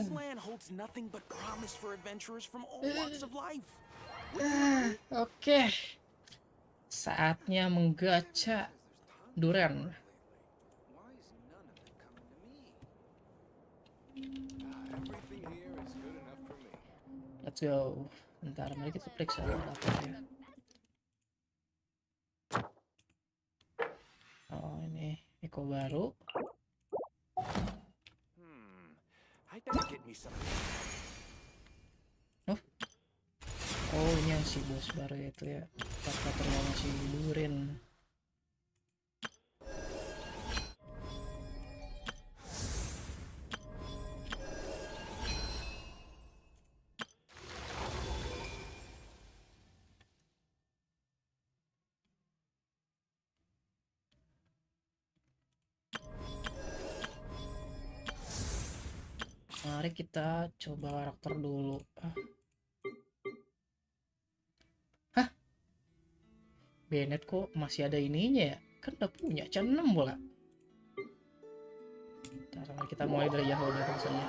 This land holds nothing but promise for adventurers from all walks of life. Oke. Saatnya menggacha Duren. Let's go. Bentar, mari kita periksa apa ya. Oh, ini Eko baru. Oh, ini yang si bos baru itu ya. Partnernya si Duren. Mari kita coba karakter dulu. Hah? Bennett kok masih ada ininya ya? Kan udah punya channel 6 bola. Ntar kita mulai dari yang udah rasanya.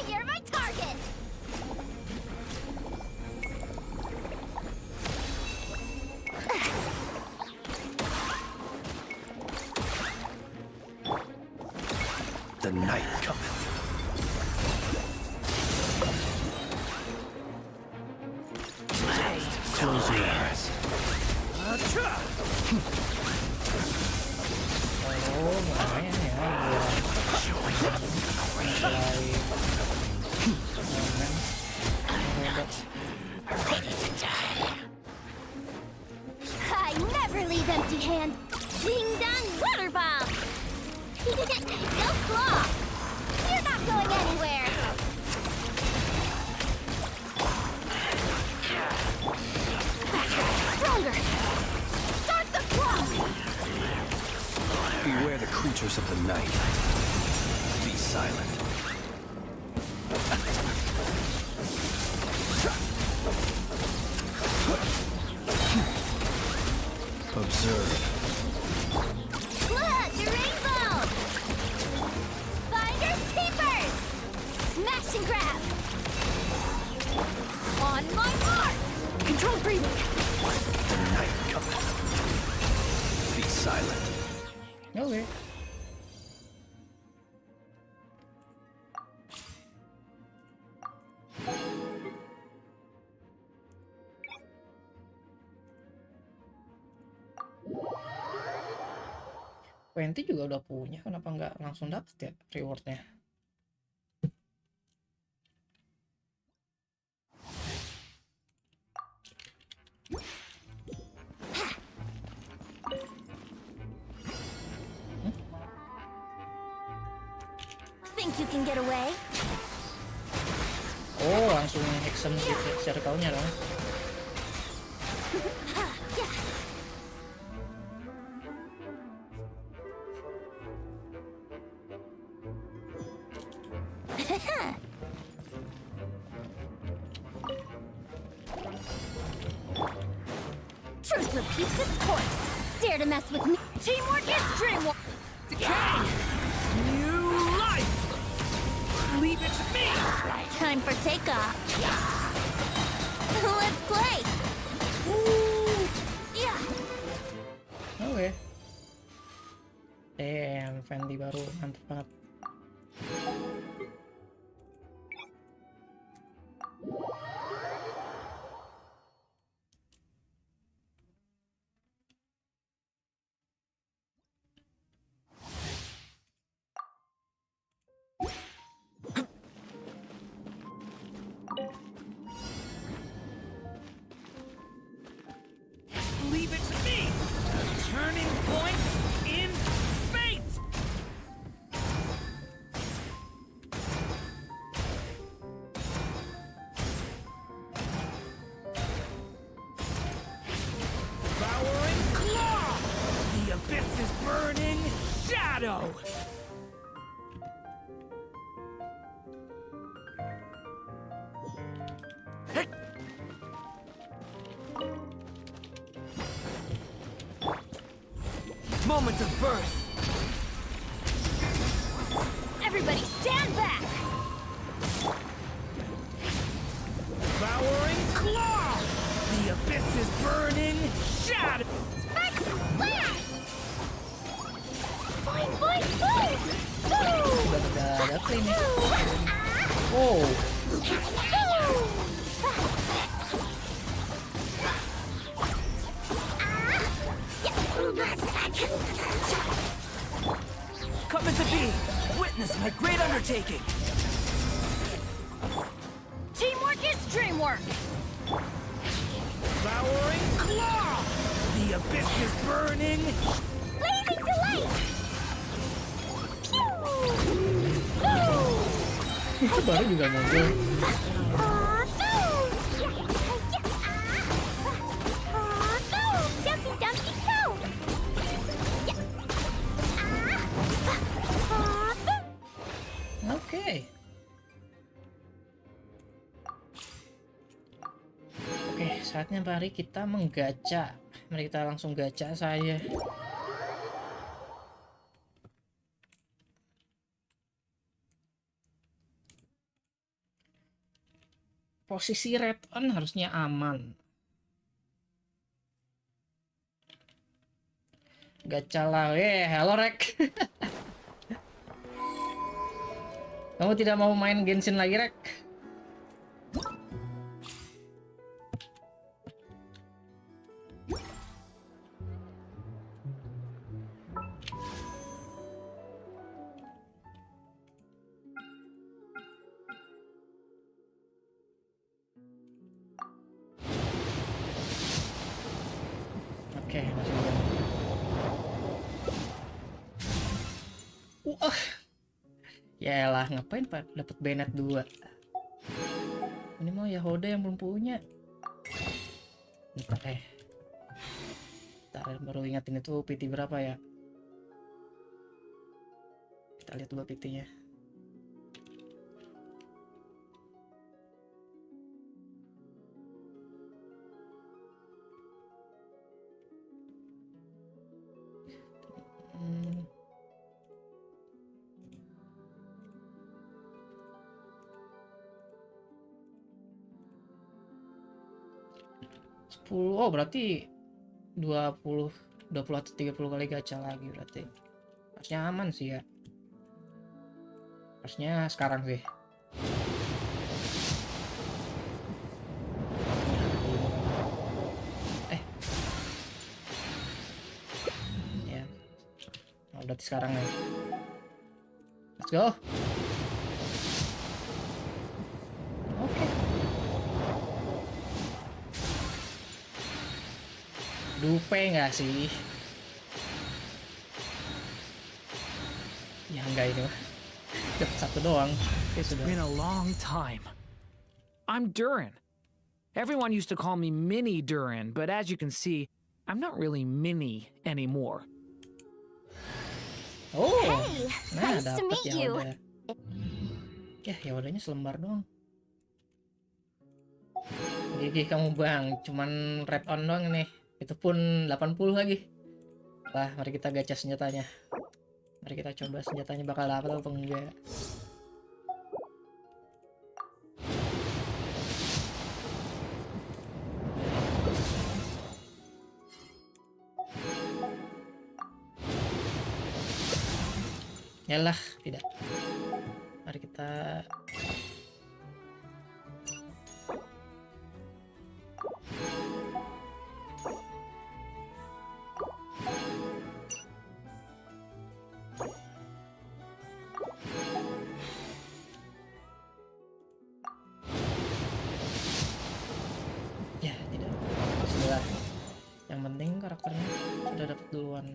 You're my target. The night cometh. Close your eyes. Oh, lumayan ya. I never leave empty-handed. Ding dong, water bomb. Go claw. You're not going anywhere. Stronger. Start the clock. Beware the creatures of the night. Be silent. Observe. Look, your rainbow. Finders keepers. Smash and grab. On my mark. Control breathing. The night cometh. Be silent. Oke. Venti juga udah punya, kenapa nggak langsung dapet ya rewardnya? Think you can get away? Oh, langsung action circle-nya dong. Truth repeats its course. Dare to mess with me. Teamwork is dreamwork. Decay! New life! Leave it to me! Time for takeoff. Let's play. Yeah. Oke. Damn, Fendi baru mantep banget. Leave it to me! A turning point in fate! know. Moment of birth. Everybody stand back! Devouring claw. The abyss is burning. Shadow. Spikes! Flash! Boing, boing, boing! Boom! Udah mendadak ini. Wow. Come as a bee. Witness my great undertaking. Teamwork is dreamwork! Devouring claw. The abyss is burning. Blazing delight! Pew! Woo! Itu baru juga muncul. Aw, boom! Aw, boom! Dumpty dumpty go! Aw, boom! Oke. Oke, saatnya mari kita menggacha. Mari kita langsung gacha saja. Posisi red on harusnya aman. Gacha lah. Halo Rek. Kamu tidak mau main Genshin lagi, Rek? Oke, masih belum. Yaelah, ngapain Pak dapat Bennett 2? Ini mau Yahoda yang belum punya. Ntar baru ingatin itu PT berapa ya? Kita lihat dua PT-nya. Oh berarti 20 atau 30 kali gacha lagi berarti. Harusnya aman sih ya. Harusnya sekarang sih. Ya. Oh, berarti sekarang nih. Let's go. Oke. Dupe nggak sih? Ya enggak ini mah. Dapat satu doang. Oke, It's sudah. been a long time. I'm Duren. Everyone used to call me Mini Duren, but as you can see, I'm not really mini anymore. Oh, Hey, nah nice to dapat meet ya you. udah. Ya Yahodanya selembar doang. Gigi kamu bang, cuman red on doang nih. Itu pun 80 lagi. Wah, mari kita gacha senjatanya. Mari kita coba senjatanya bakal dapat atau enggak. Yalah, tidak. Mari kita ya tidak. Bismillah. Yang penting karakternya sudah dapat duluan.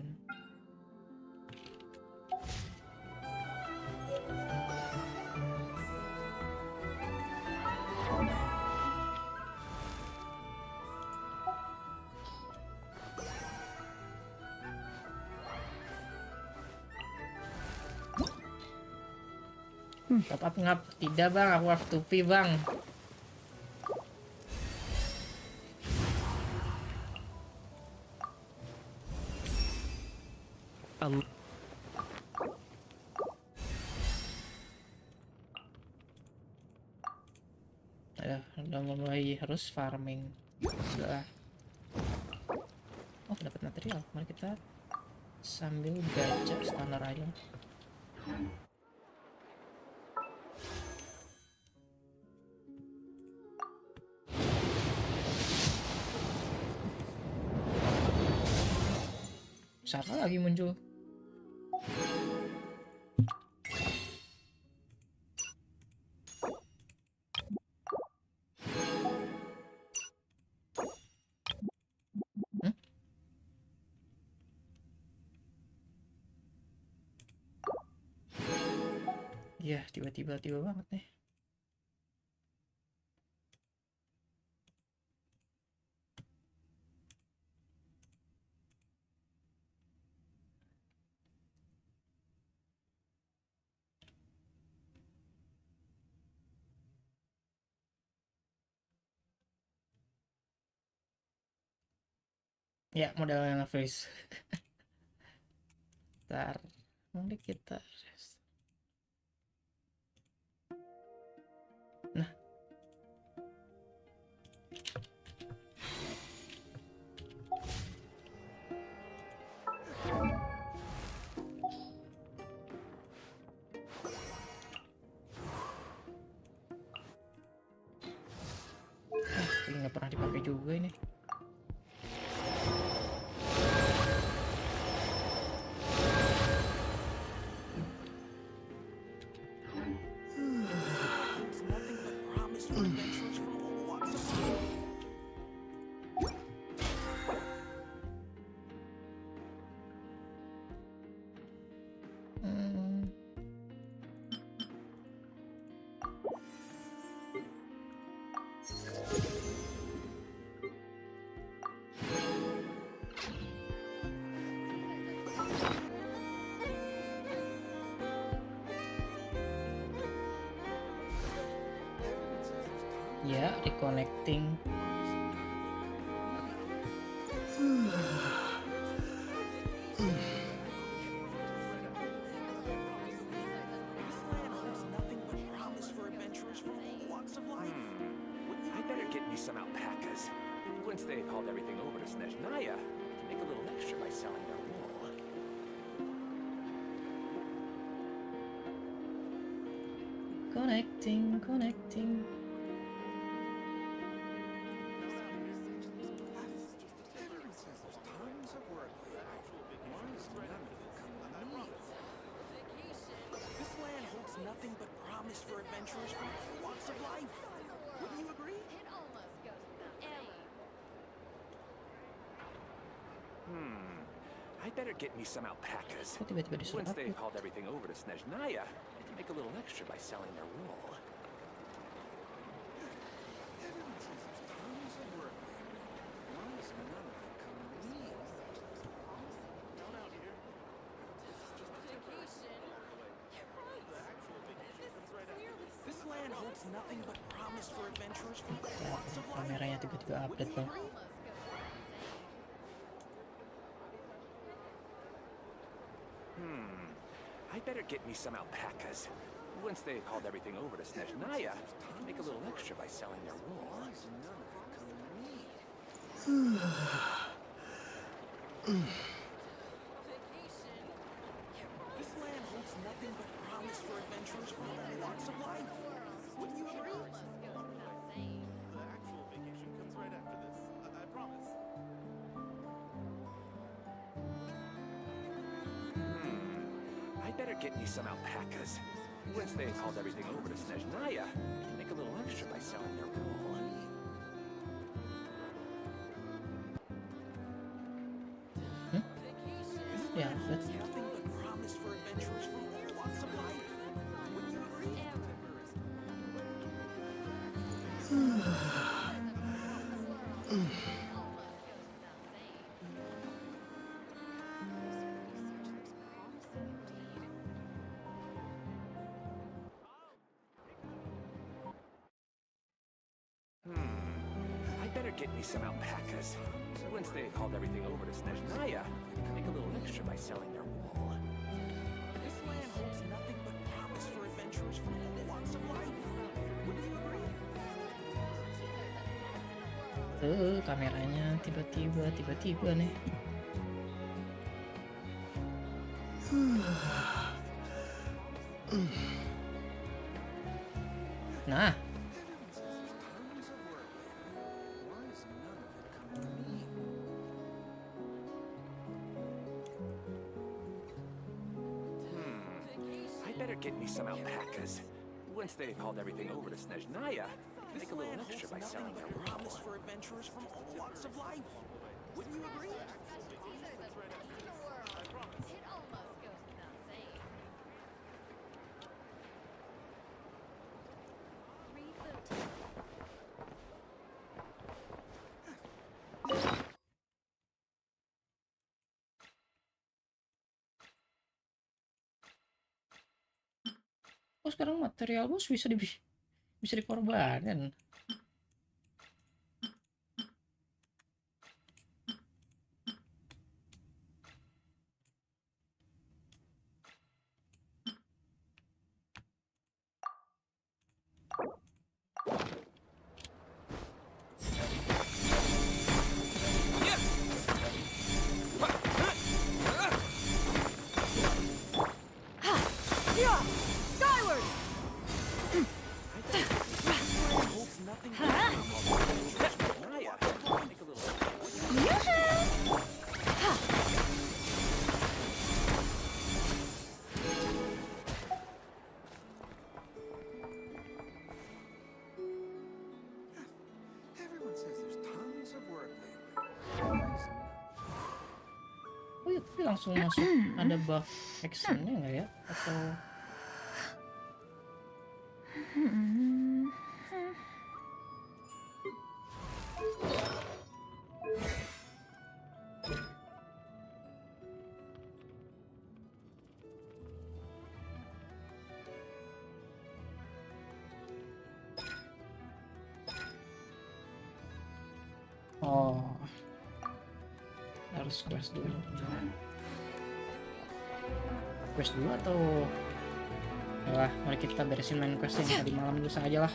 Top up ngap? Tidak bang, aku have to pee bang. Udah mulai harus farming. Sudah. Oh, dapat material. Mari kita sambil gacha standar aja. Siapa lagi muncul? Ya, tiba-tiba banget nih. Ya, modal yang freeze. Ntar, mari kita rest. Nah. Ini nggak pernah dipakai juga ini. Ya, reconnecting. I better get me some alpacas. Once they've hauled everything over to Snezhnaya, I can make a little extra by selling their wool. Connecting. This land holds nothing but promise for adventurers from all walks of life. Wouldn't you agree? I better get me some alpacas. Kok tiba-tiba disuruh Once they've upload? hauled everything over to Snezhnaya, I can make a little extra by selling their wool. This land holds nothing but promise for adventurers from all Ya, walks of life. kameranya tiba-tiba update bang. I better get me some alpacas. Once they've hauled everything over to Snezhnaya, I can make a little extra by selling their wool. This land holds nothing but promise for adventurers from all walks of life. Wouldn't you agree? The actual vacation comes right after this. I promise. I better get me some alpacas. Once they've hauled everything over to Snezhnaya, I can make a little extra by selling their wool. Ya, update. Nothing but promise for adventurers from all walks of life. Wouldn't you agree? me some alpacas. Once they called everything over to Snezhnaya, make a little extra by selling their wool. This land holds nothing but promise for adventurers from all walks of life. Wouldn't you agree? Tuh, kameranya tiba-tiba nih. Nah, I better get me some alpacas. Once they called everything over to Snezhnaya, make a little extra by selling their wool. Promise for adventurers from all walks of life. Wouldn't you agree? oh sekarang material bos bisa dikorbankan. Holds nothing but Snezhnaya, make a little Everyone says there's tons of work lately. Oh iya, tapi langsung masuk ada buff actionnya nggak ya? Atau oh harus quest dulu. Quest dulu atau yalah, mari kita beresin main quest yang tadi malam dulu saja lah.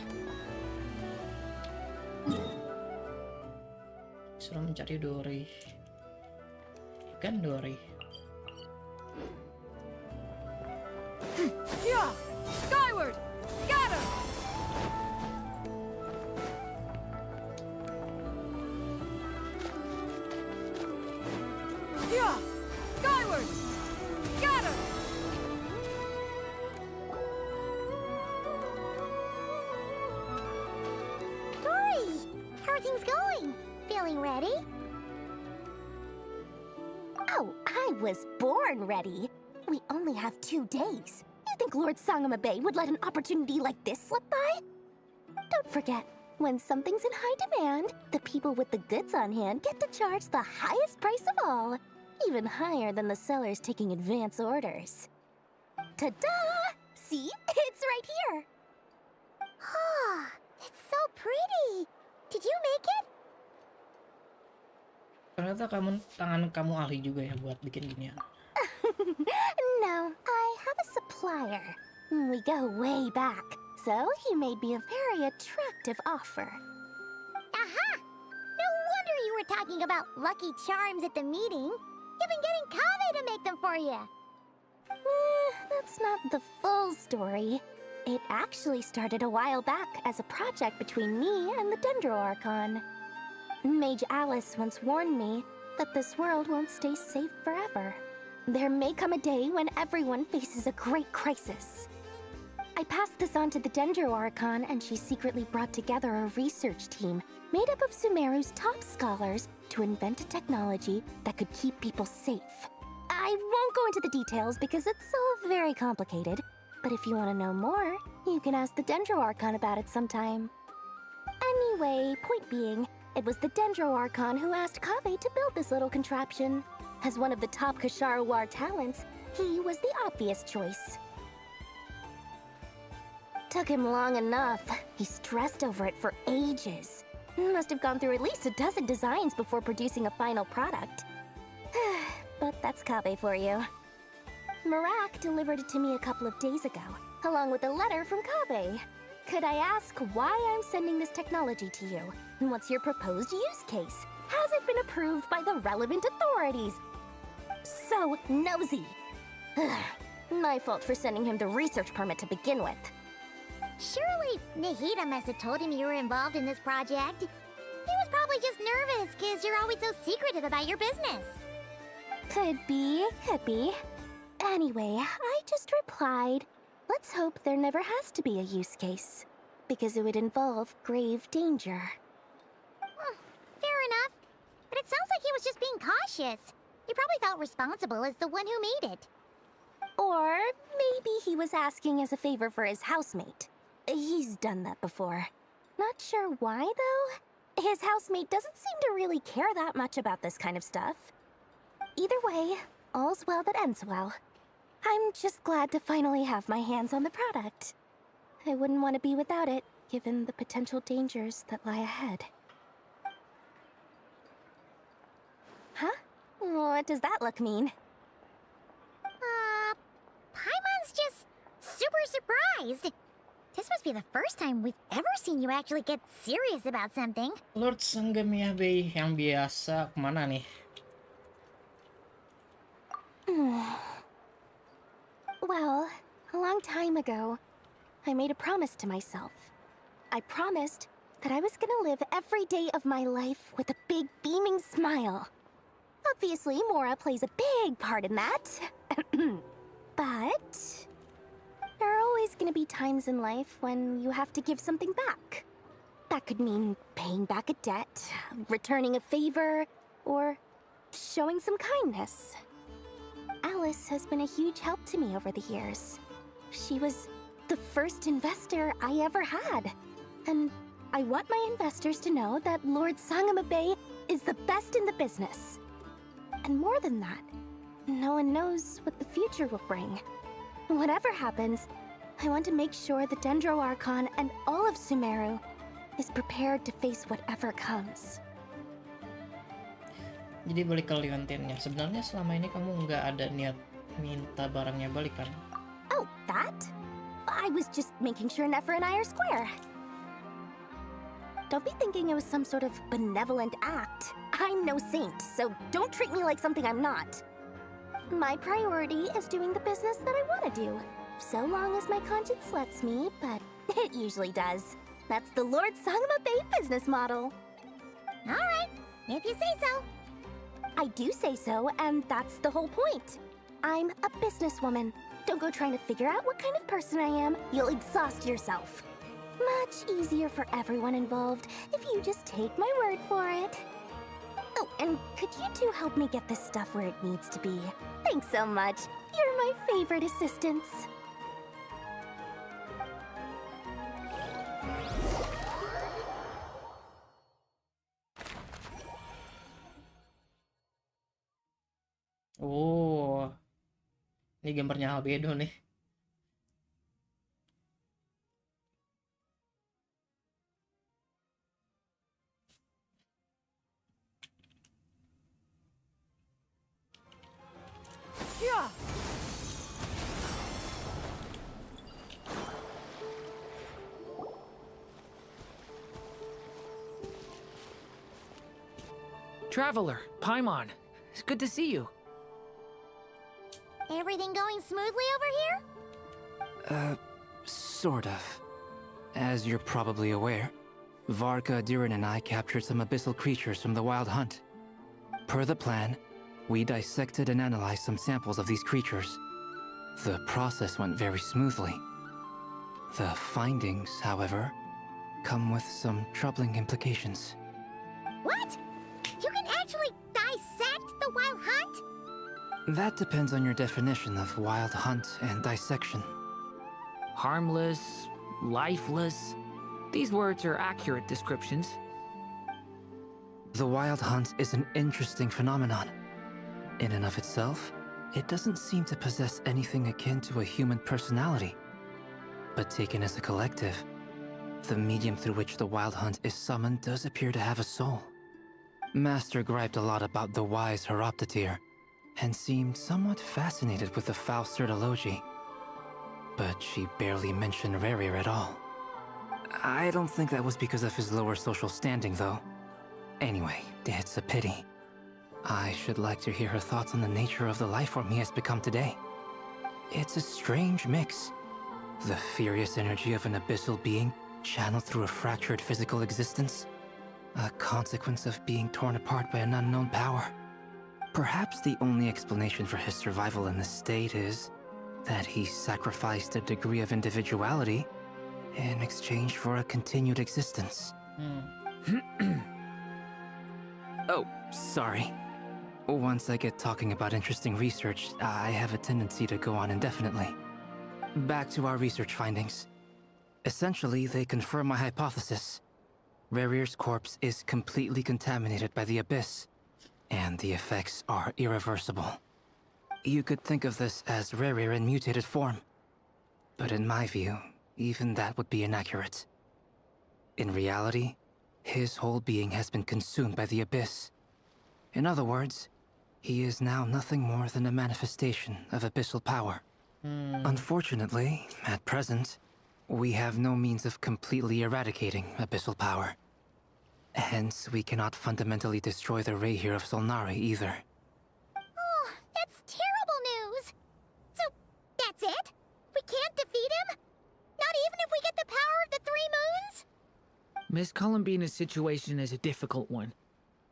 Suruh mencari Dori. Kan Dori. Skyward! Scatter! Skyward! Scatter! Dory, how are things going? Feeling ready? Oh, I was born ready. We only have 2 days. You think Lord Sangamabe would let an opportunity like this slip by? Don't forget, when something's in high demand, the people with the goods on hand get to charge the highest price of all, even higher than the sellers taking advance orders. Ta-da! See? It's right here. Ah, it's so pretty. Did you make it? Ternyata tangan kamu ahli juga ya buat bikin ginian. No, I have a supplier. We go way back, so he made me a very attractive offer. Aha! No wonder you were talking about Lucky Charms at the meeting. You've been getting Kave to make them for you. That's not the full story. It actually started a while back as a project between me and the Dendro Archon. Mage Alice once warned me that this world won't stay safe forever. There may come a day when everyone faces a great crisis. I passed this on to the Dendro Archon, and she secretly brought together a research team made up of Sumeru's top scholars to invent a technology that could keep people safe. I won't go into the details because it's all very complicated, but if you want to know more, you can ask the Dendro Archon about it sometime. Anyway, point being, it was the Dendro Archon who asked Kave to build this little contraption. As one of the top Kasharu War talents, he was the obvious choice. Took him long enough. He stressed over it for ages. Must have gone through at least a dozen designs before producing a final product. But that's Kabe for you. Marak delivered it to me a couple of days ago, along with a letter from Kabe. Could I ask why I'm sending this technology to you? And what's your proposed use case? Has it been approved by the relevant authorities? So nosy. My fault for sending him the research permit to begin with. Surely Nahida must have told him you were involved in this project. He was probably just nervous because you're always so secretive about your business. Could be, could be. Anyway, I just replied, let's hope there never has to be a use case, because it would involve grave danger. Fair enough. But it sounds like he was just being cautious. He probably felt responsible as the one who made it. Or maybe he was asking as a favor for his housemate. He's done that before. Not sure why, though. His housemate doesn't seem to really care that much about this kind of stuff. Either way, all's well that ends well. I'm just glad to finally have my hands on the product. I wouldn't want to be without it, given the potential dangers that lie ahead. Huh? What does that look mean? Paimon's just super surprised. This must be the first time we've ever seen you actually get serious about something. Lord Sanggemiah Bay yang biasa kemana nih? Well, a long time ago, I made a promise to myself. I promised that I was gonna live every day of my life with a big beaming smile. Obviously, Mora plays a big part in that. But there are always gonna be times in life when you have to give something back. That could mean paying back a debt, returning a favor, or showing some kindness. Alice has been a huge help to me over the years. She was the first investor I ever had. And I want my investors to know that Lord Sangamabe is the best in the business. And more than that, no one knows what the future will bring. Whatever happens, I want to make sure the Dendro Archon and all of Sumeru is prepared to face whatever comes. Jadi balik ke liontinnya. Sebenarnya selama ini kamu nggak ada niat minta barangnya balik kan? Oh, that? I was just making sure Nefer and I are square. Don't be thinking it was some sort of benevolent act. I'm no saint, so don't treat me like something I'm not. My priority is doing the business that I want to do, so long as my conscience lets me, but it usually does. That's the Lord Sangamabe business model. All right, if you say so. I do say so, and that's the whole point. I'm a businesswoman. Don't go trying to figure out what kind of person I am. You'll exhaust yourself. Much easier for everyone involved if you just take my word for it. Oh, and could you two help me get this stuff where it needs to be? Thanks so much. You're my favorite assistants. Oh, ini gambarnya Albedo nih. Traveler, Paimon, it's good to see you. Everything going smoothly over here? Sort of. As you're probably aware, Varka, Duren, and I captured some abyssal creatures from the Wild Hunt. Per the plan, we dissected and analyzed some samples of these creatures. The process went very smoothly. The findings, however, come with some troubling implications. What? You can actually dissect the Wild Hunt? That depends on your definition of Wild Hunt and dissection. Harmless, lifeless. These words are accurate descriptions. The Wild Hunt is an interesting phenomenon. In and of itself, it doesn't seem to possess anything akin to a human personality. But taken as a collective, The medium through which the Wild Hunt is summoned does appear to have a soul. Master griped a lot about the wise Horoptetyr, and seemed somewhat fascinated with the foul Certology. But she barely mentioned Rerir at all. I don't think that was because of his lower social standing, though. Anyway, it's a pity. I should like to hear her thoughts on the nature of the life form he has become today. It's a strange mix. The furious energy of an abyssal being channeled through a fractured physical existence. A consequence of being torn apart by an unknown power. Perhaps the only explanation for his survival in this state is that he sacrificed a degree of individuality in exchange for a continued existence. Oh, sorry. Once I get talking about interesting research, I have a tendency to go on indefinitely. Back to our research findings. Essentially, they confirm my hypothesis. Rerir's corpse is completely contaminated by the Abyss, and the effects are irreversible. You could think of this as Rerir in mutated form. But in my view, even that would be inaccurate. In reality, his whole being has been consumed by the Abyss. In other words, he is now nothing more than a manifestation of abyssal power. Unfortunately, at present, we have no means of completely eradicating abyssal power. Hence, we cannot fundamentally destroy the Rerir of Solnari either. Oh, that's terrible news. So, that's it? We can't defeat him? Not even if we get the power of the Three Moons? Miss Columbina's situation is a difficult one.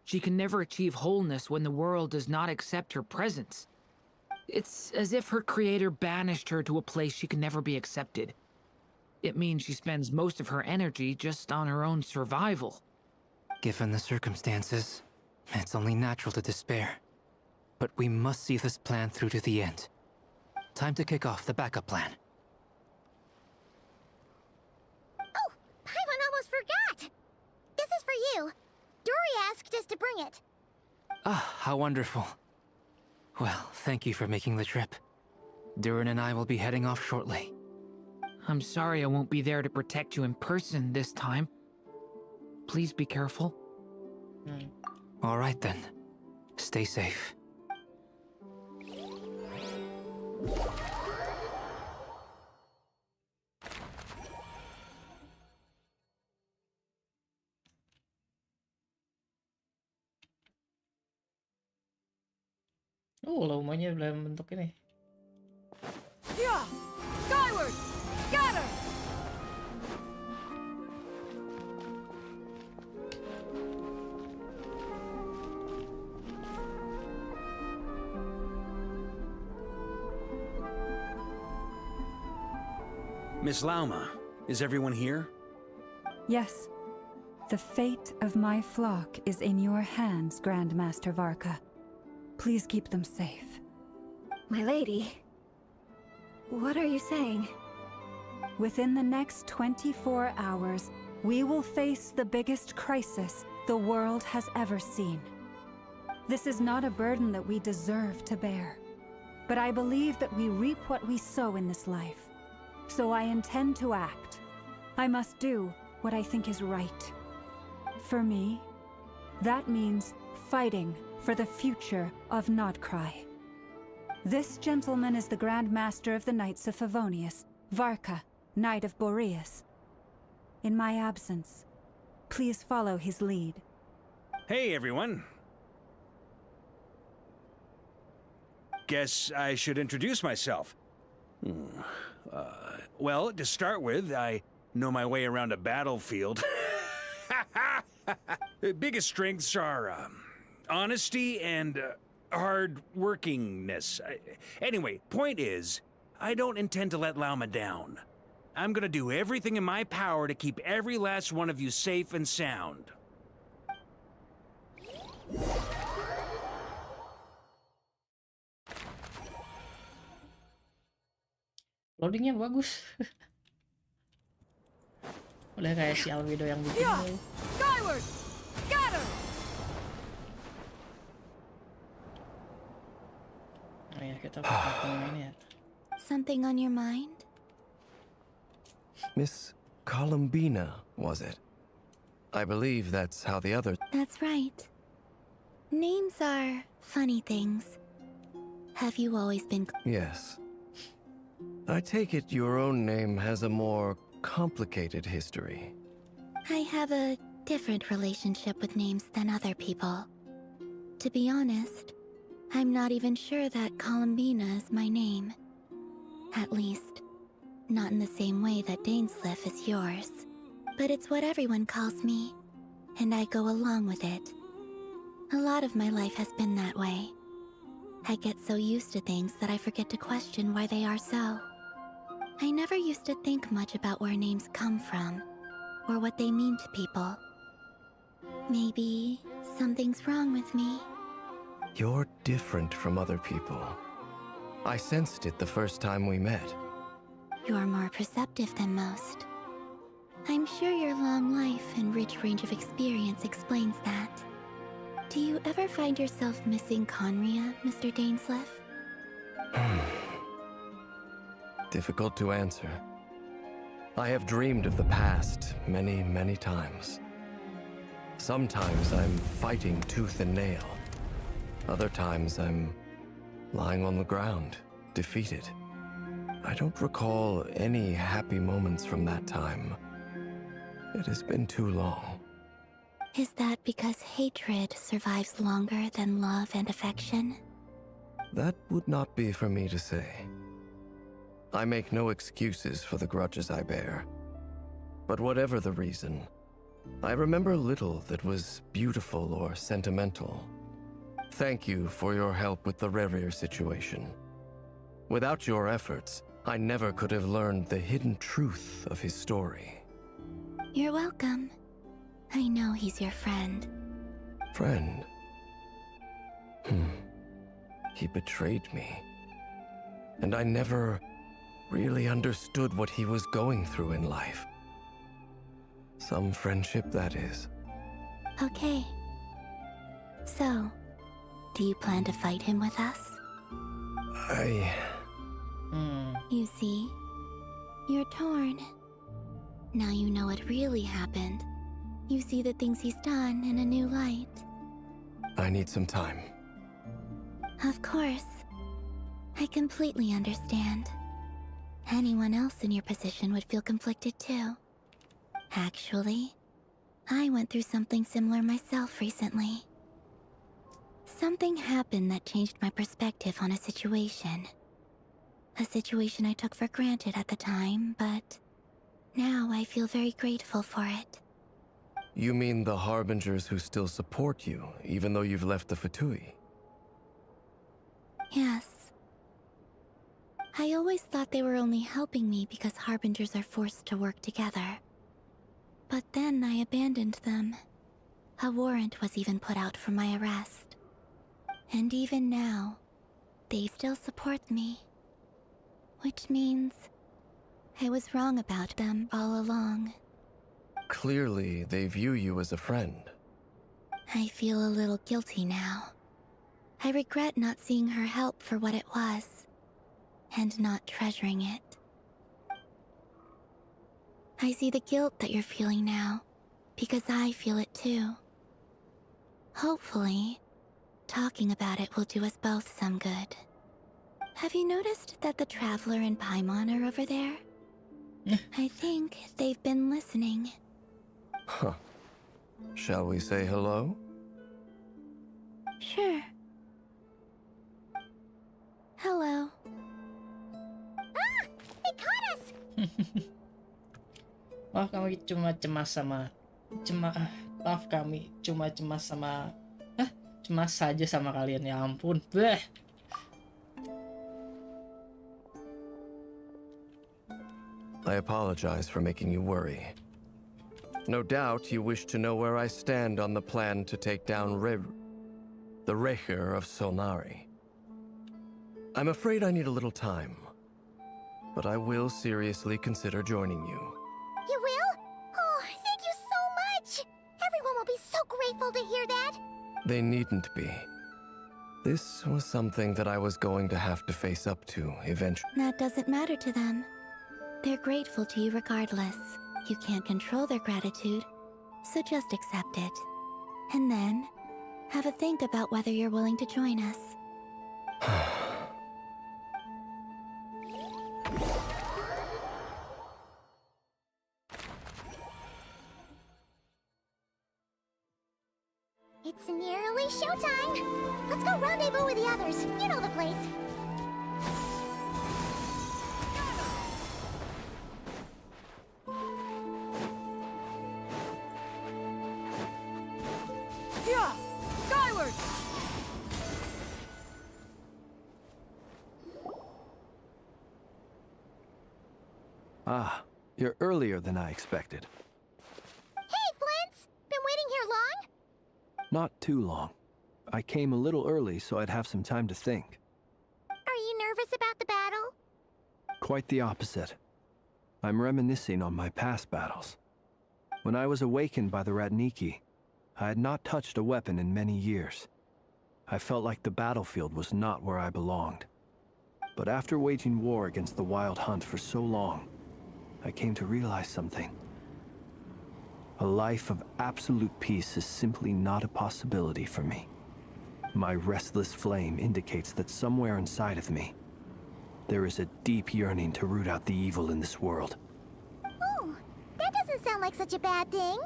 She can never achieve wholeness when the world does not accept her presence. It's as if her creator banished her to a place she can never be accepted. It means she spends most of her energy just on her own survival. Given the circumstances, it's only natural to despair. But we must see this plan through to the end. Time to kick off the backup plan. Oh, Paimon almost forgot! This is for you. Dory asked us to bring it. Ah, how wonderful. Well, thank you for making the trip. Duren and I will be heading off shortly. I'm sorry I won't be there to protect you in person this time. Please be careful. All right then. Stay safe. Oh, lomonya dalam bentuk ini. Yeah! Skyward! Scatter! Miss Lauma, is everyone here? Yes. The fate of my flock is in your hands, Grandmaster Varka. Please keep them safe. My lady, what are you saying? Within the next 24 hours, we will face the biggest crisis the world has ever seen. This is not a burden that we deserve to bear, but I believe that we reap what we sow in this life. So I intend to act. I must do what I think is right. For me, that means fighting for the future of Nodcry. This gentleman is the Grand Master of the Knights of Favonius, Varka, Knight of Boreas. In my absence, please follow his lead. Hey, everyone. Guess I should introduce myself. Well, to start with, I know my way around a battlefield. The biggest strengths are honesty and hard-workingness. Anyway, point is, I don't intend to let Lauma down. I'm gonna do everything in my power to keep every last one of you safe and sound. Loadingnya bagus. Udah kayak si Albedo yang bikin. Yeah! Skyward! Scatter! Oh ya, kita potong ini ya. Something on your mind? Miss Columbina, was it? I believe that's how the other... That's right. Names are funny things. Have you always been... Yes. I take it your own name has a more complicated history. I have a different relationship with names than other people. To be honest, I'm not even sure that Columbina is my name. At least, not in the same way that Dainsleif is yours. But it's what everyone calls me, and I go along with it. A lot of my life has been that way. I get so used to things that I forget to question why they are so. I never used to think much about where names come from, or what they mean to people. Maybe something's wrong with me. You're different from other people. I sensed it the first time we met. You're more perceptive than most. I'm sure your long life and rich range of experience explains that. Do you ever find yourself missing Conria, Mr. Dainsleif? Difficult to answer. I have dreamed of the past many, many times. Sometimes I'm fighting tooth and nail. Other times I'm lying on the ground, defeated. I don't recall any happy moments from that time. It has been too long. Is that because hatred survives longer than love and affection? That would not be for me to say. I make no excuses for the grudges I bear. But whatever the reason, I remember little that was beautiful or sentimental. Thank you for your help with the Rerir situation. Without your efforts, I never could have learned the hidden truth of his story. You're welcome. I know he's your friend. Friend? He betrayed me. And I never really understood what he was going through in life. Some friendship, that is. Okay. So, do you plan to fight him with us? You see, you're torn. Now you know what really happened. You see the things he's done in a new light. I need some time. Of course. I completely understand. Anyone else in your position would feel conflicted too. Actually, I went through something similar myself recently. Something happened that changed my perspective on a situation. A situation I took for granted at the time, but now I feel very grateful for it. You mean the Harbingers who still support you, even though you've left the Fatui? Yes. I always thought they were only helping me because Harbingers are forced to work together. But then I abandoned them. A warrant was even put out for my arrest. And even now, they still support me. Which means I was wrong about them all along. Clearly, they view you as a friend. I feel a little guilty now. I regret not seeing her help for what it was, and not treasuring it. I see the guilt that you're feeling now, because I feel it too. Hopefully, talking about it will do us both some good. Have you noticed that the Traveler and Paimon are over there? I think they've been listening. Huh. Shall we say hello? Sure. Hello. Ah! They caught us! Maaf kami cuma cemas sama maaf kami cuma cemas sama cemas saja sama kalian, ya ampun. Bleh. I apologize for making you worry. No doubt you wish to know where I stand on the plan to take down the Rerir of Solnari. I'm afraid I need a little time, but I will seriously consider joining you. You will? Oh, thank you so much! Everyone will be so grateful to hear that! They needn't be. This was something that I was going to have to face up to eventually. That doesn't matter to them. They're grateful to you regardless. You can't control their gratitude, so just accept it. And then, have a think about whether you're willing to join us. It's nearly showtime. Let's go rendezvous with the others. You know the place. Yeah! Skyward! Ah, you're earlier than I expected. Hey, Flint's! Been waiting here long? Not too long. I came a little early so I'd have some time to think. Are you nervous about the battle? Quite the opposite. I'm reminiscing on my past battles. When I was awakened by the Ratniki, I had not touched a weapon in many years. I felt like the battlefield was not where I belonged. But after waging war against the Wild Hunt for so long, I came to realize something. A life of absolute peace is simply not a possibility for me. My restless flame indicates that somewhere inside of me, there is a deep yearning to root out the evil in this world. Oh, that doesn't sound like such a bad thing.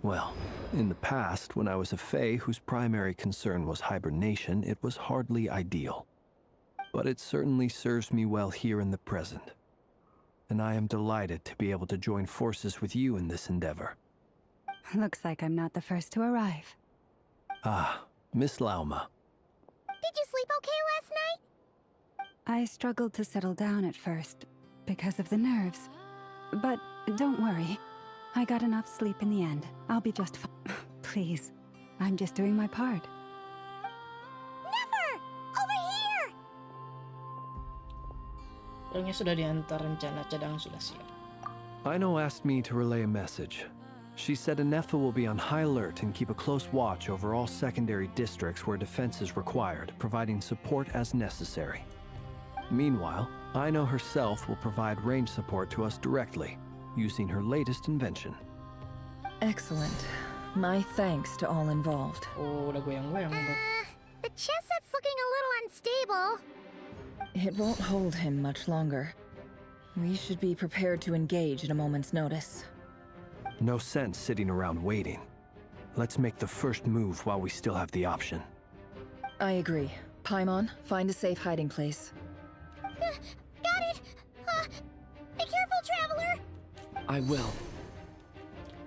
Well, in the past, when I was a Fae whose primary concern was hibernation, it was hardly ideal. But it certainly serves me well here in the present. And I am delighted to be able to join forces with you in this endeavor. Looks like I'm not the first to arrive. Ah, Miss Lauma. Did you sleep okay last night? I struggled to settle down at first because of the nerves. But don't worry. I got enough sleep in the end. I'll be just fine. Please, I'm just doing my part. Never! Over here! Orangnya sudah diantar, rencana cadangan sudah siap. Aino asked me to relay a message. She said Anefa will be on high alert and keep a close watch over all secondary districts where defense is required, providing support as necessary. Meanwhile, Aino herself will provide range support to us directly, using her latest invention. Excellent. My thanks to all involved. Oh, udah goyang-goyang. The chess set's looking a little unstable. It won't hold him much longer. We should be prepared to engage at a moment's notice. No sense sitting around waiting. Let's make the first move while we still have the option. I agree. Paimon, find a safe hiding place. Got it! Be careful, traveler! I will.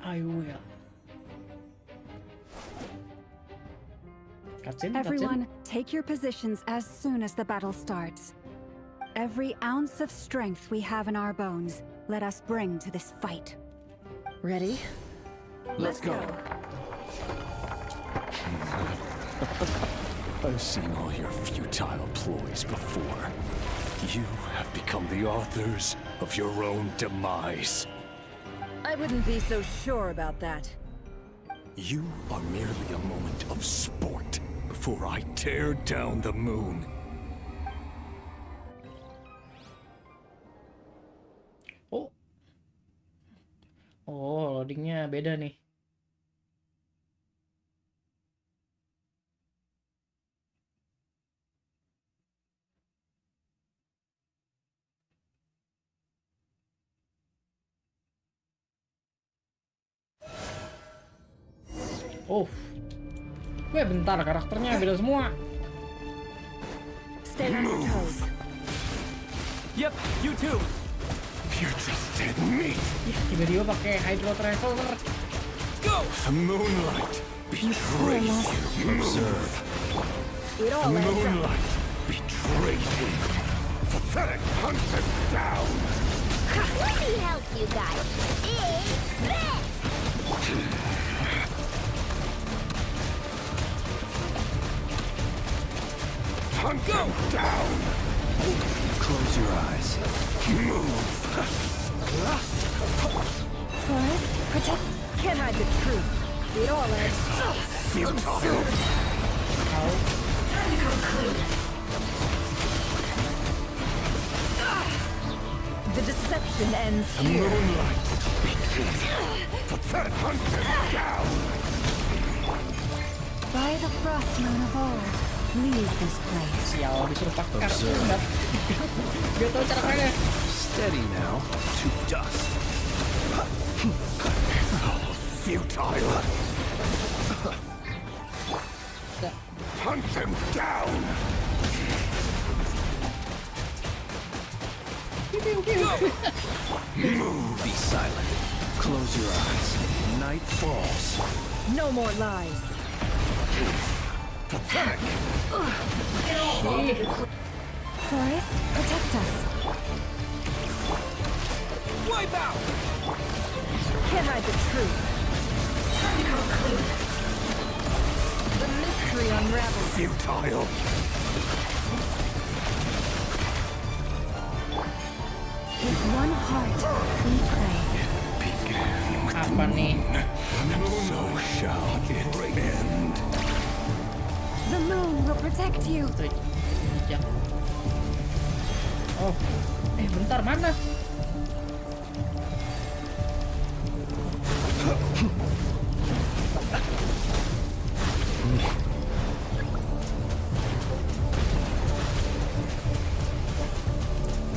I will. Cutscene, Everyone, take your positions as soon as the battle starts. Every ounce of strength we have in our bones, let us bring to this fight. Ready? Let's go. I've seen all your futile ploys before. You have become the authors of your own demise. I wouldn't be so sure about that. You are merely a moment of sport before I tear down the moon. Oh, loadingnya beda nih. Oh, bentar, karakternya beda semua. Stay on your toes. Yep, you too. You're just dead meat. Tiba-tiba pakai hydro traveler. Go! The moonlight betrays you. Observe. It all The adds up. moonlight betrays him. Pathetic, hunt him down. Let me help you guys. Big this! Hunt him down. Close your eyes. Move. Forest, protect. Can't hide the truth. It all adds up. Futile. Time to conclude. The deception ends The here. moonlight hunt them down. By the frost moon of old, leave this place. Sial, disuruh pakai kartu. Gak tau cara mainnya. Steady now. To dust. Futile. Hunt them down. Move. Be silent. Close your eyes. Night falls. No more lies. Pathetic. Forest, protect us. Wipe out! Can't hide the truth. The mystery unravels. Futile. With one heart, we pray. Apa nih? So shall it end. The moon will protect you. Ya. Oh, bentar mana?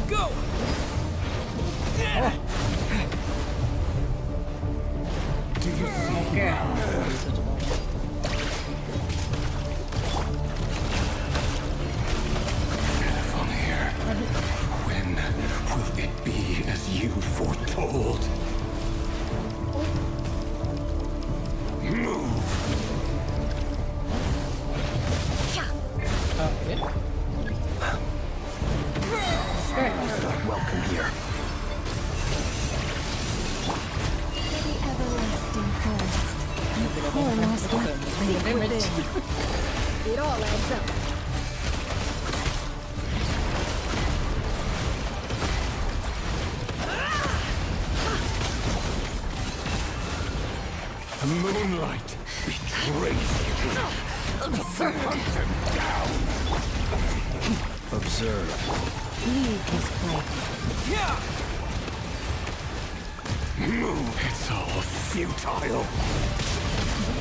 Go! Oh. Oke. On here. When will it be as you foretold? Move. Not welcome here. The everlasting forest. Almost like sleep within. It all adds up. The moonlight betrays you. Hunt them down. Observe. Leave this place. Move. It's all futile.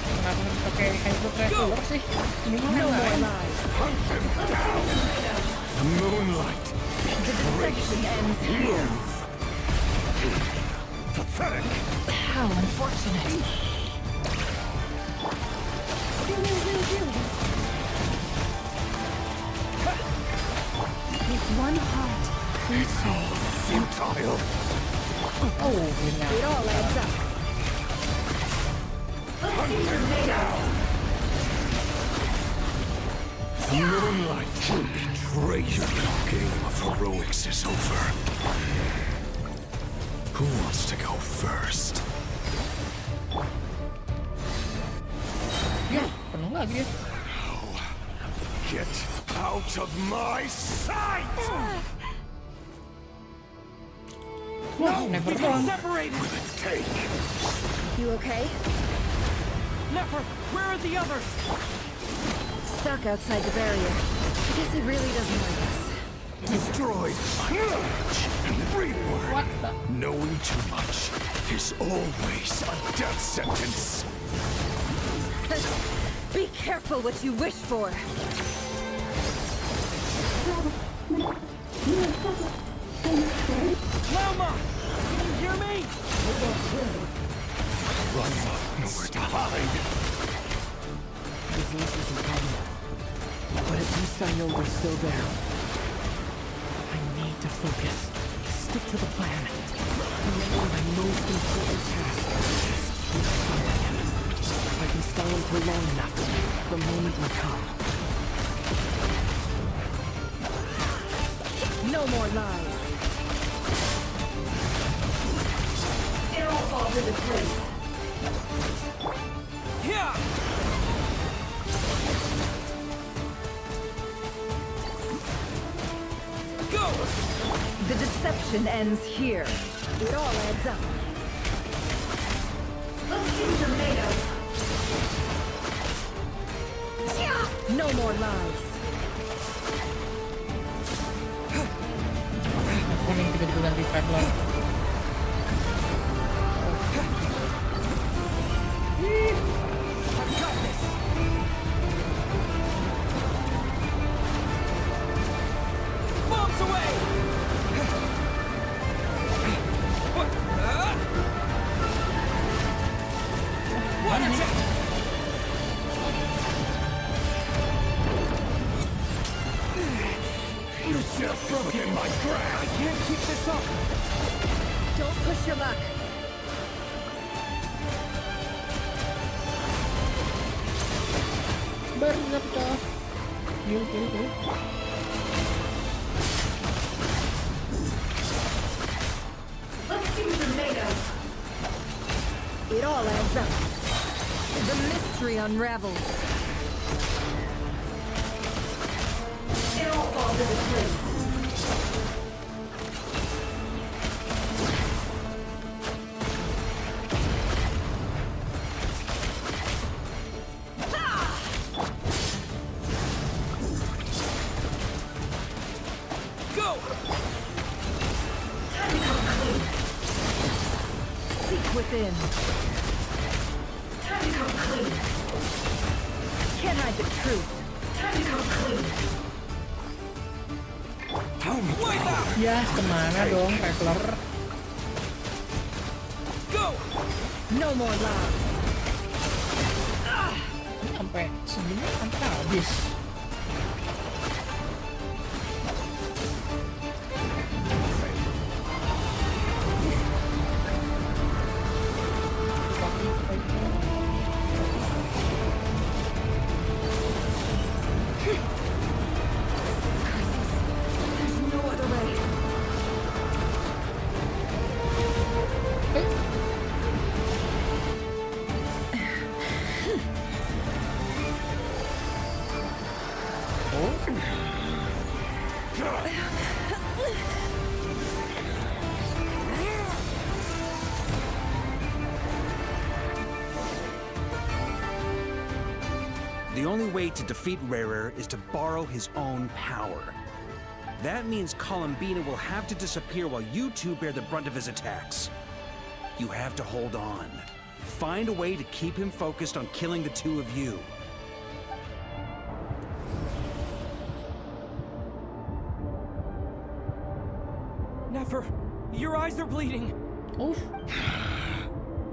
Kenapa harus pakai hydro traveler sih? Gimana? No more lies. Hunt them down. The moonlight The deception ends here. pathetic. How unfortunate. With one heart, we say. Futile. Oh, benar. It all adds up. Hunt them down. The moonlight will betray you. The game of heroics is over. Who wants to go first? Ya, penuh lagi ya. Get out of my sight! Wah, never doang. Will it take? You okay? Never! Where are the others? Stuck outside the barrier. I guess he really doesn't like us. Destroyed knowledge and reborn. What the? Knowing too much is always a death sentence. Be careful what you wish for. Lama! Can you hear me? Run, nowhere to hide. Disease isn't coming. But at least I know we're still there. I need to focus. Stick to the plan. Remember my most important task. Just keep stalling him. If I can stall him for long enough, the moment will come. No more lies. It all falls into place. Yeah! Go! The deception ends here. It all adds up. Let's see tomatoes. No more lies. Kuning tiba-tiba ganti Revlon. Bombs away! What attack? You just broken my grasp! I can't keep this up! Don't push your luck. Berkata. Yuk. Let's see what they're made of. It all adds up. The mystery unravels. It all falls into place. Go! Time to come clean. Seek within. Time to come clean. Can't hide the truth. Time to come clean. Wipe out! Ya, kemana dong, Revlon? Go! No more lies. Ini sampai segini sampai habis. There's no other way. The only way to defeat Rarer is to borrow his own power. That means Columbina will have to disappear while you two bear the brunt of his attacks. You have to hold on. Find a way to keep him focused on killing the two of you. Never! Your eyes are bleeding! Oof.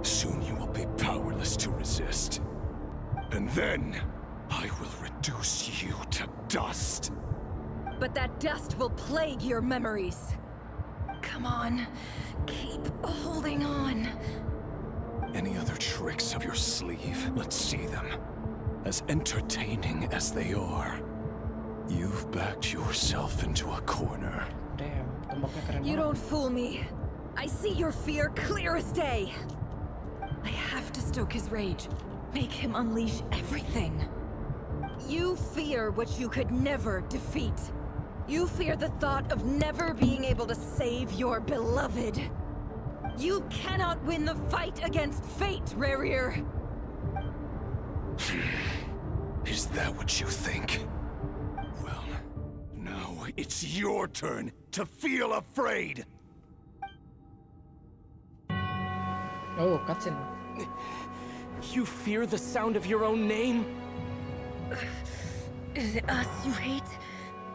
Soon you will be powerless to resist. And then, I will reduce you to dust. But that dust will plague your memories. Come on, keep holding on. Any other tricks up your sleeve? Let's see them. As entertaining as they are, you've backed yourself into a corner. Damn, tembaknya keren You banget. don't fool me. I see your fear clear as day. I have to stoke his rage. Make him unleash everything. You fear what you could never defeat. You fear the thought of never being able to save your beloved. You cannot win the fight against fate, Rarir. Is that what you think? Well, now it's your turn to feel afraid! Oh, cutscene. You fear the sound of your own name? Is it us you hate?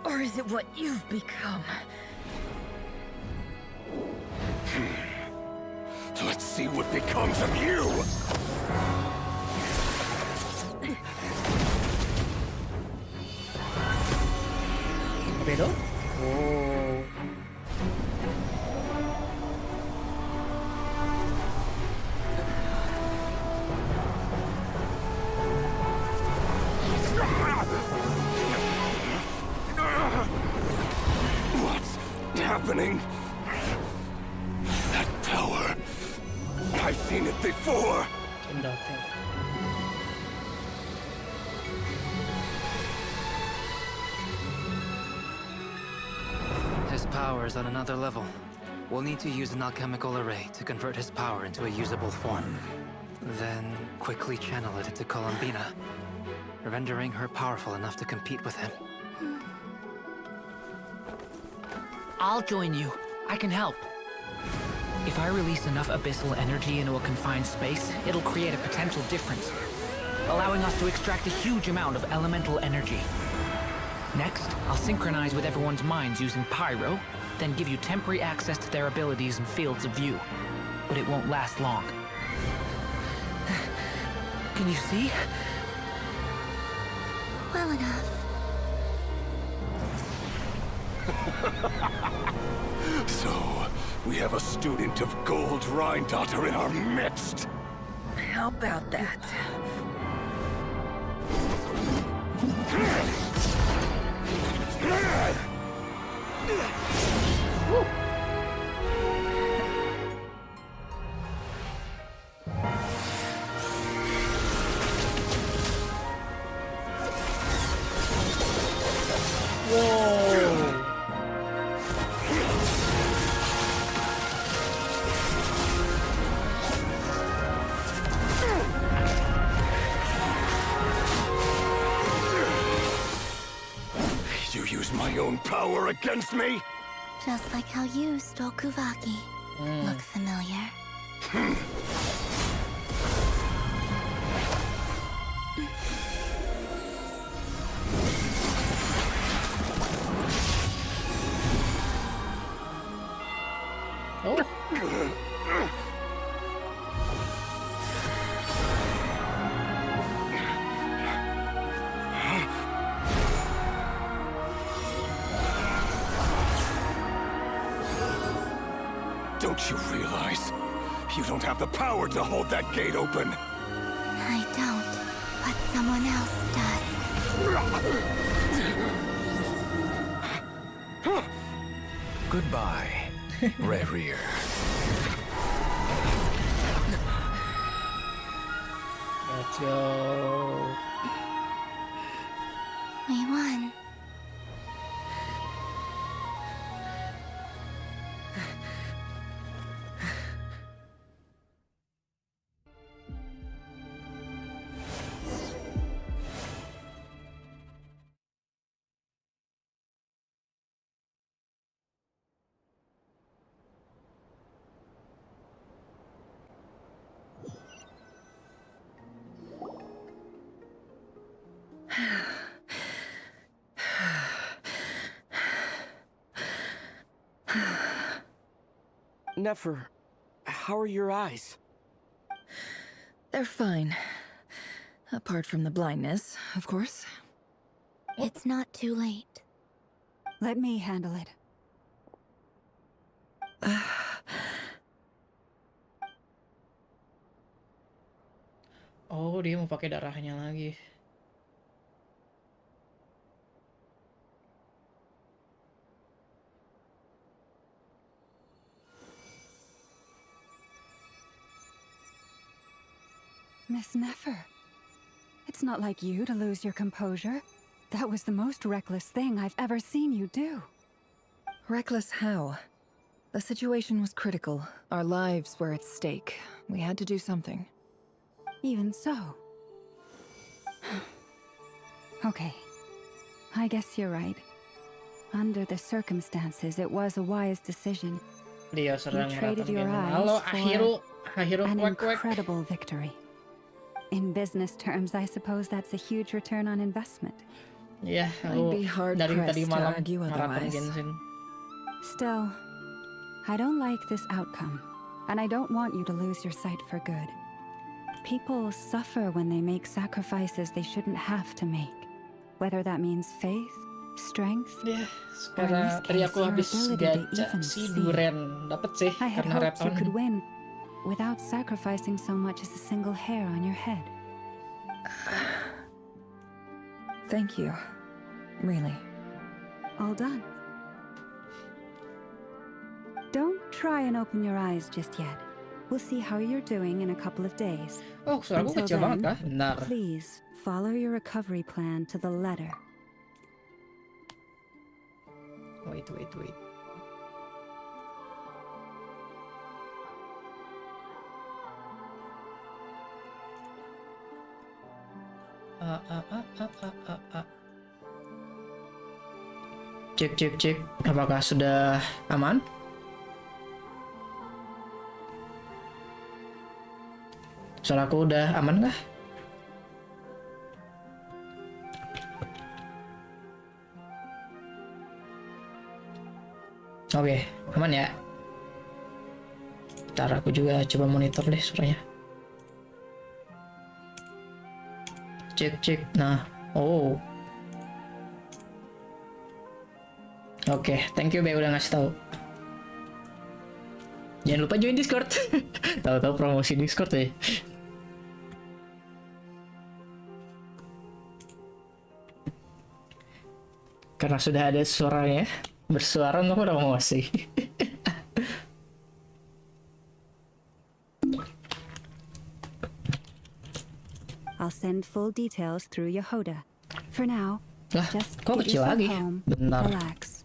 Or is it what you've become? Let's see what becomes of you! Apa itu? Oh. What's happening? That power. I've seen it before. Sendatel. His power is on another level. We'll need to use an alchemical array to convert his power into a usable form. Then quickly channel it into Columbina, rendering her powerful enough to compete with him. I'll join you. I can help. If I release enough abyssal energy into a confined space, it'll create a potential difference, allowing us to extract a huge amount of elemental energy. Next, I'll synchronize with everyone's minds using pyro, then give you temporary access to their abilities and fields of view. But it won't last long. Can you see? Well enough. So, we have a student of Gold Rhine-Daughter in our midst. How about that? You use my own power against me? Just like how you stole Kuvaki. Look familiar? Don't you realize? You don't have the power to hold that gate open. I don't, but someone else does. Goodbye, Rerir. Let's go. We won. Nefer, how are your eyes? They're fine. Apart from the blindness, of course. It's not too late. Let me handle it. Oh, dia mau pakai darahnya lagi. Miss Nefer, it's not like you to lose your composure. That was the most reckless thing I've ever seen you do. Reckless how? The situation was critical. Our lives were at stake. We had to do something. Even so. Okay. I guess you're right. Under the circumstances, it was a wise decision. Dia You serang traded your Halo, eyes Ahiru an kwek kwek. incredible victory. In business terms, I suppose that's a huge return on investment. Iya, I'd aku be hard dari pressed tadi to malam argue maraton otherwise. Genshin. Still, I don't like this outcome, and I don't want you to lose your sight for good. People suffer when they make sacrifices they shouldn't have to make, whether that means faith, strength, Ya, or in karena this tadi case, aku your habis ability to gacha even si see. Duren dapet sih I had karena hoped you could Repon. win without sacrificing so much as a single hair on your head. Thank you. Really. All done. Don't try and open your eyes just yet. We'll see how you're doing in a couple of days. Oh, suaraku Until kecil banget then, kah? Benar. please follow your recovery plan to the letter. Wait. Cek. Apakah sudah aman? Suaraku udah aman kah? Oke, aman ya. Ntar aku juga coba monitor deh suaranya. Cek. Nah, oh. Oke, thank you Be udah ngasih tahu. Jangan lupa join Discord. Tahu-tahu promosi Discord ya. Karena sudah ada suaranya, bersuara untuk promosi. I'll send full details through Yehoda. For now, Lah, just kok get kecil yourself lagi? home, Bentar. relax,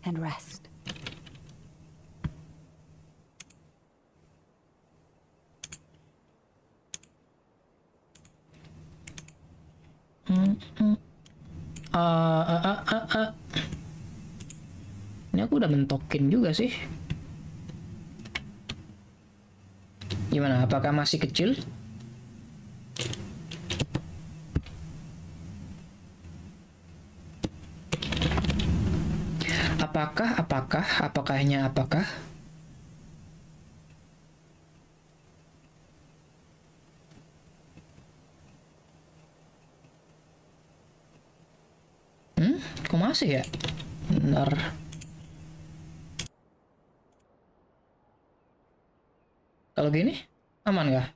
and rest. Ini aku udah mentokin juga sih. Gimana? Apakah masih kecil? Apakahnya apakah? Kok masih ya? Benar. Kalau gini, aman nggak?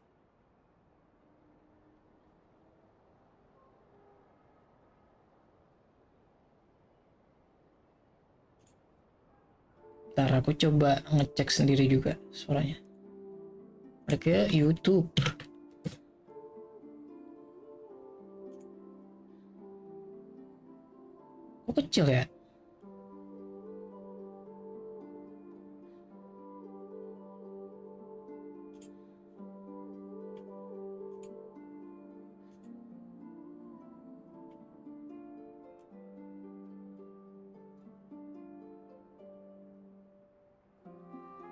Ntar aku coba ngecek sendiri juga suaranya. Mereka YouTube. Kok kecil ya?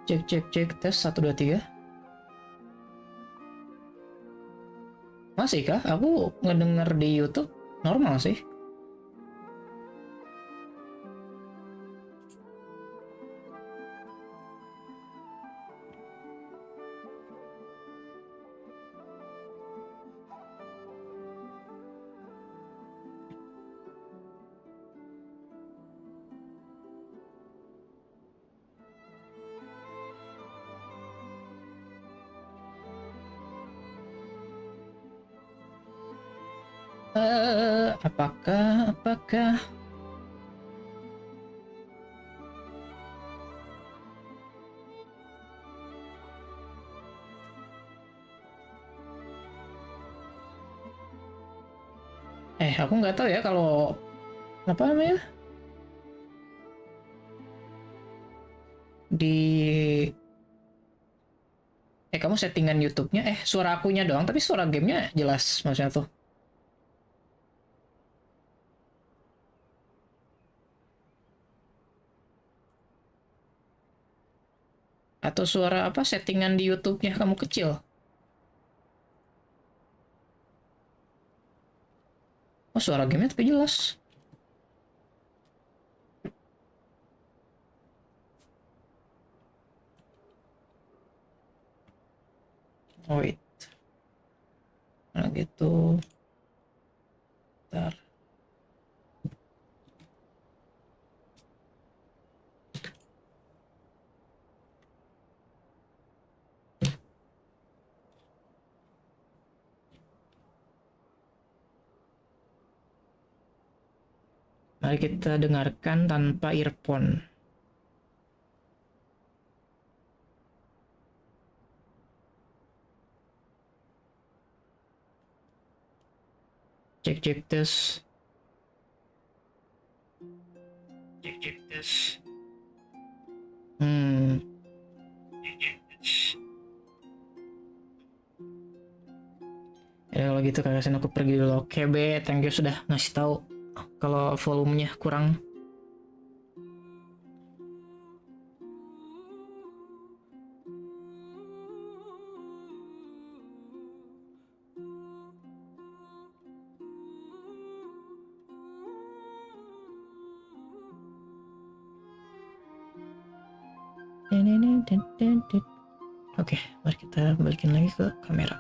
Cek tes 1 2 3. Masih kah? Aku ngedenger di YouTube normal sih. Apakah aku nggak tahu ya kalau apa namanya di kamu settingan YouTube-nya suara akunya doang tapi suara gamenya jelas maksudnya tuh. Atau suara apa settingan di YouTube-nya kamu kecil? Oh, suara gamenya tapi jelas. Oh, wait. Nah, gitu. Bentar. Mari kita dengarkan tanpa earphone. Cek tes. Cek tes. Ya kalau gitu kakak aku pergi dulu. Oke be, thank you sudah ngasih tahu kalau volumenya kurang. Oke, mari kita balikin lagi ke kamera.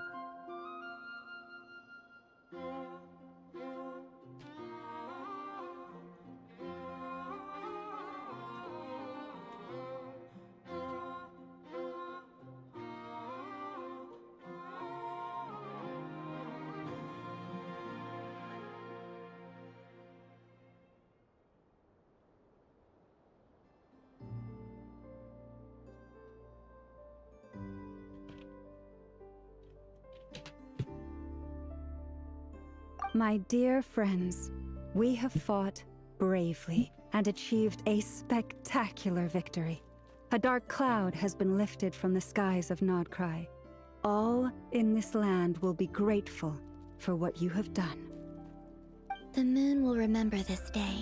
My dear friends, we have fought bravely and achieved a spectacular victory. A dark cloud has been lifted from the skies of Nodcry. All in this land will be grateful for what you have done. The moon will remember this day.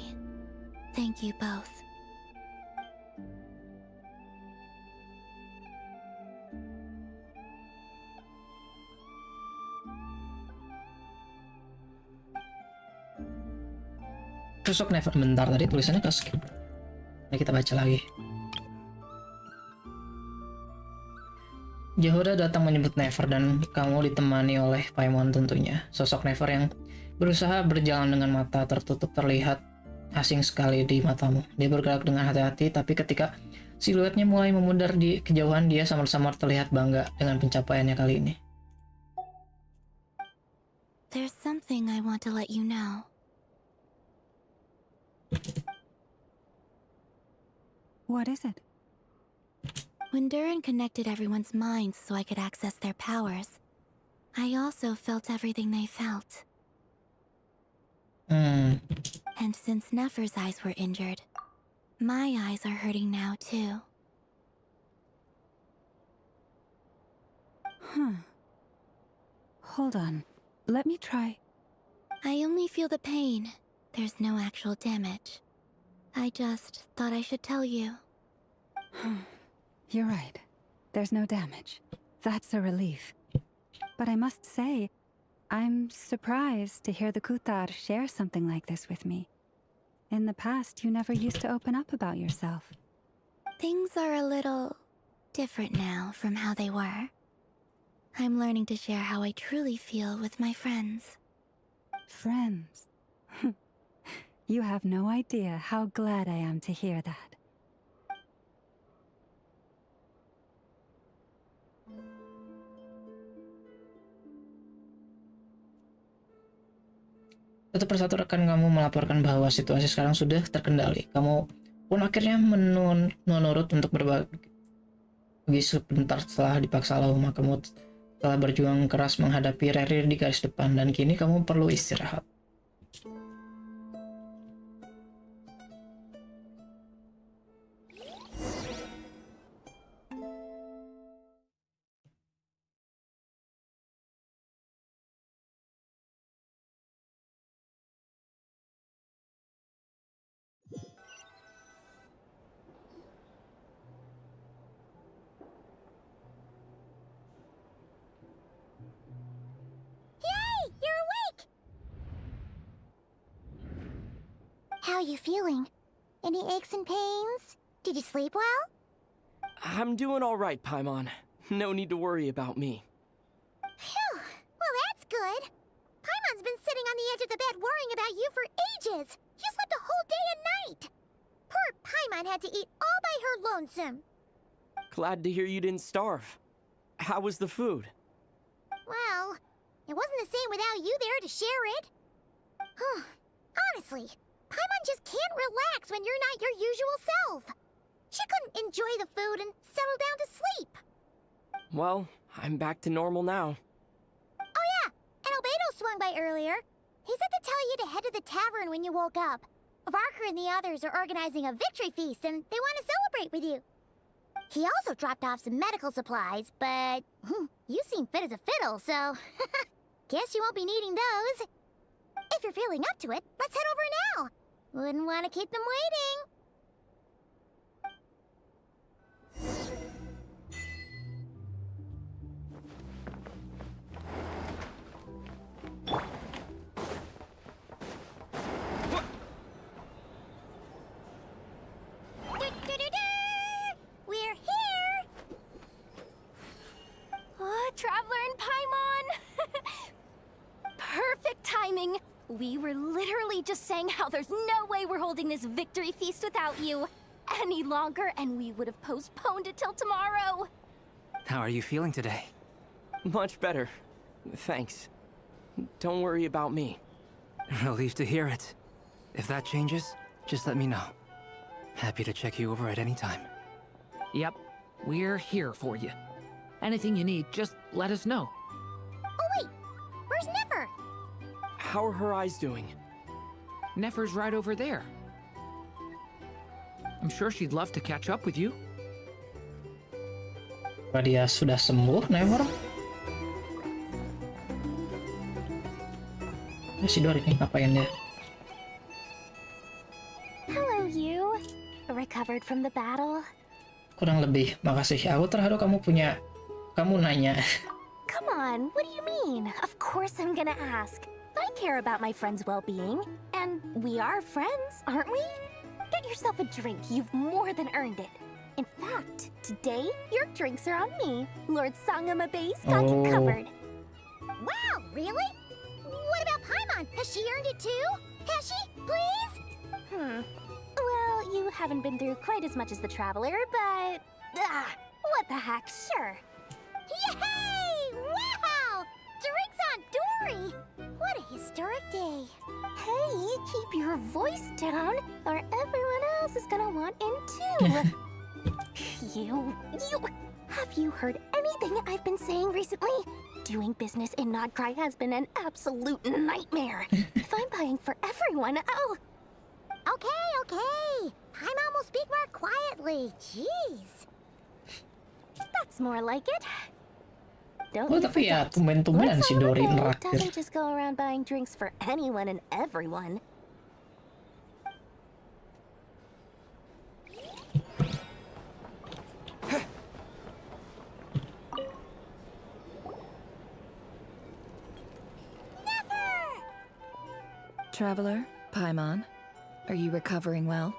Thank you both. Sosok Never, bentar tadi tulisannya ke skip. Mari kita baca lagi. Jehoda datang menyebut Never dan kamu ditemani oleh Paimon tentunya. Sosok Never yang berusaha berjalan dengan mata tertutup terlihat asing sekali di matamu. Dia bergerak dengan hati-hati, tapi ketika siluetnya mulai memudar di kejauhan, dia samar-samar terlihat bangga dengan pencapaiannya kali ini. There's something I want to let you know. What is it? When Duren connected everyone's minds so I could access their powers, I also felt everything they felt. And since Nefer's eyes were injured, my eyes are hurting now too. Hold on. Let me try. I only feel the pain. There's no actual damage. I just thought I should tell you. You're right. There's no damage. That's a relief. But I must say, I'm surprised to hear the Kutar share something like this with me. In the past, you never used to open up about yourself. Things are a little different now from how they were. I'm learning to share how I truly feel with my friends. Friends? You have no idea how glad I am to hear that. Satu persatu rekan kamu melaporkan bahwa situasi sekarang sudah terkendali. Kamu pun akhirnya menurut untuk berbagi sebentar setelah dipaksa lama. Kamu telah berjuang keras menghadapi Rerir di garis depan dan kini kamu perlu istirahat. How are you feeling? Any aches and pains? Did you sleep well? I'm doing all right, Paimon. No need to worry about me. Phew, well that's good. Paimon's been sitting on the edge of the bed worrying about you for ages. You slept a whole day and night. Poor Paimon had to eat all by her lonesome. Glad to hear you didn't starve. How was the food? Well, it wasn't the same without you there to share it. Honestly, Paimon just can't relax when you're not your usual self. She couldn't enjoy the food and settle down to sleep. Well, I'm back to normal now. Oh yeah, and Albedo swung by earlier. He said to tell you to head to the tavern when you woke up. Varker and the others are organizing a victory feast and they want to celebrate with you. He also dropped off some medical supplies, but you seem fit as a fiddle, so guess you won't be needing those. If you're feeling up to it, let's head over now. Wouldn't want to keep them waiting. We're here! darling. We were literally just saying how there's no way we're holding this victory feast without you any longer, and we would have postponed it till tomorrow. How are you feeling today? Much better. Thanks. Don't worry about me. Relieved to hear it. If that changes, just let me know. Happy to check you over at any time. Yep, we're here for you. Anything you need, just let us know. Oh wait, where's Nefer? How are her eyes doing? Nefer's right over there. I'm sure she'd love to catch up with you. Apa dia sudah sembuh, Never? Si Dori nih, ngapain dia? Hello, you. Recovered from the battle? Kurang lebih, makasih. Aku terharu kamu nanya. Come on, what do you mean? Of course I'm gonna ask. I care about my friend's well-being, and we are friends, aren't we? Get yourself a drink, you've more than earned it. In fact, today, your drinks are on me. Lord Sangama Base got you covered. Wow, really? What about Paimon? Has she earned it too? Has she? Please? Well, you haven't been through quite as much as the Traveler, but... what the heck, sure. Yay! Wow! Drinks on Dory! What a historic day. Hey, keep your voice down, or everyone else is gonna want in too. Have you heard anything I've been saying recently? Doing business in Nodcry has been an absolute nightmare. If I'm buying for everyone, I'll... Okay. Paimon will speak more quietly. Jeez. That's more like it. Don't Oh, you tapi ya forget, tumben-tumbenan Lord si Dori Sangamo neraktir. doesn't just go around buying drinks for anyone and everyone. Traveler, Paimon, are you recovering well?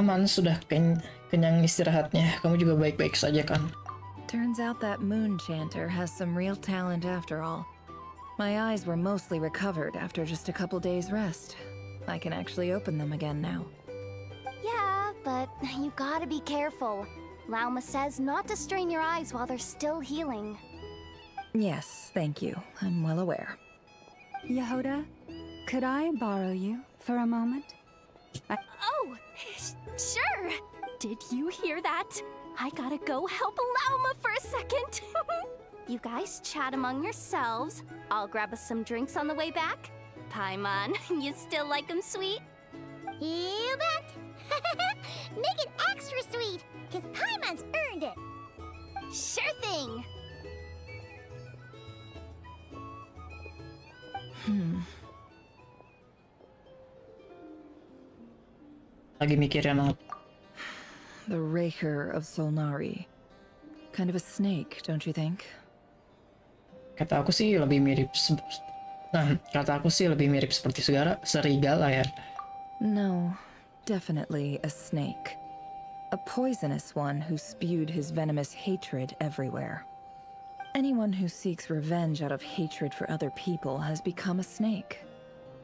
Aman, sudah kenyang istirahatnya. Kamu juga baik-baik saja kan? Turns out that moon chanter has some real talent after all. My eyes were mostly recovered after just a couple days rest. I can actually open them again now. Yeah, but you gotta be careful. Lauma says not to strain your eyes while they're still healing. Yes, thank you. I'm well aware. Yehoda, could I borrow you for a moment? Oh, sure. Did you hear that? I gotta go help Lauma for a second. You guys chat among yourselves. I'll grab us some drinks on the way back. Paimon, you still like them sweet? You bet. Make it extra sweet, because Paimon's earned it. Sure thing. Lagi mikirin apa? The Raker of Solnari. Kind of a snake, don't you think? Kata aku sih lebih mirip seperti serigala ya. No, definitely a snake. A poisonous one who spewed his venomous hatred everywhere. Anyone who seeks revenge out of hatred for other people has become a snake.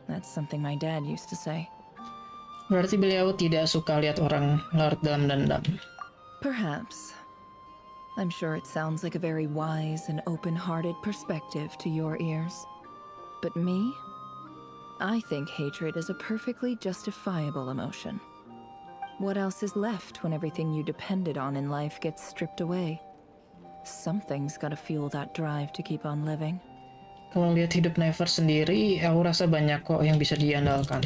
That's something my dad used to say. Berarti beliau tidak suka lihat orang larut dalam dendam. Perhaps. I'm sure it sounds like a very wise and open-hearted perspective to your ears. But me? I think hatred is a perfectly justifiable emotion. What else is left when everything you depended on in life gets stripped away? Something's gotta fuel that drive to keep on living. Kalau lihat hidup Never sendiri, aku rasa banyak kok yang bisa diandalkan.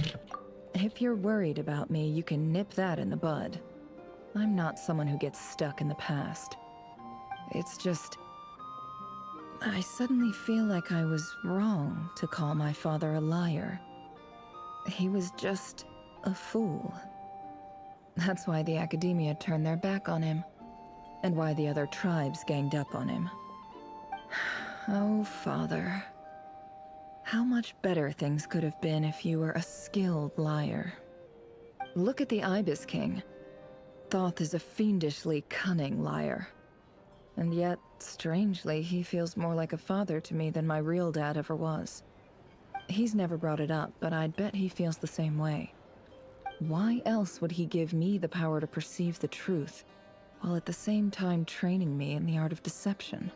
If you're worried about me, you can nip that in the bud. I'm not someone who gets stuck in the past. It's just... I suddenly feel like I was wrong to call my father a liar. He was just a fool. That's why the academia turned their back on him, and why the other tribes ganged up on him. Oh, father. How much better things could have been if you were a skilled liar. Look at the Ibis King. Thoth is a fiendishly cunning liar. And yet, strangely, he feels more like a father to me than my real dad ever was. He's never brought it up, but I'd bet he feels the same way. Why else would he give me the power to perceive the truth, while at the same time training me in the art of deception?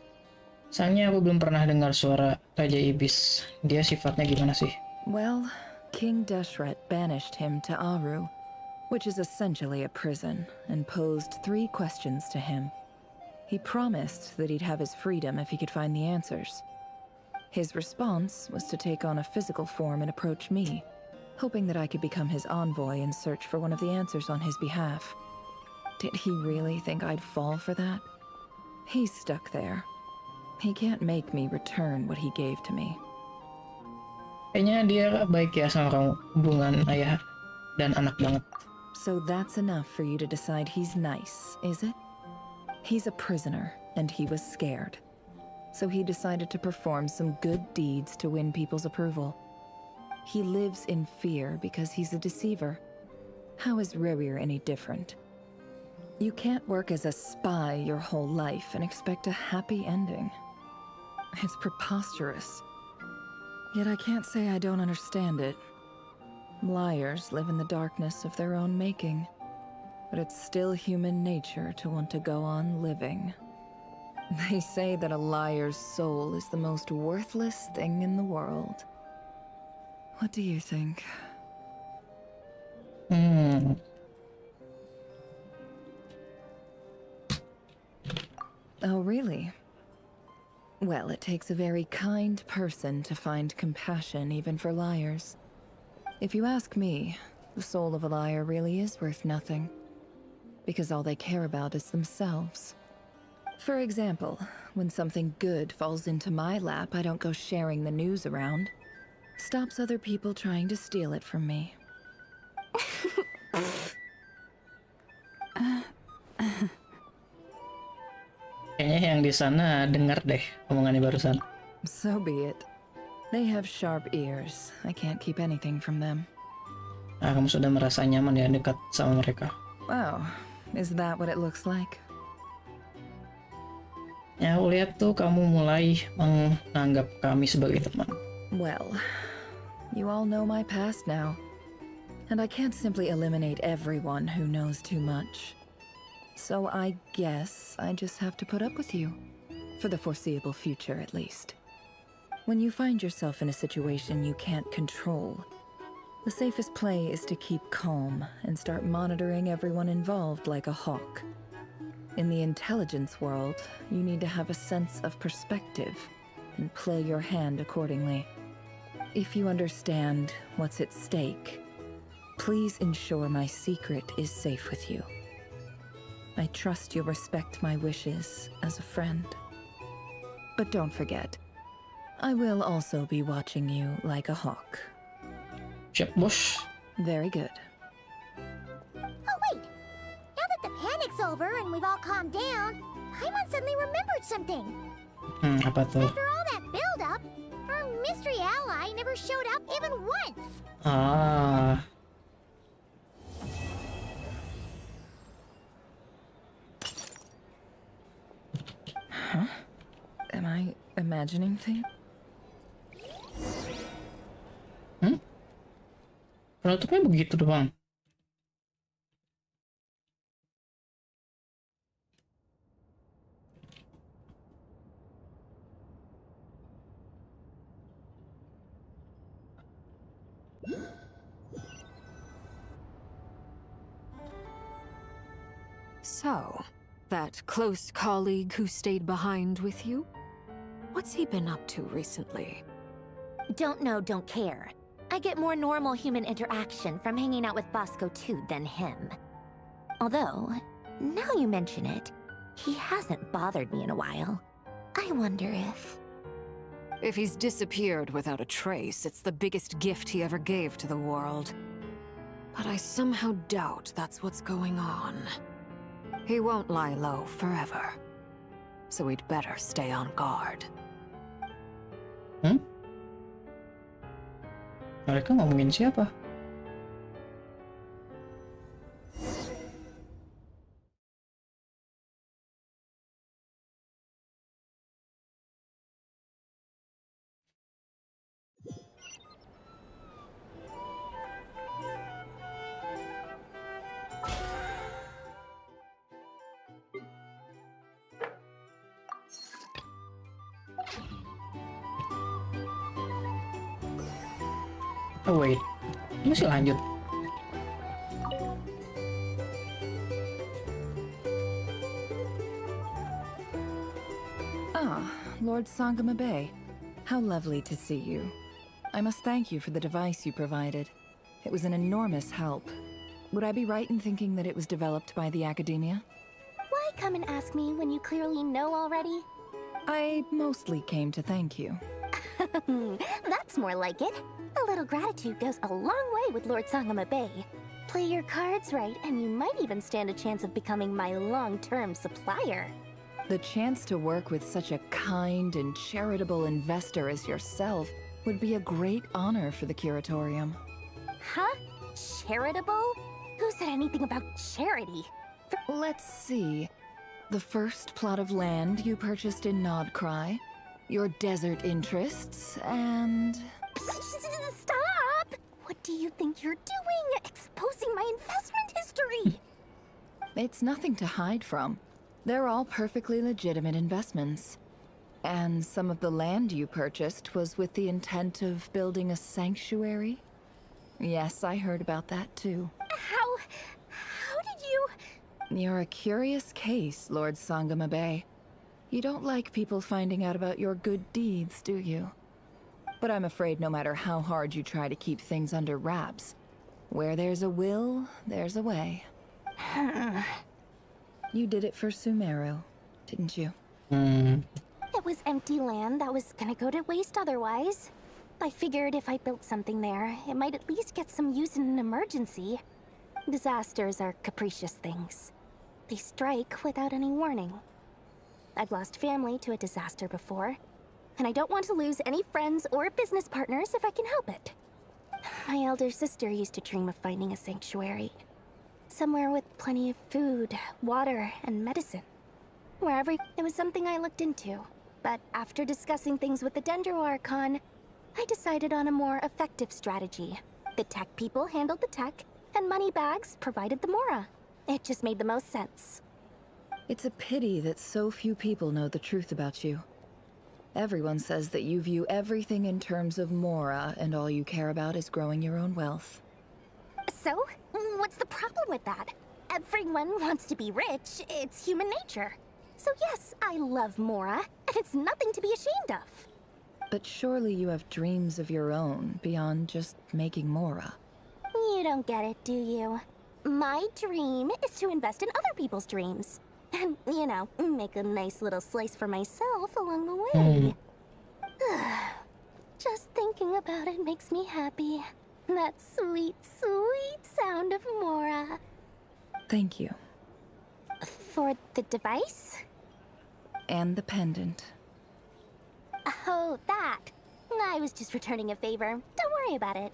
Sayangnya aku belum pernah dengar suara Raja Ibis. Dia sifatnya gimana sih? Well, King Deshret banished him to Aru, which is essentially a prison, and posed 3 questions to him. He promised that he'd have his freedom if he could find the answers. His response was to take on a physical form and approach me, hoping that I could become his envoy and search for one of the answers on his behalf. Did he really think I'd fall for that? He's stuck there. He can't make me return what he gave to me. Kayaknya dia baik ya sama kamu, hubungan ayah dan anak banget. So that's enough for you to decide he's nice, is it? He's a prisoner, and he was scared. So he decided to perform some good deeds to win people's approval. He lives in fear because he's a deceiver. How is Rerir any different? You can't work as a spy your whole life and expect a happy ending. It's preposterous. Yet I can't say I don't understand it. Liars live in the darkness of their own making, but it's still human nature to want to go on living. They say that a liar's soul is the most worthless thing in the world. What do you think? Oh, really? Well, it takes a very kind person to find compassion even for liars. If you ask me, the soul of a liar really is worth nothing, because all they care about is themselves. For example, when something good falls into my lap, I don't go sharing the news around. Stops other people trying to steal it from me. Kayaknya yang di sana dengar deh omongannya barusan. So be it. They have sharp ears. I can't keep anything from them. Ah, kamu sudah merasa nyaman ya dekat sama mereka. Oh, is that what it looks like? Ya, aku lihat tuh kamu mulai menganggap kami sebagai teman. Well, you all know my past now. And I can't simply eliminate everyone who knows too much. So I guess I just have to put up with you. For the foreseeable future, at least. When you find yourself in a situation you can't control, the safest play is to keep calm and start monitoring everyone involved like a hawk. In the intelligence world, you need to have a sense of perspective and play your hand accordingly. If you understand what's at stake, please ensure my secret is safe with you. I trust you'll respect my wishes as a friend. But don't forget, I will also be watching you like a hawk. Siap, bos. Very good. Oh, wait! Now that the panic's over and we've all calmed down, Paimon suddenly remembered something. Apa tuh? After all that build-up, our mystery ally never showed up even once. Ah. Huh? Am I imagining things? Penutupnya begitu doang. So, that close colleague who stayed behind with you? What's he been up to recently? Don't know, don't care. I get more normal human interaction from hanging out with Bosco 2 than him. Although, now you mention it, he hasn't bothered me in a while. I wonder if... If he's disappeared without a trace, it's the biggest gift he ever gave to the world. But I somehow doubt that's what's going on. He won't lie low forever. So we'd better stay on guard. Mereka ngomongin siapa? Oh wait, masih lanjut. Ah, Lord Sangamabe. How lovely to see you. I must thank you for the device you provided. It was an enormous help. Would I be right in thinking that it was developed by the Academia? Why come and ask me when you clearly know already? I mostly came to thank you. That's more like it. A little gratitude goes a long way with Lord Sangamabe. Play your cards right, and you might even stand a chance of becoming my long-term supplier. The chance to work with such a kind and charitable investor as yourself would be a great honor for the Curatorium. Huh? Charitable? Who said anything about charity? Let's see. The first plot of land you purchased in Nodcry, your desert interests, and... Stop! What do you think you're doing? Exposing my investment history! It's nothing to hide from. They're all perfectly legitimate investments. And some of the land you purchased was with the intent of building a sanctuary? Yes, I heard about that too. How did you... You're a curious case, Lord Sangamabe. You don't like people finding out about your good deeds, do you? But I'm afraid no matter how hard you try to keep things under wraps, where there's a will, there's a way. You did it for Sumeru, didn't you? It was empty land that was gonna go to waste otherwise. I figured if I built something there, it might at least get some use in an emergency. Disasters are capricious things. They strike without any warning. I've lost family to a disaster before, and I don't want to lose any friends or business partners if I can help it. My elder sister used to dream of finding a sanctuary. Somewhere with plenty of food, water, and medicine. Wherever it was something I looked into. But after discussing things with the Dendro Archon, I decided on a more effective strategy. The tech people handled the tech, and Moneybags provided the Mora. It just made the most sense. It's a pity that so few people know the truth about you. Everyone says that you view everything in terms of Mora, and all you care about is growing your own wealth. So, what's the problem with that? Everyone wants to be rich. It's human nature. So yes, I love Mora, and it's nothing to be ashamed of. But surely you have dreams of your own, beyond just making Mora. You don't get it, do you? My dream is to invest in other people's dreams. And, you know, make a nice little slice for myself along the way. Just thinking about it makes me happy. That sweet, sweet sound of Mora. Thank you. For the device? And the pendant. Oh, that. I was just returning a favor. Don't worry about it.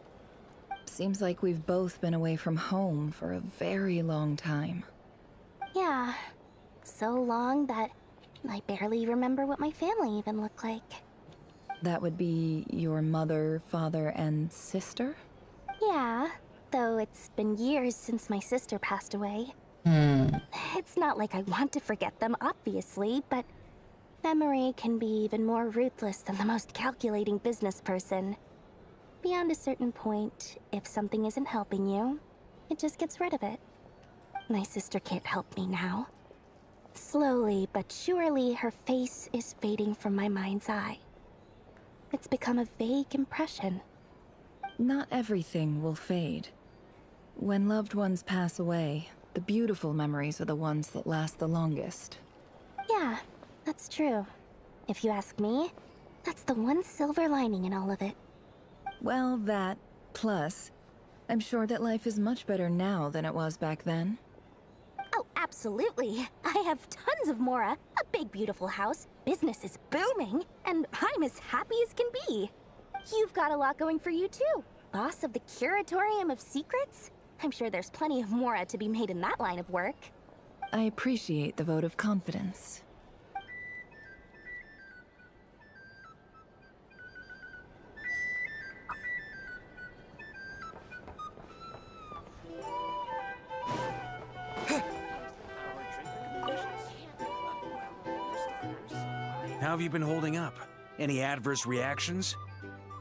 Seems like we've both been away from home for a very long time. Yeah. So long that I barely remember what my family even looked like. That would be your mother, father, and sister? Yeah, though it's been years since my sister passed away. It's not like I want to forget them, obviously, but memory can be even more ruthless than the most calculating business person. Beyond a certain point, if something isn't helping you, it just gets rid of it. My sister can't help me now. Slowly but surely, her face is fading from my mind's eye. It's become a vague impression. Not everything will fade. When loved ones pass away, the beautiful memories are the ones that last the longest. Yeah, that's true. If you ask me, that's the one silver lining in all of it. Well, that, plus, I'm sure that life is much better now than it was back then. Oh, absolutely. I have tons of Mora, a big beautiful house, business is booming, and I'm as happy as can be. You've got a lot going for you too. Boss of the Curatorium of Secrets? I'm sure there's plenty of Mora to be made in that line of work. I appreciate the vote of confidence. How have you been holding up? Any adverse reactions?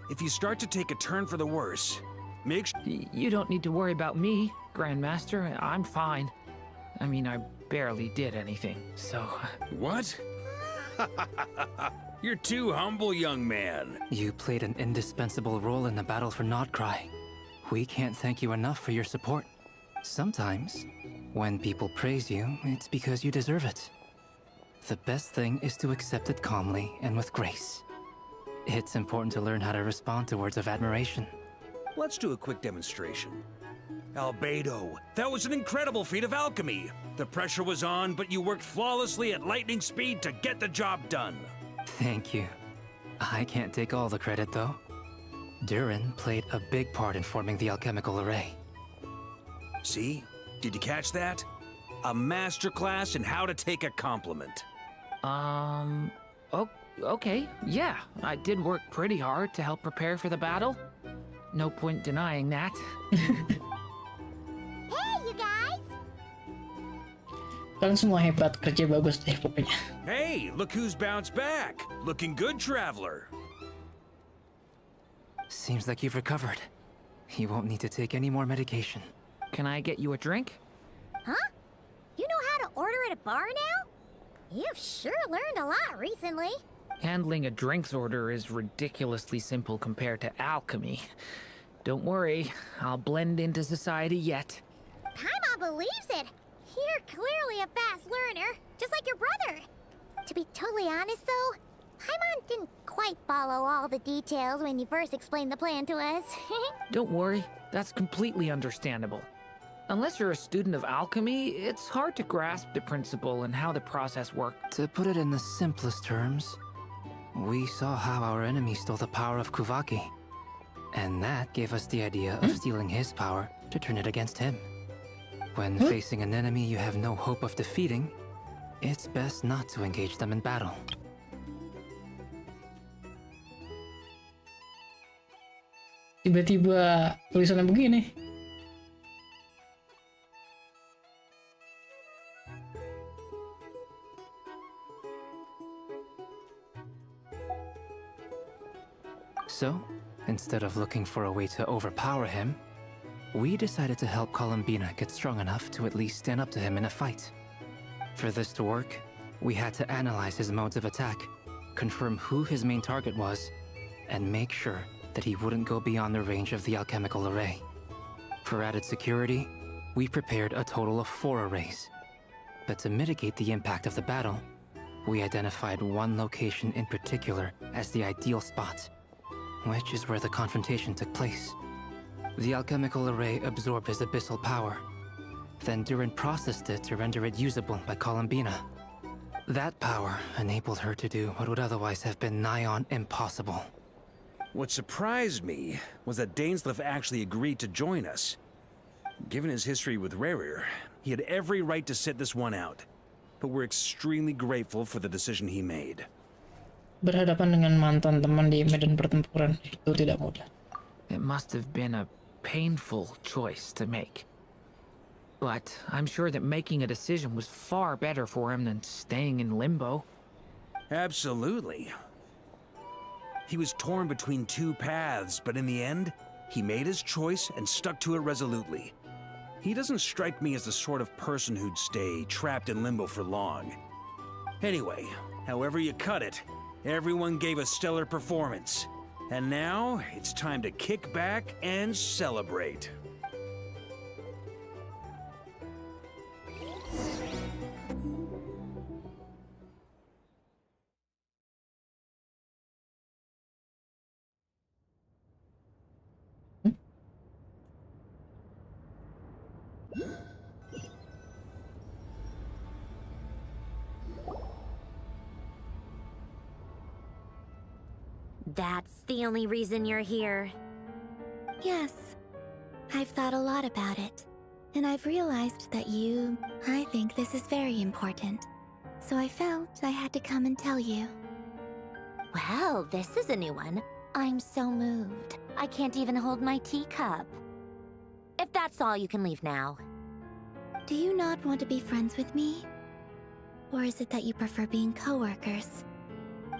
If you start to take a turn for the worse, You don't need to worry about me, Grandmaster. I'm fine. I mean, I barely did anything, so... What? You're too humble, young man. You played an indispensable role in the battle for Nodcry. We can't thank you enough for your support. Sometimes, when people praise you, it's because you deserve it. The best thing is to accept it calmly and with grace. It's important to learn how to respond to words of admiration. Let's do a quick demonstration. Albedo, that was an incredible feat of alchemy. The pressure was on, but you worked flawlessly at lightning speed to get the job done. Thank you. I can't take all the credit, though. Duren played a big part in forming the alchemical array. See? Did you catch that? A masterclass in how to take a compliment. Okay, yeah. I did work pretty hard to help prepare for the battle. No point denying that. Hey, you guys! Kalian semua hebat, kerja bagus deh pokoknya. Hey, look who's bounced back. Looking good, traveler. Seems like you've recovered. You won't need to take any more medication. Can I get you a drink? Huh? You know how to order at a bar now? You've sure learned a lot recently. Handling a drinks order is ridiculously simple compared to alchemy. Don't worry, I'll blend into society yet. Paimon believes it. You're clearly a fast learner, just like your brother. To be totally honest, though, Paimon didn't quite follow all the details when you first explained the plan to us. Don't worry, that's completely understandable. Unless you're a student of alchemy, it's hard to grasp the principle and how the process works. To put it in the simplest terms, we saw how our enemy stole the power of Kuvaki. And that gave us the idea of stealing his power to turn it against him. When facing an enemy you have no hope of defeating, it's best not to engage them in battle. Tiba-tiba tulisannya begini. So, instead of looking for a way to overpower him, we decided to help Columbina get strong enough to at least stand up to him in a fight. For this to work, we had to analyze his modes of attack, confirm who his main target was, and make sure that he wouldn't go beyond the range of the alchemical array. For added security, we prepared a total of 4 arrays. But to mitigate the impact of the battle, we identified one location in particular as the ideal spot, which is where the confrontation took place. The alchemical array absorbed his abyssal power. Then Duren processed it to render it usable by Columbina. That power enabled her to do what would otherwise have been nigh on impossible. What surprised me was that Dainsleif actually agreed to join us. Given his history with Rarir, he had every right to sit this one out. But we're extremely grateful for the decision he made. Berhadapan dengan mantan teman di medan pertempuran itu tidak mudah. It must have been a painful choice to make. But I'm sure that making a decision was far better for him than staying in limbo. Absolutely. He was torn between 2 paths, but in the end, he made his choice and stuck to it resolutely. He doesn't strike me as the sort of person who'd stay trapped in limbo for long. Anyway, however you cut it, everyone gave a stellar performance. And now, it's time to kick back and celebrate. That's the only reason you're here. Yes. I've thought a lot about it. And I've realized that I think this is very important. So I felt I had to come and tell you. Well, this is a new one. I'm so moved. I can't even hold my teacup. If that's all, you can leave now. Do you not want to be friends with me? Or is it that you prefer being co-workers?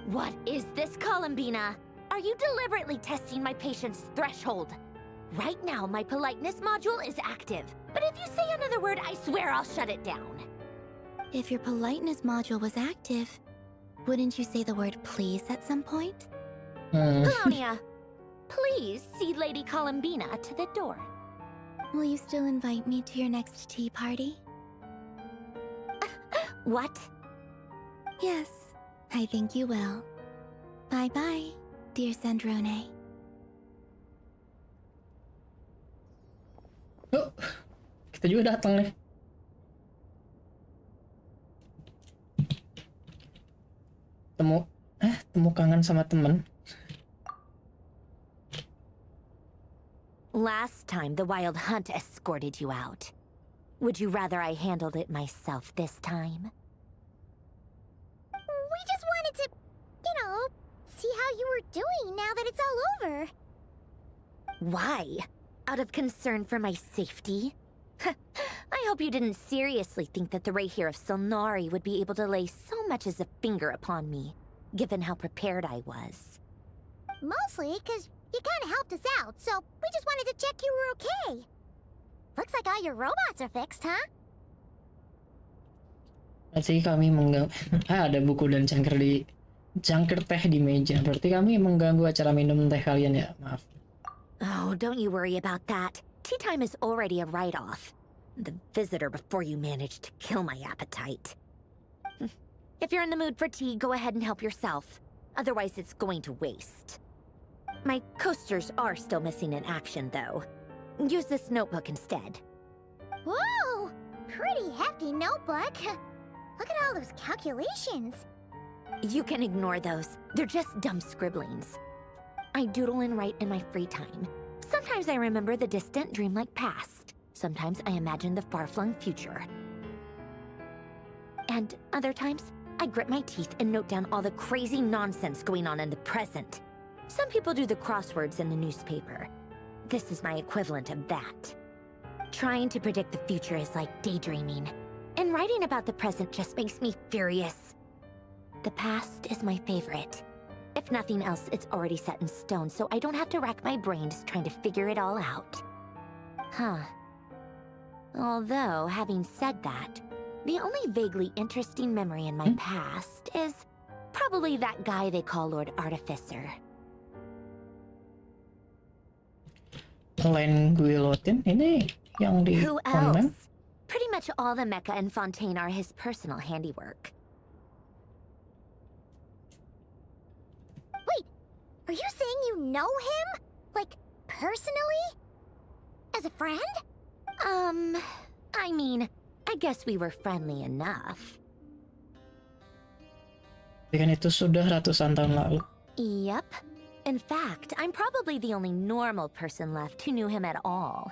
What is this, Columbina? Are you deliberately testing my patience threshold? Right now, my politeness module is active. But if you say another word, I swear I'll shut it down. If your politeness module was active, wouldn't you say the word please at some point? Colonia, please see Lady Columbina to the door. Will you still invite me to your next tea party? What? Yes, I think you will. Bye-bye, dear Sandrone. Oh, kita juga datang nih. Temu kangen sama temen. Last time, the Wild Hunt escorted you out. Would you rather I handled it myself this time? We just wanted to, see how you were doing now that it's all over. Why? Out of concern for my safety? I hope you didn't seriously think that the Rayhir of Solnari would be able to lay so much as a finger upon me, given how prepared I was. Mostly because you kind of helped us out, so we just wanted to check you were okay. Looks like all your robots are fixed, huh? Berarti kami ada buku dan cangkir teh di meja. Berarti kami mengganggu acara minum teh kalian ya, maaf. Oh, don't you worry about that. Tea time is already a write-off. The visitor before you managed to kill my appetite. If you're in the mood for tea, go ahead and help yourself. Otherwise, it's going to waste. My coasters are still missing in action, though. Use this notebook instead. Whoa! Pretty hefty notebook. Look at all those calculations. You can ignore those. They're just dumb scribblings. I doodle and write in my free time. Sometimes I remember the distant, dreamlike past. Sometimes I imagine the far-flung future. And other times, I grit my teeth and note down all the crazy nonsense going on in the present. Some people do the crosswords in the newspaper. This is my equivalent of that. Trying to predict the future is like daydreaming, and writing about the present just makes me furious. The past is my favorite. If nothing else, it's already set in stone, so I don't have to rack my brains trying to figure it all out. Huh. Although, having said that, the only vaguely interesting memory in my past is probably that guy they call Lord Artificer. Selain Guillotin, ini yang di Who konven? else? Pretty much all the mecha and Fontaine are his personal handiwork. Wait, are you saying you know him? Like, personally? As a friend? I mean, I guess we were friendly enough. Kan itu sudah ratusan tahun lalu. Yep. In fact, I'm probably the only normal person left who knew him at all.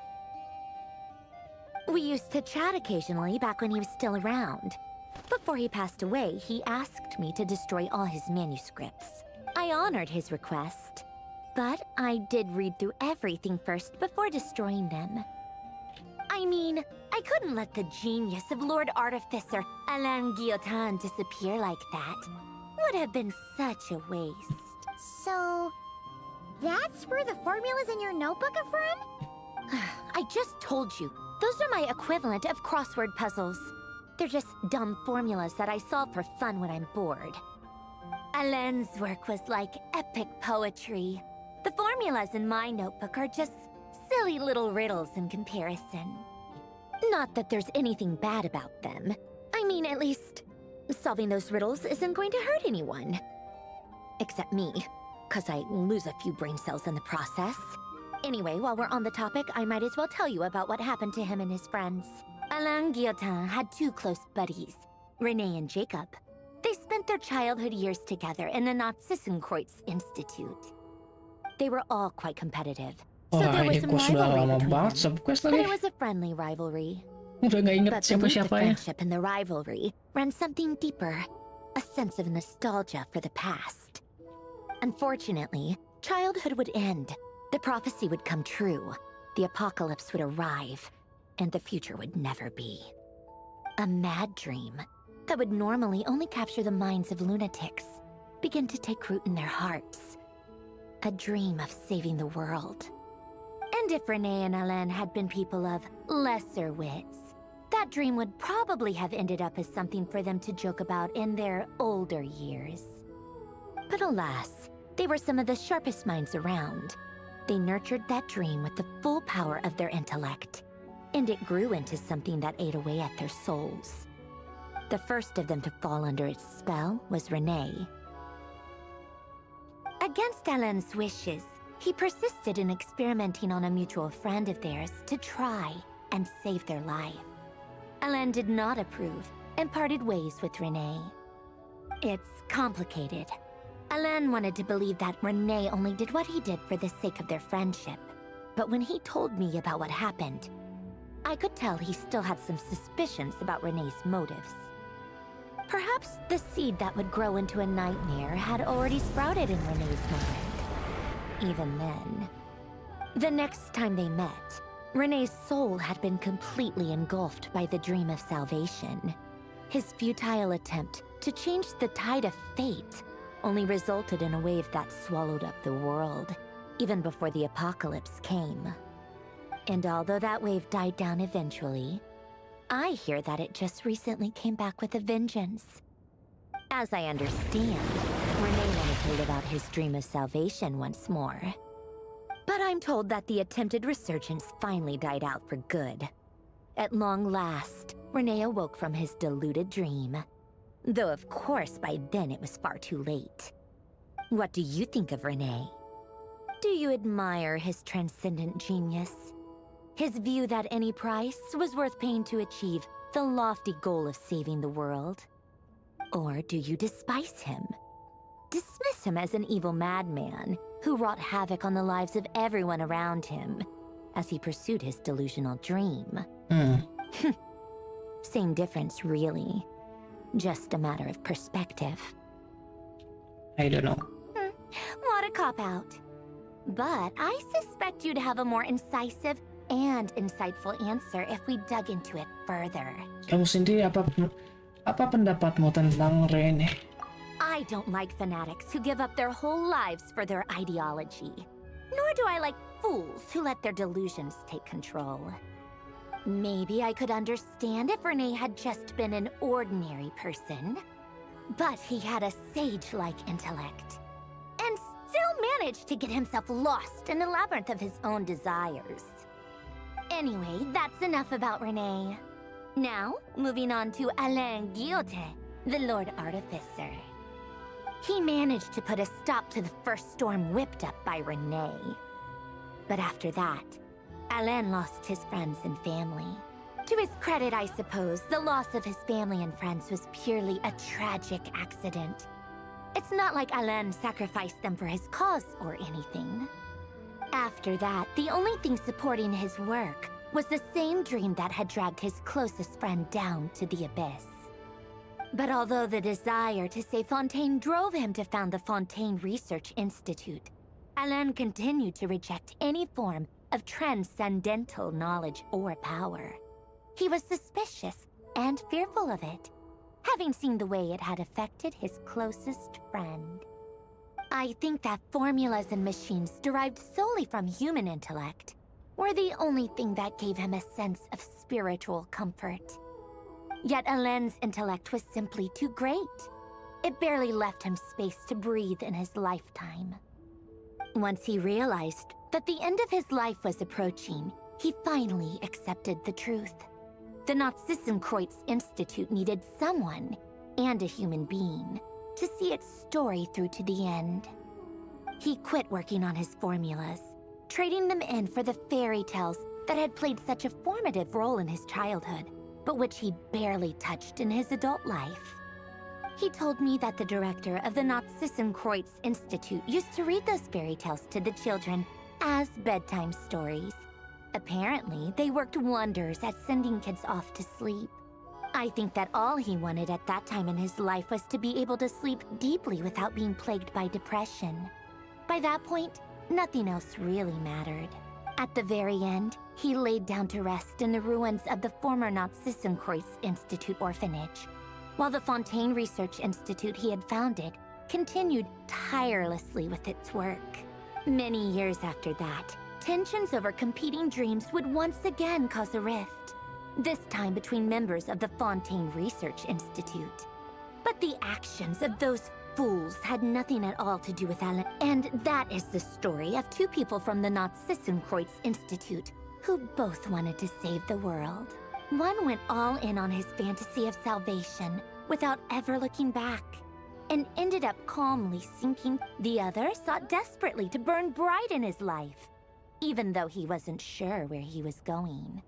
We used to chat occasionally back when he was still around. Before he passed away, he asked me to destroy all his manuscripts. I honored his request, but I did read through everything first before destroying them. I mean, I couldn't let the genius of Lord Artificer Alain Guillotin disappear like that. Would have been such a waste. So, that's where the formulas in your notebook are from? I just told you. Those are my equivalent of crossword puzzles. They're just dumb formulas that I solve for fun when I'm bored. Alain's work was like epic poetry. The formulas in my notebook are just silly little riddles in comparison. Not that there's anything bad about them. I mean, at least, solving those riddles isn't going to hurt anyone. Except me, 'cause I lose a few brain cells in the process. Anyway, while we're on the topic, I might as well tell you about what happened to him and his friends. Alain Guillotin had two close buddies, Renee and Jacob. They spent their childhood years together in the Narzissenkreuz Institute. They were all quite competitive, so there was some rivalry between them, but it was a friendly rivalry. Udah gak inget But beneath the siapa-siapa ya. friendship and the rivalry ran something deeper, a sense of nostalgia for the past. Unfortunately, childhood would end, the prophecy would come true, the apocalypse would arrive, and the future would never be. A mad dream that would normally only capture the minds of lunatics begin to take root in their hearts. A dream of saving the world. And And if Renee and Alain had been people of lesser wits, that dream would probably have ended up as something for them to joke about in their older years. But alas, they were some of the sharpest minds around. They nurtured that dream with the full power of their intellect, and it grew into something that ate away at their souls. The first of them to fall under its spell was Renee. Against Alain's wishes, he persisted in experimenting on a mutual friend of theirs to try and save their life. Alain did not approve and parted ways with Renee. It's complicated. Alain wanted to believe that Renee only did what he did for the sake of their friendship. But when he told me about what happened, I could tell he still had some suspicions about Renee's motives. Perhaps the seed that would grow into a nightmare had already sprouted in Renee's mind. Even then. The next time they met, Renee's soul had been completely engulfed by the dream of salvation. His futile attempt to change the tide of fate only resulted in a wave that swallowed up the world, even before the apocalypse came. And although that wave died down eventually, I hear that it just recently came back with a vengeance. As I understand, Renee wanted to live out his dream of salvation once more. But I'm told that the attempted resurgence finally died out for good. At long last, Renee awoke from his deluded dream. Though of course by then it was far too late. What do you think of Renee? Do you admire his transcendent genius? His view that any price was worth paying to achieve the lofty goal of saving the world? Or do you despise him? Dismiss him as an evil madman who wrought havoc on the lives of everyone around him as he pursued his delusional dream? Same difference, really. Just a matter of perspective. I don't know. What a cop-out. But I suspect you'd have a more incisive and insightful answer if we dug into it further. Kamu sendiri apa pendapatmu tentang Rene? I don't like fanatics who give up their whole lives for their ideology. Nor do I like fools who let their delusions take control. Maybe I could understand if Renee had just been an ordinary person. But he had a sage-like intellect. And still managed to get himself lost in the labyrinth of his own desires. Anyway, that's enough about Renee. Now, moving on to Alain Guillotin, the Lord Artificer. He managed to put a stop to the first storm whipped up by Renee. But after that, Alain lost his friends and family. To his credit, I suppose, the loss of his family and friends was purely a tragic accident. It's not like Alain sacrificed them for his cause or anything. After that, the only thing supporting his work was the same dream that had dragged his closest friend down to the abyss. But although the desire to save Fontaine drove him to found the Fontaine Research Institute, Alain continued to reject any form of transcendental knowledge or power. He was suspicious and fearful of it, having seen the way it had affected his closest friend. I think that formulas and machines derived solely from human intellect were the only thing that gave him a sense of spiritual comfort. Yet Alain's intellect was simply too great. It barely left him space to breathe in his lifetime. Once he realized that the end of his life was approaching, he finally accepted the truth. The Nazissenkreuz Institute needed someone, and a human being, to see its story through to the end. He quit working on his formulas, trading them in for the fairy tales that had played such a formative role in his childhood, but which he barely touched in his adult life. He told me that the director of the Nazissenkreuz Institute used to read those fairy tales to the children as bedtime stories. Apparently, they worked wonders at sending kids off to sleep. I think that all he wanted at that time in his life was to be able to sleep deeply without being plagued by depression. By that point, nothing else really mattered. At the very end, he laid down to rest in the ruins of the former Nazissenkreuz Institute orphanage, while the Fontaine Research Institute he had founded continued tirelessly with its work. Many years after that, tensions over competing dreams would once again cause a rift, this time between members of the Fontaine Research Institute. But the actions of those fools had nothing at all to do with Alan, and that is the story of two people from the Nazissenkreuz Institute who both wanted to save the world. One went all in on his fantasy of salvation without ever looking back, and ended up calmly sinking. The other sought desperately to burn bright in his life, even though he wasn't sure where he was going.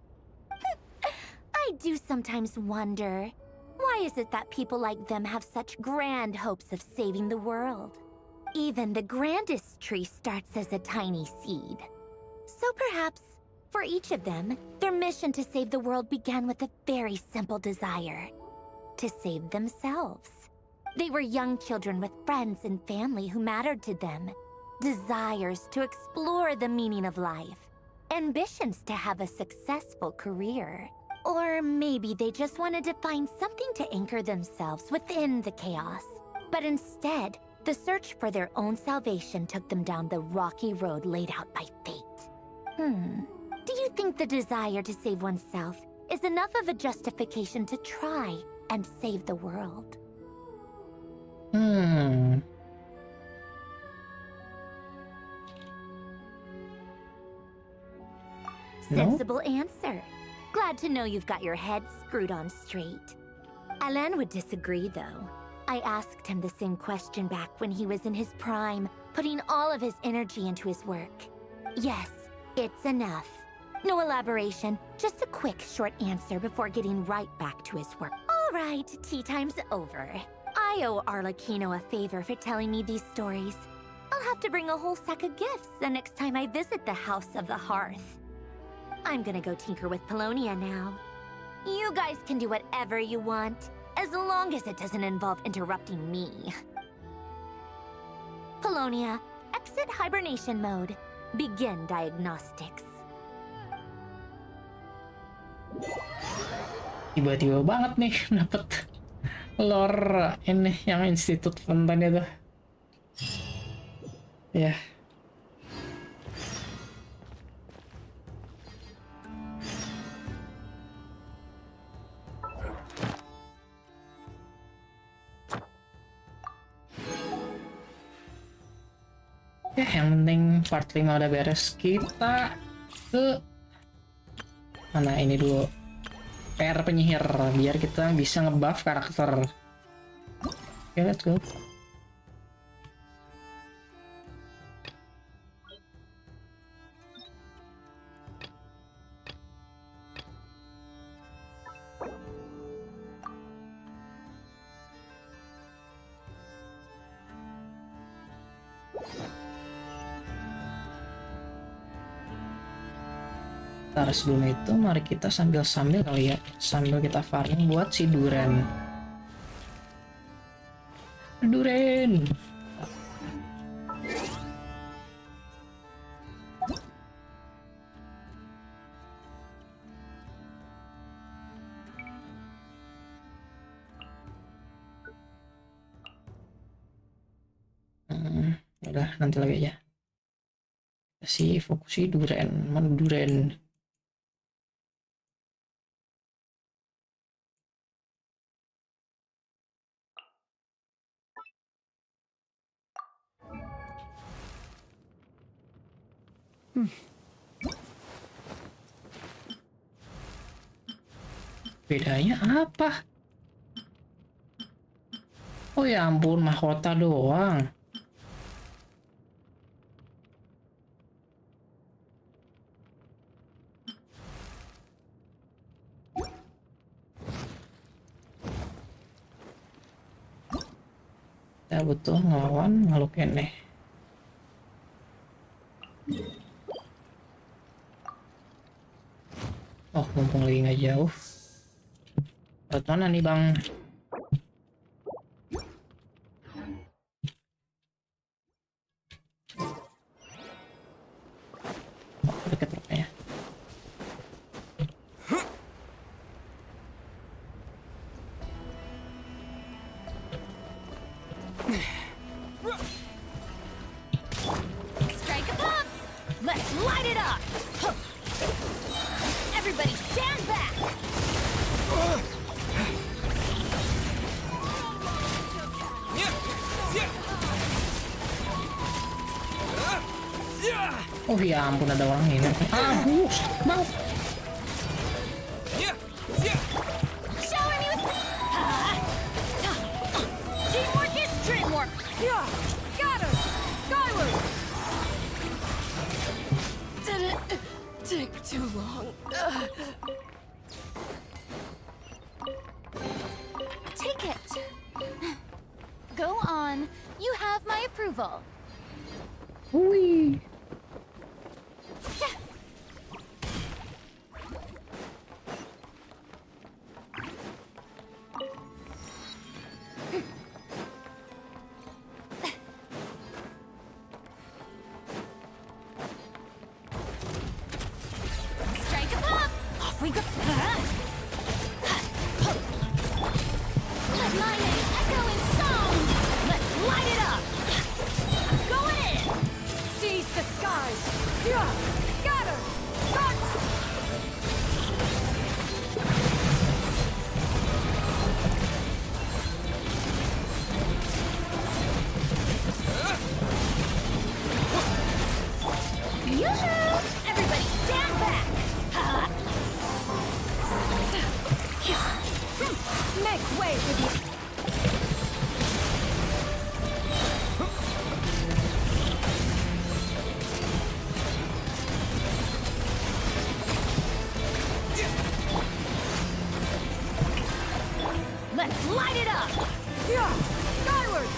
I do sometimes wonder, why is it that people like them have such grand hopes of saving the world? Even the grandest tree starts as a tiny seed. So perhaps, for each of them, their mission to save the world began with a very simple desire: to save themselves. They were young children with friends and family who mattered to them, desires to explore the meaning of life, ambitions to have a successful career. Or maybe they just wanted to find something to anchor themselves within the chaos. But instead, the search for their own salvation took them down the rocky road laid out by fate. Do you think the desire to save oneself is enough of a justification to try and save the world? Sensible answer. Glad to know you've got your head screwed on straight. Alan would disagree, though. I asked him the same question back when he was in his prime, putting all of his energy into his work. Yes, it's enough. No elaboration, just a quick, short answer before getting right back to his work. All right, tea time's over. I owe Arlecchino a favor for telling me these stories. I'll have to bring a whole sack of gifts the next time I visit the House of the Hearth. I'm gonna go tinker with Polonia now. You guys can do whatever you want, as long as it doesn't involve interrupting me. Polonia, exit hibernation mode. Begin diagnostics. Tiba-tiba banget nih dapet lore ini yang Institut Fontaine itu. Ya. Ya, yang penting part 5 udah beres. Kita ke mana ini dulu, PR penyihir, biar kita bisa ngebuff karakter. Oke, let's go. Ntar sebelum itu mari kita sambil kali ya, sambil kita farming buat si Duren. Udah, nanti lagi aja. Si fokus si Duren, mana Duren? Bedanya apa? Oh ya ampun, mahkota doang. Kita butuh ngelawan makhluk aneh. Oh, mumpung lagi nggak jauh. Lewat mana nih, Bang? Oh, deket rupanya. Strike a pop! Let's light it up! Everybody stand back! Oh ya ampun, ada orang ini. Mau. Shower me with... Teamwork is dreamwork! Yeah! Scatter! Skyward! Did it take too long? Take it. Go on. You have my approval. Wih. Strike a pop! Off we go! Let my name echo in song! Let's light it up! I'm going in! Seize the skies! Yeah! Scatter! Start! Yoo-hoo! Everybody stand back! Make way for the... Let's light it up! Yeah! Skyward!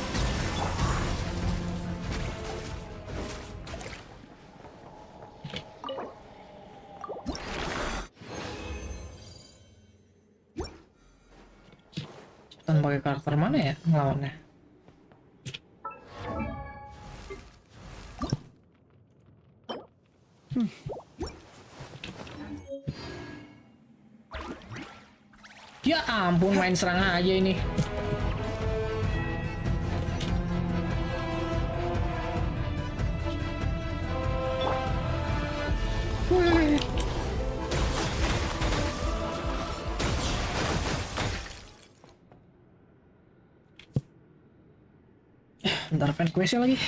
Cepetan pakai karakter mana ya ngelawannya? Ya ampun, main serang aja ini. Wih. Ntar fan quest lagi.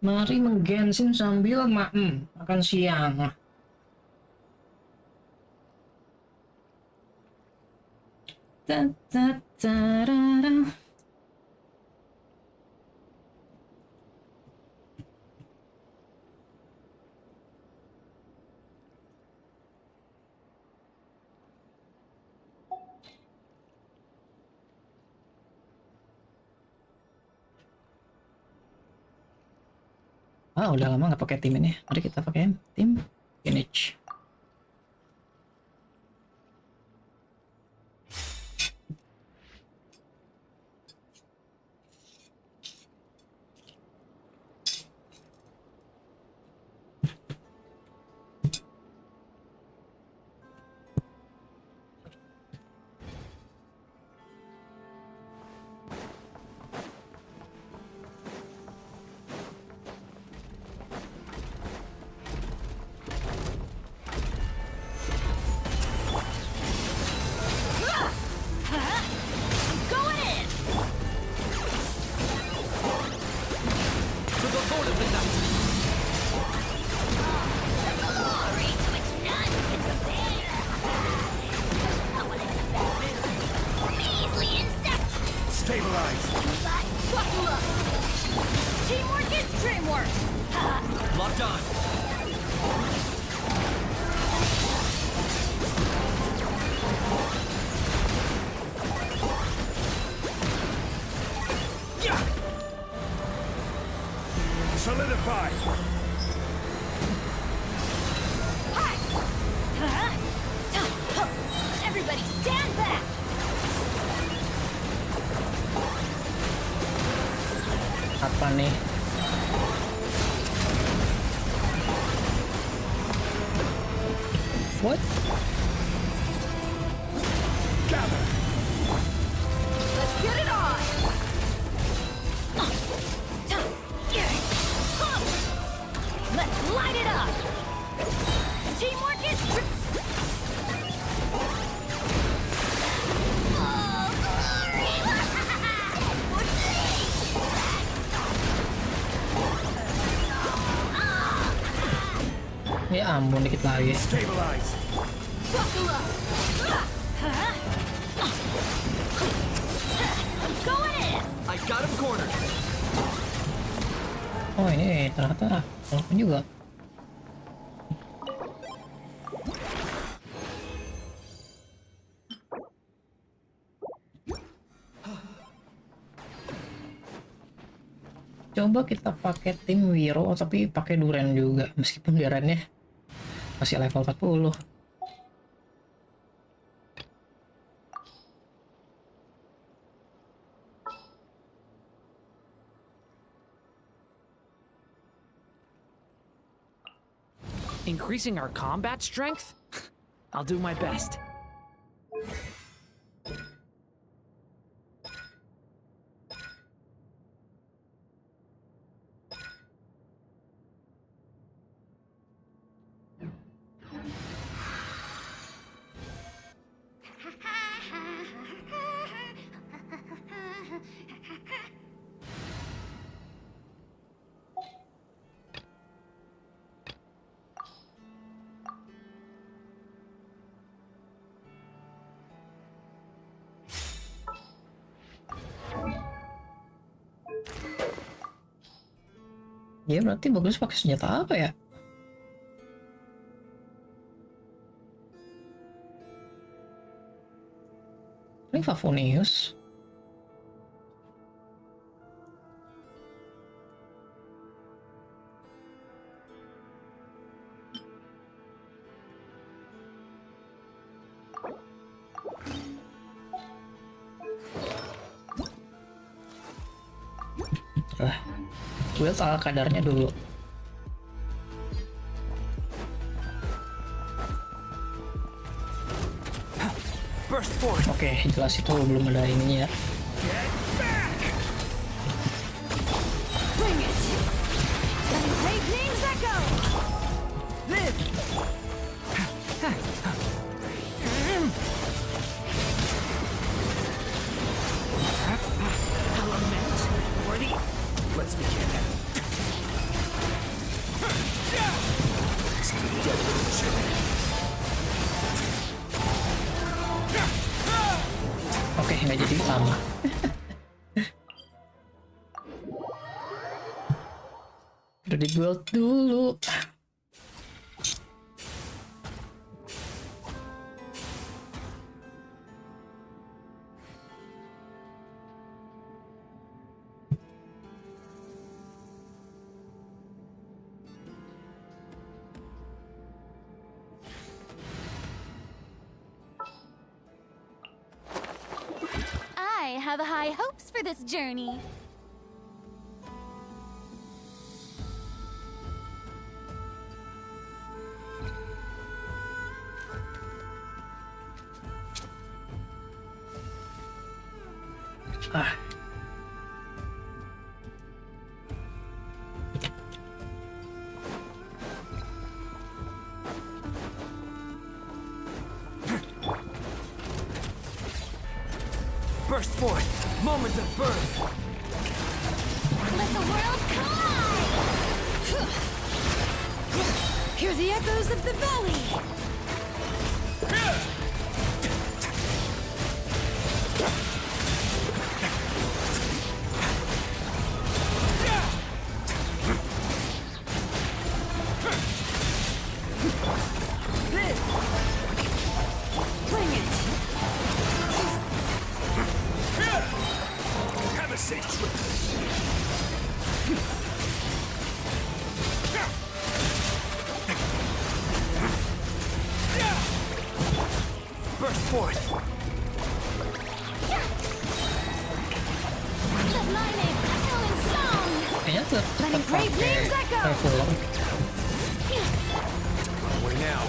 Mari menggenshin sambil makan siang. Ah, udah lama nggak pakai tim ini. Mari kita pakai tim finish. Solidify! Everybody stand back! Apa nih? What? Gather! Let's get it on! Let's light it up! Teamwork is... Oh, Ya ampun, dikit lagi. Stabilize! Buckle up! Going in! I got him cornered. Oh ini ternyata walaupun juga. Coba kita pakai tim Wiro tapi pakai Duren juga, meskipun Durennya masih level 40. Increasing our combat strength? I'll do my best. Ya berarti bagus pakai senjata apa ya? Ini Favonius. Gue salah kadarnya dulu. Oke, jelas itu belum ada ininya ya. Bring it! Let me take names echo! Live! Element worthy. Let's begin. tangannya jadi lama. Udah di-build dulu. I have high hopes for this journey. Burst forth! Moment of birth! Let the world collide! Hear the echoes of the valley! Bring it! Have a safe trip! Burst forth! Let my name echo in song! Kayaknya tetap Letting brave pakai names echo! level. Away now!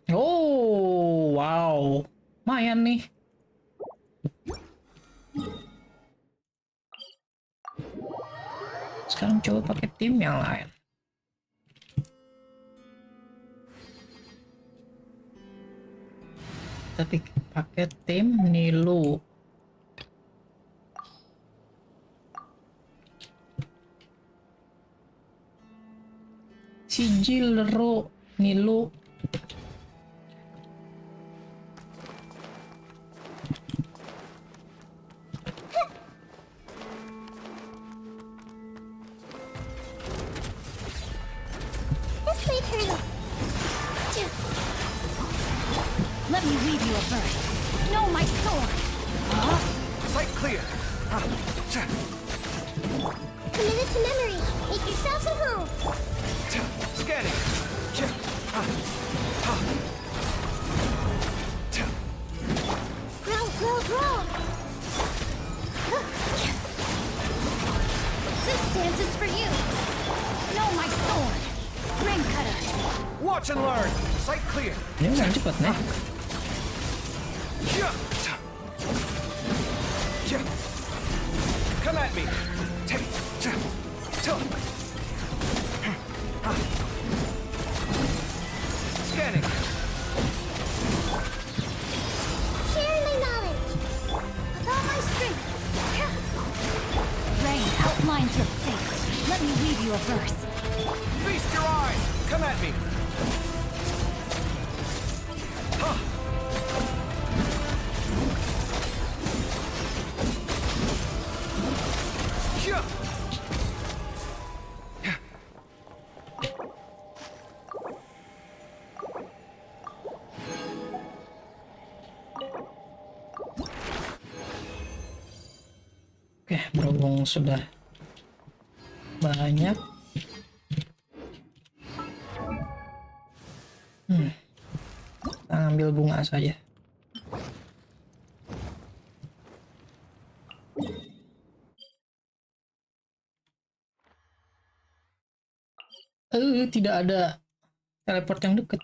Oh, wow. Lumayan nih. Sekarang coba pakai tim yang lain. Tapi pakai tim Nilu. Sijil Ro Nilu. This may turn. Let me read you a verse. Know my sword! Sight clear! Commit it to memory. Make yourselves at home. Scanning! Grow, grow, grow. This dance is for you! Know my sword! Ring cutter! Watch and learn! Sight clear! Ini udah cepet nih. Come at me! Scanning! Share my knowledge. With all my strength. Rain outlines your fate. Let me read you a verse. Feast your eyes! Come at me! Oke, berhubung sudah banyak. Kita ambil bunga saja. Tidak ada teleport yang dekat.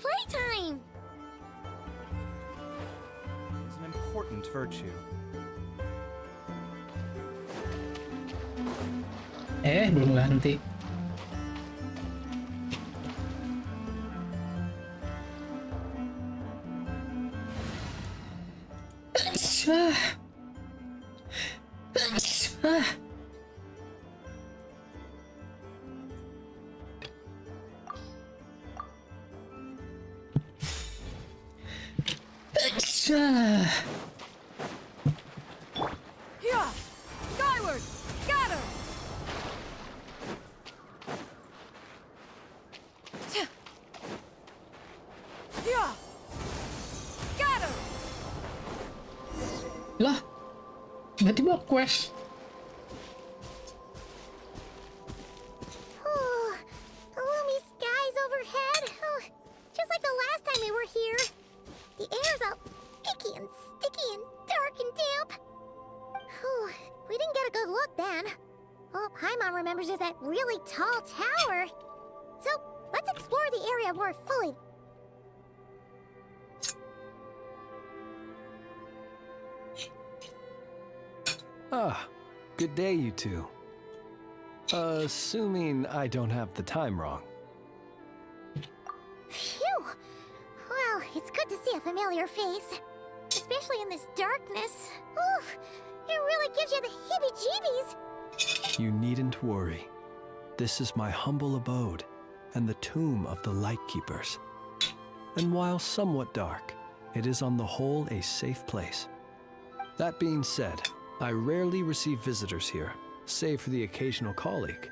playtime! It's an important virtue. Belum ganti. Yeah! Skyward! Scatter! Yeah! Scatter! Lah, tiba-tiba quest. Oh, gloomy skies overhead. Oh, just like the last time we were here. The air's all icky and sticky and dark and damp. Oh, we didn't get a good look then. Oh, Paimon remembers there's that really tall tower. So, let's explore the area more fully. Ah, good day, you two. Assuming I don't have the time wrong. Phew! Well, it's good to see a familiar face. Especially in this darkness. Oof! It really gives you the heebie-jeebies. You needn't worry. This is my humble abode, and the tomb of the Lightkeepers. And while somewhat dark, it is on the whole a safe place. That being said, I rarely receive visitors here, save for the occasional colleague.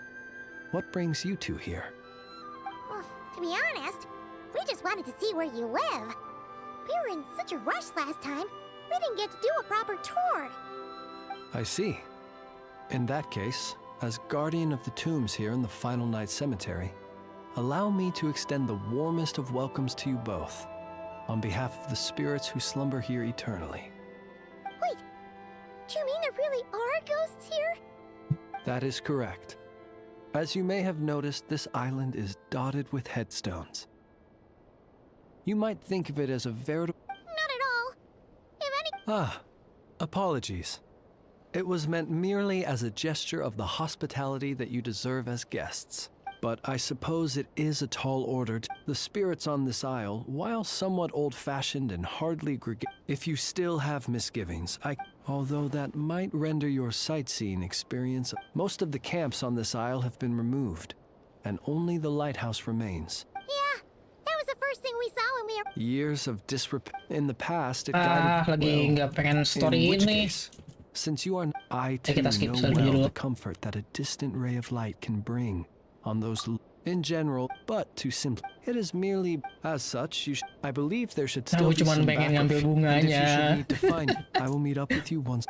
What brings you two here? Well, to be honest, we just wanted to see where you live. We were in such a rush last time, we didn't get to do a proper tour. I see. In that case, as guardian of the tombs here in the Final Night Cemetery, allow me to extend the warmest of welcomes to you both, on behalf of the spirits who slumber here eternally. Wait, do you mean there really are ghosts here? That is correct. As you may have noticed, this island is dotted with headstones. You might think of it as a veritable... Not at all. If any... Apologies. It was meant merely as a gesture of the hospitality that you deserve as guests. But I suppose it is a tall order. The spirits on this isle, while somewhat old-fashioned and hardly gregarious, if you still have misgivings, although that might render your sightseeing experience. Most of the camps on this isle have been removed, and only the lighthouse remains. Yeah, that was the first thing we saw when we were... Years of disrepair. In the past, it guided... Lagi nggak pengen story in which ini. case, since you are... I too kita skip know dulu. well the comfort that a distant ray of light can bring on those... In general, but to simply... It is merely... As such, I believe there should still be some backup. And if you should need to find it, I will meet up with you once...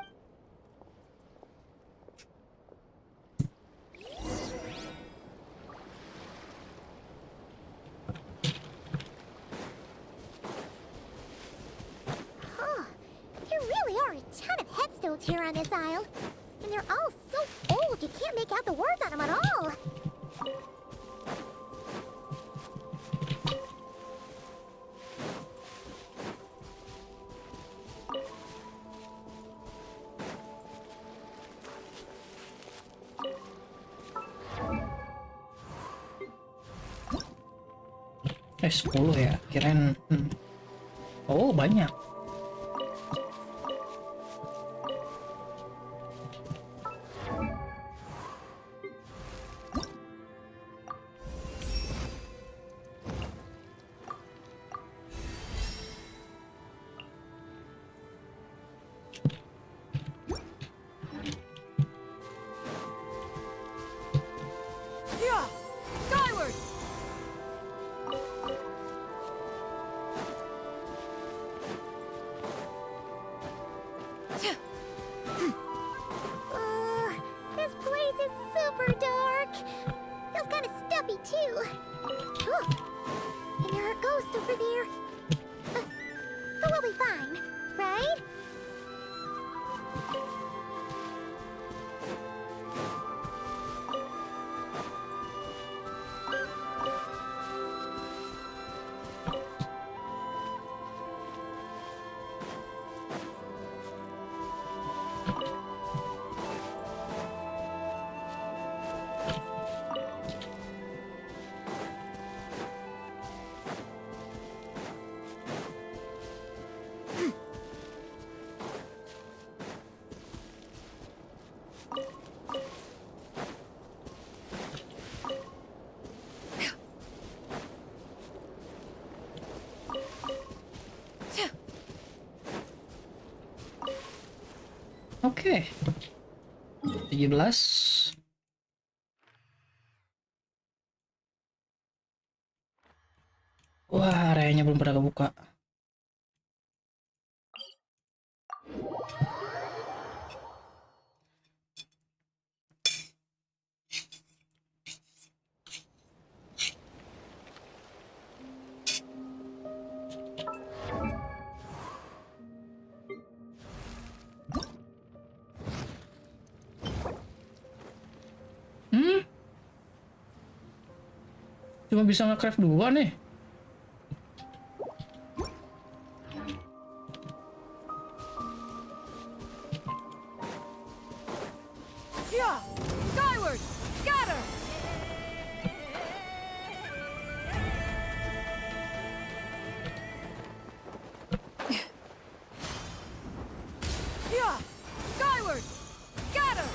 There really are a ton of headstones here on this isle. And they're all so old you can't make out the words on them at all. 10 ya, kirain. Oh, banyak. Yeah! Skyward! Oke. 17. Wah, areanya belum pada kebuka. Cuma bisa nge-craft 2 nih. Yeah! Skyward! Scatter! Yeah! Skyward! Scatter!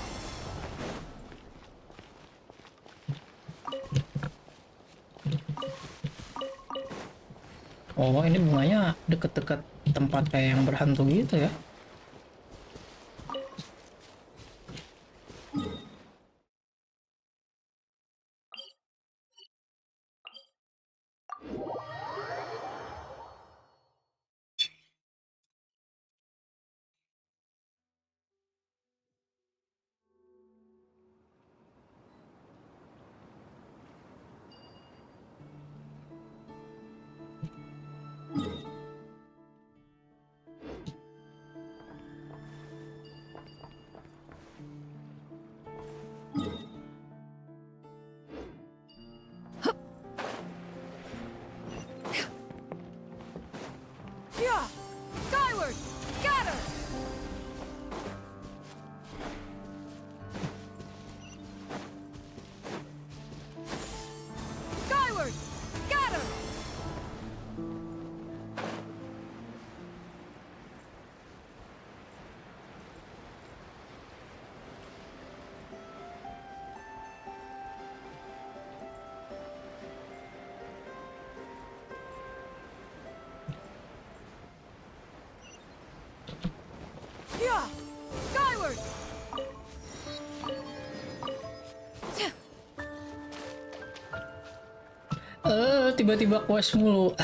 Oh, ini bunganya deket-deket tempat kayak yang berhantu gitu ya. Yeah! Skyward! Scatter! Skyward! Scatter! Yeah! Skyward! Tiba-tiba quest mulu.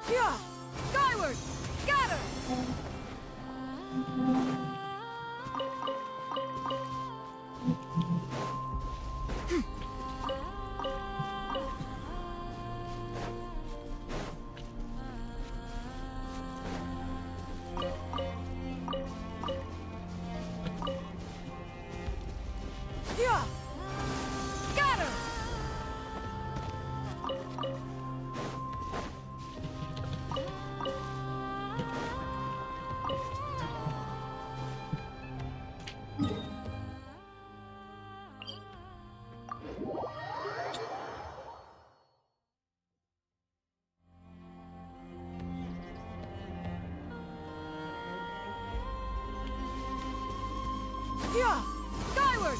Yeah! Skyward! Scatter! Yeah! Scatter! Yeah! Skyward!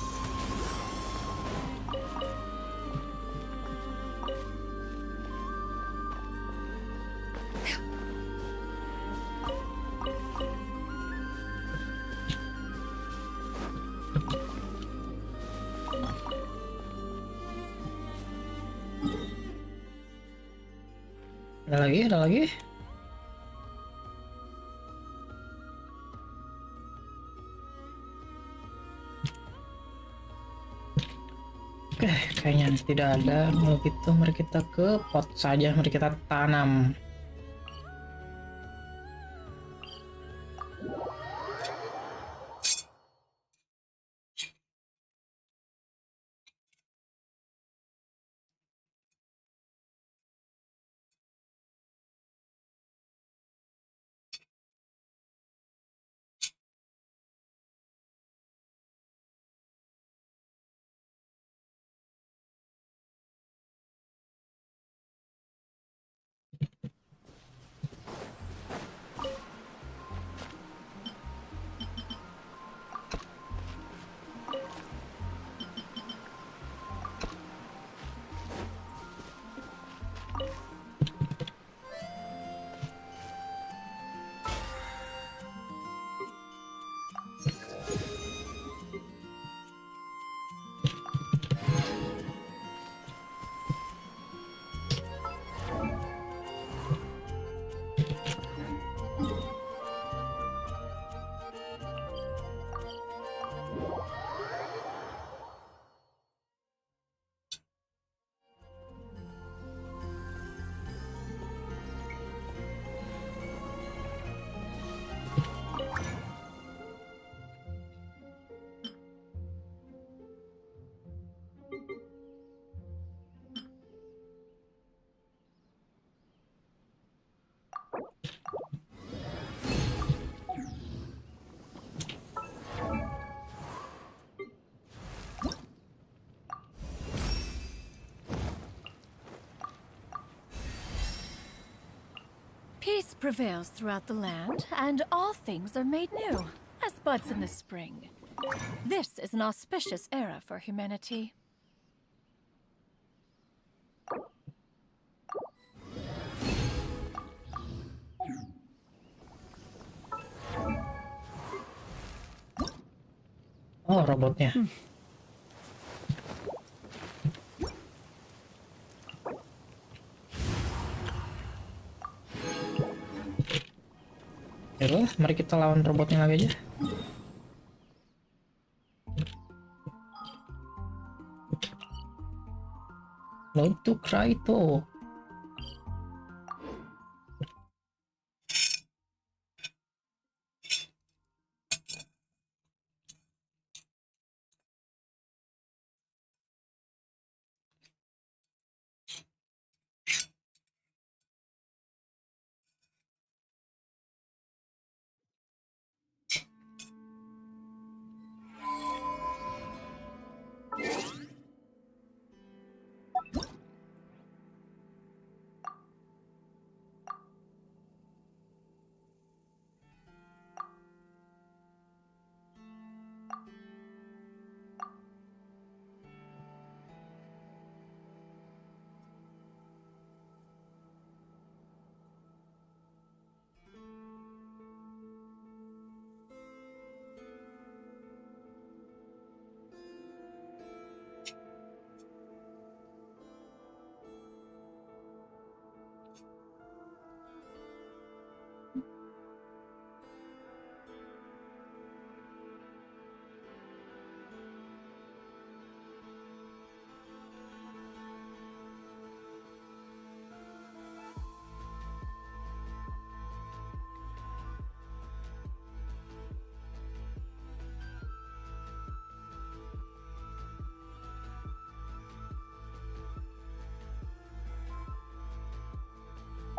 Ada lagi, ada lagi. Oke, kayaknya tidak ada. Kalau gitu mari kita ke pot saja, mari kita tanam. Peace prevails throughout the land, and all things are made new, as buds in the spring. This is an auspicious era for humanity. Oh, robotnya. Yaudah, mari kita lawan robotnya lagi aja. No to cry to.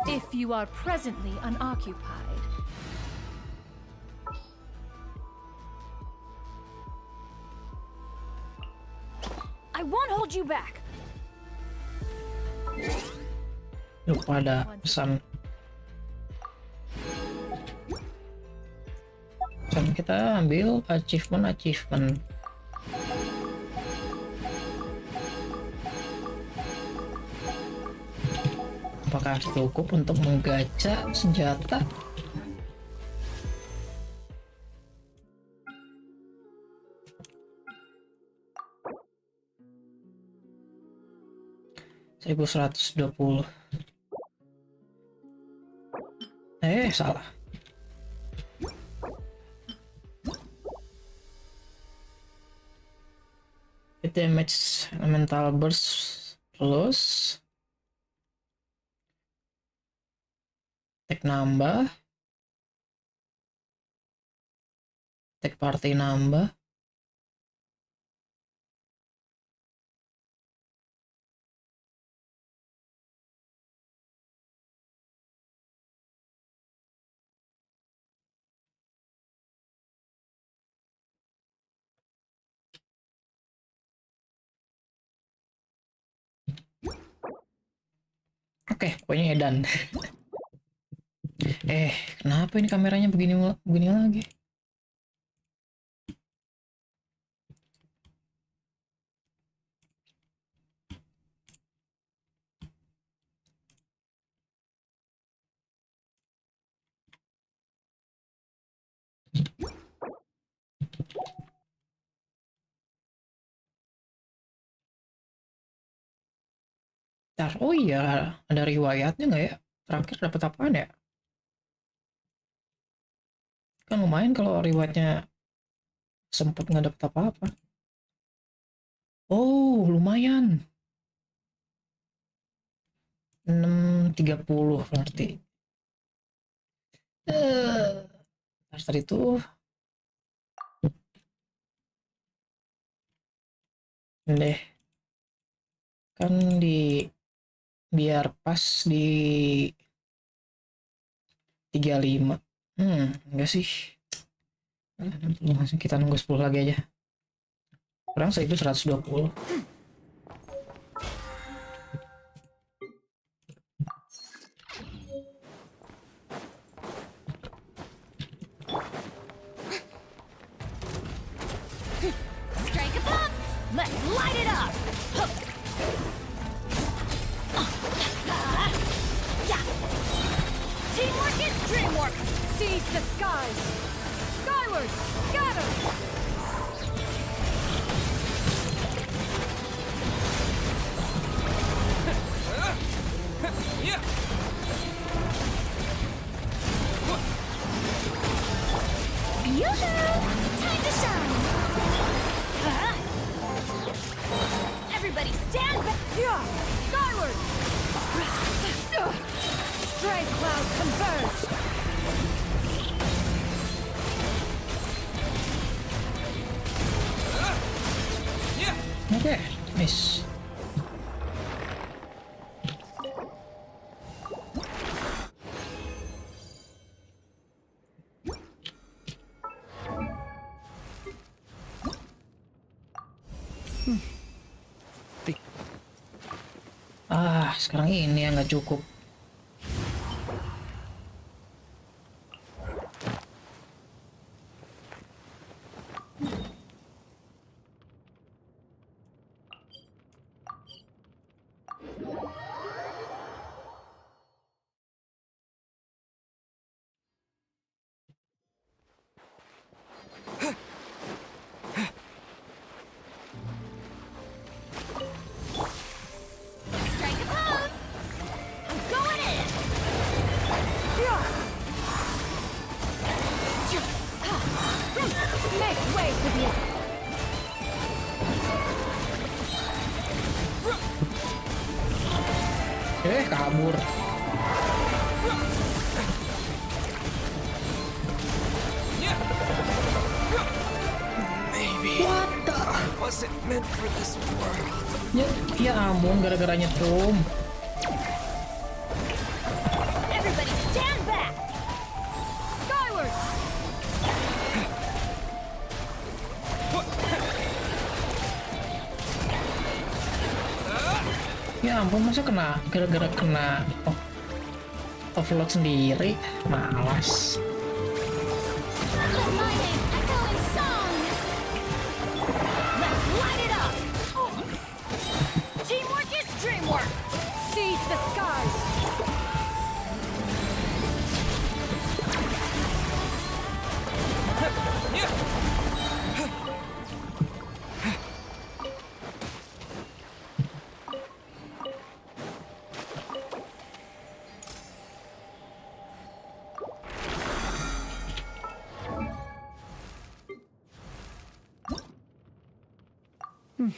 If you are presently unoccupied, I won't hold you back. Lupa ada pesan. Pesan kita ambil achievement. Apakah cukup untuk menggacha senjata? $1120. salah. It damage elemental burst plus attack nambah, attack party nambah. Oke, pokoknya edan. Kenapa ini kameranya begini begini lagi? Oh iya, ada riwayatnya nggak ya? Terakhir dapat apaan ya? Kan lumayan kalau riwayatnya sempet nggak dapet apa-apa. Oh, lumayan. 630 berarti. Tadi itu deh. Kan di biar pas di 35. Enggak sih. Kita nunggu 10 lagi aja. Kurang itu 120. Strike a pop! Let's light it up! Teamwork is dreamwork! Seize the skies! Skyward! Scatter! Yoo-hoo! Time to shine! Everybody stand back! Skyward! Strength cloud converge! Oke, nice. Sekarang ini yang nggak cukup. Kabur. What the? Wasn't meant for this world. Ya ampun, gara-gara nyetrum. Everybody stand back! Skyward! Ya ampun, masa kena gara-gara kena overload sendiri, malas. Teamwork is dreamwork! Seize the skies! Kayaknya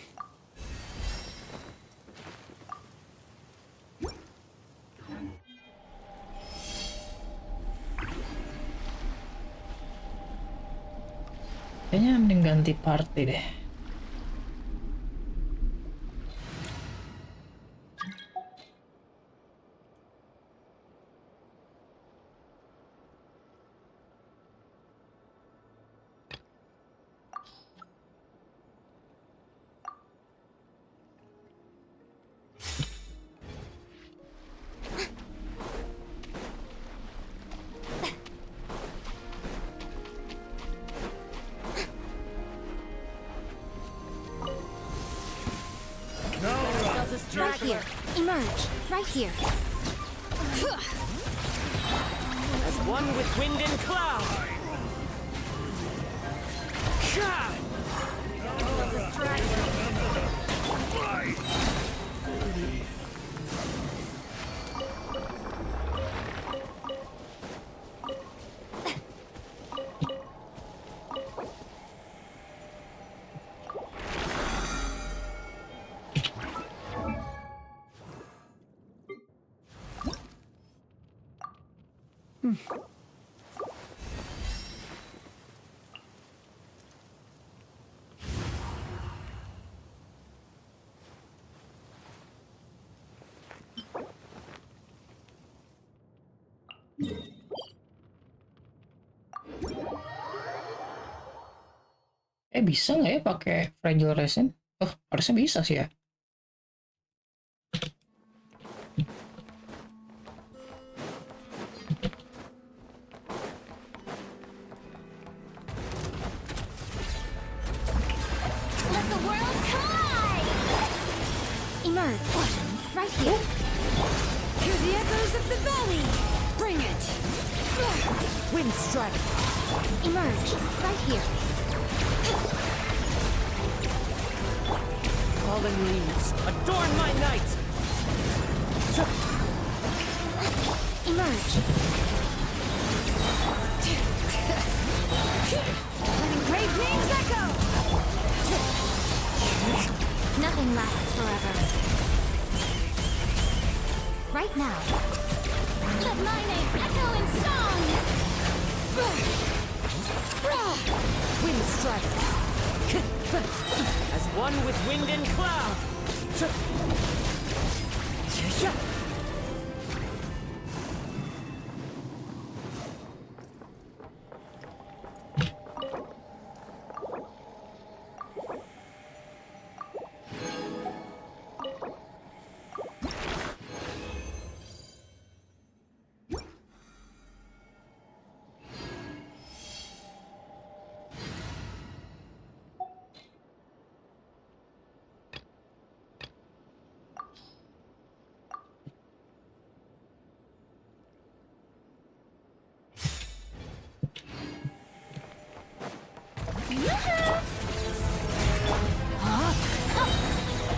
mending ganti party deh. Right here. Emerge. Right here. As one with wind and cloud. Bisa nggak ya pakai fragile resin? Oh, harusnya bisa sih ya. Let the world collide! Emerge. Right here. Hear the echoes of the valley! Bring it! Wind strike! Emerge. Right here. Fallen leaves, adorn my night! Emerge. Letting brave names echo! Nothing lasts forever. Right now. Let my name echo in song! Wind strike! As one with wind and cloud!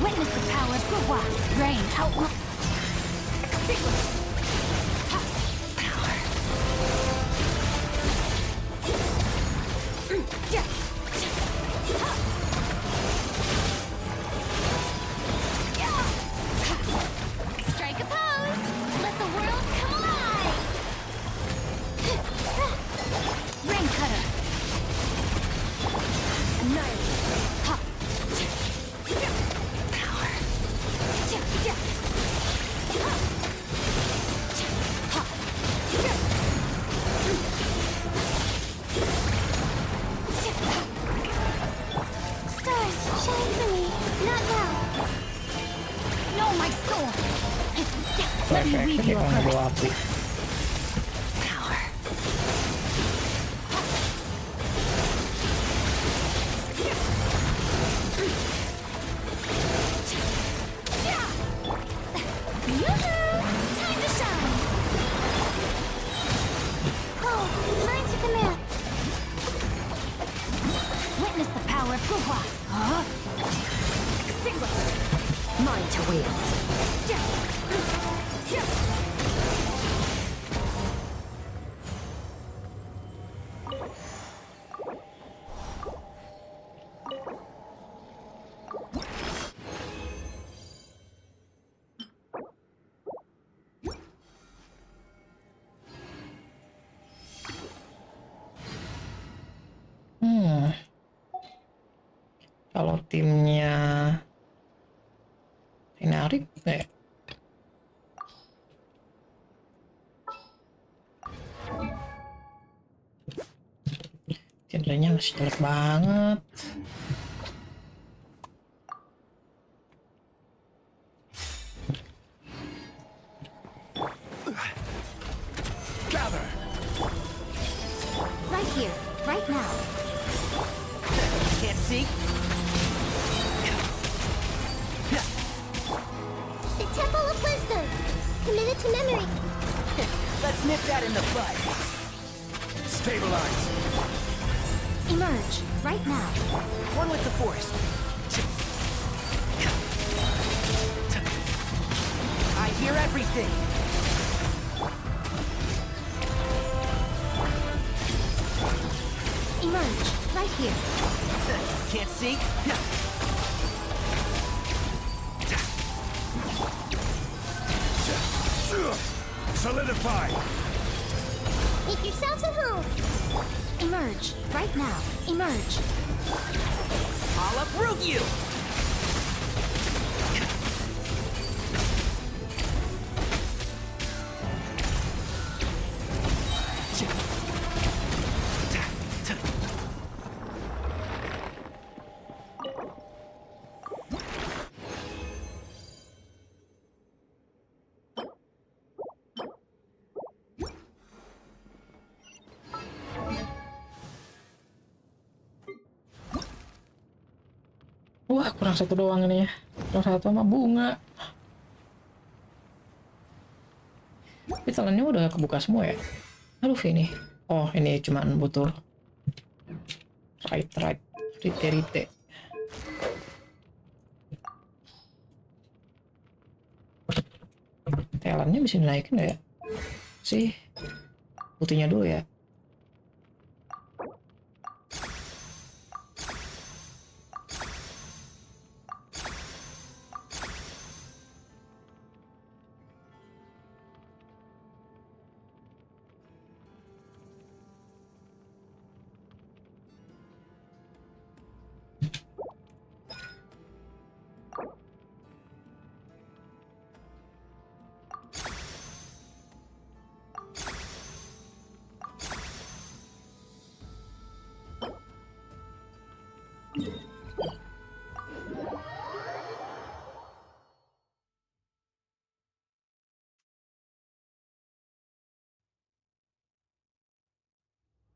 Witness the power of Gua. Rain outlook. Power. Strike a pose. Let the world collide. Rain cutter. Annihilate. Power. Stars, shine for me. Not now. No, my soul. Let me weave you a purpose. Power. Time to shine. Oh, learn to command. Witness the power of Guhua. Huh? Extinguish. Mine to wield. Kalau timnya Inarik nggak ya? Genrenya masih jelek banget. Gather! Right here, right now. Can't see? The Temple of Wisdom. Committed to memory. Let's nip that in the bud. Stabilize! Emerge, right now. One with the forest. I hear everything. Emerge, right here. Can't see? Solidify! Make yourselves at home. Emerge, right now. Emerge. I'll uproot you! Wah, kurang satu doang ini ya. Kurang satu sama bunga. Tapi telannya udah kebuka semua ya. Aduh ini. Oh ini cuman butuh right. Rite. Talentnya bisa dinaikin nggak ya? Sih. Putihnya dulu ya.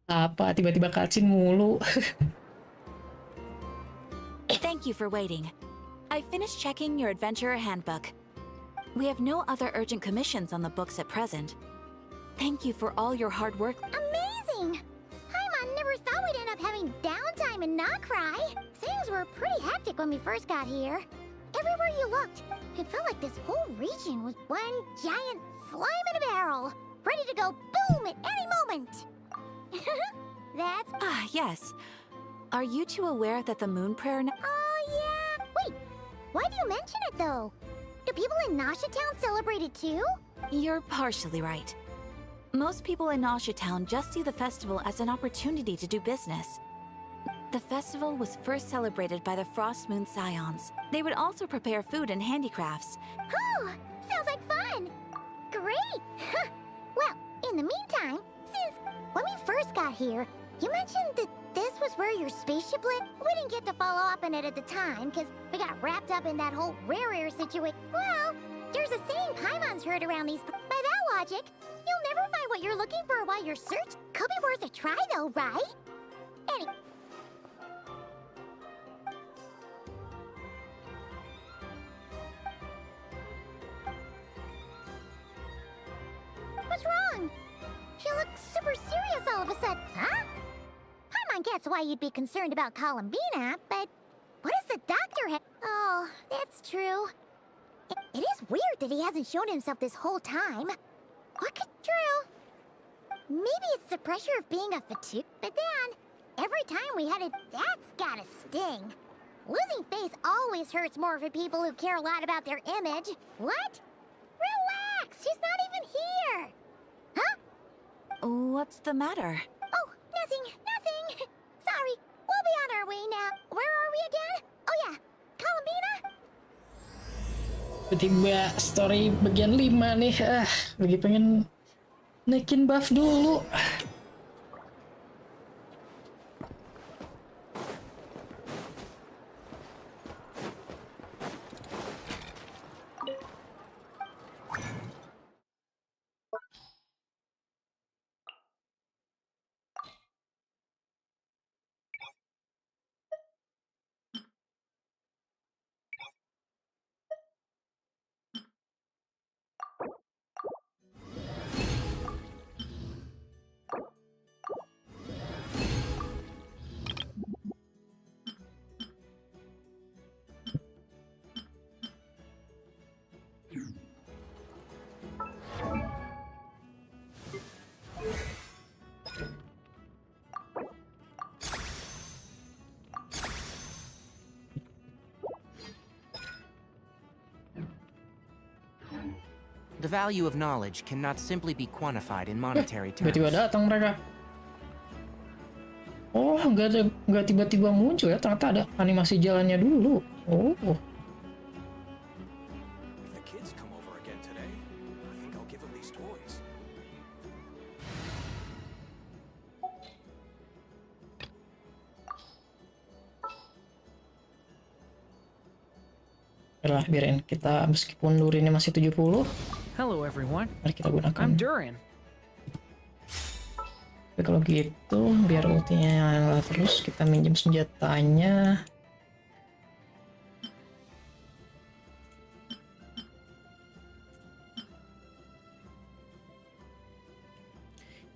Apa tiba-tiba cutscene mulu. Thank you for waiting. I finished checking your adventurer handbook. We have no other urgent commissions on the books at present. Thank you for all your hard work. Amazing! Paimon never thought we'd end up having downtime and not cry. Things were pretty hectic when we first got here. Everywhere you looked, it felt like this whole region was one giant slime in a barrel, ready to go boom at any moment. That's... yes. Are you two aware that the moon prayer... Oh, yeah. Wait, why do you mention it, though? Do people in Nasha Town celebrate it, too? You're partially right. Most people in Nasha Town just see the festival as an opportunity to do business. The festival was first celebrated by the Frost Moon Scions. They would also prepare food and handicrafts. Oh, sounds like fun. Great. Well, in the meantime, since when we first got here, you mentioned that this was where your spaceship lived. We didn't get to follow up on it at the time, because we got wrapped up in that whole rare situation. Well, there's a saying Paimon's heard around these... By that logic, you'll never find what you're looking for while you're searching. Could be worth a try, though, right? Anyway... What's wrong? You look super serious all of a sudden, huh? Paimon gets why you'd be concerned about Columbina, but what does the doctor have? Oh, that's true. It is weird that he hasn't shown himself this whole time. What could... True. Maybe it's the pressure of being a fatigue. But then, every time we had it, that's gotta sting. Losing face always hurts more for people who care a lot about their image. What? Relax, she's not even here. Huh? What's the matter? Oh, nothing. Sorry, we'll be on our way now. Where are we again? Tiba-tiba story bagian 5 nih. Lagi pengen naikin buff dulu. The value of knowledge cannot simply be quantified in monetary terms. Tiba-tiba datang mereka. Oh, nggak tiba-tiba muncul ya. Ternyata ada animasi jalannya dulu. Oh. If the kids come over again today, I think I'll give them these toys. Yalah, biarin kita meskipun Durennya masih 70. Hello, everyone. Mari kita gunakan. I'm Duren. Tapi kalau gitu, biar ultinya nyala terus, kita minjem senjatanya.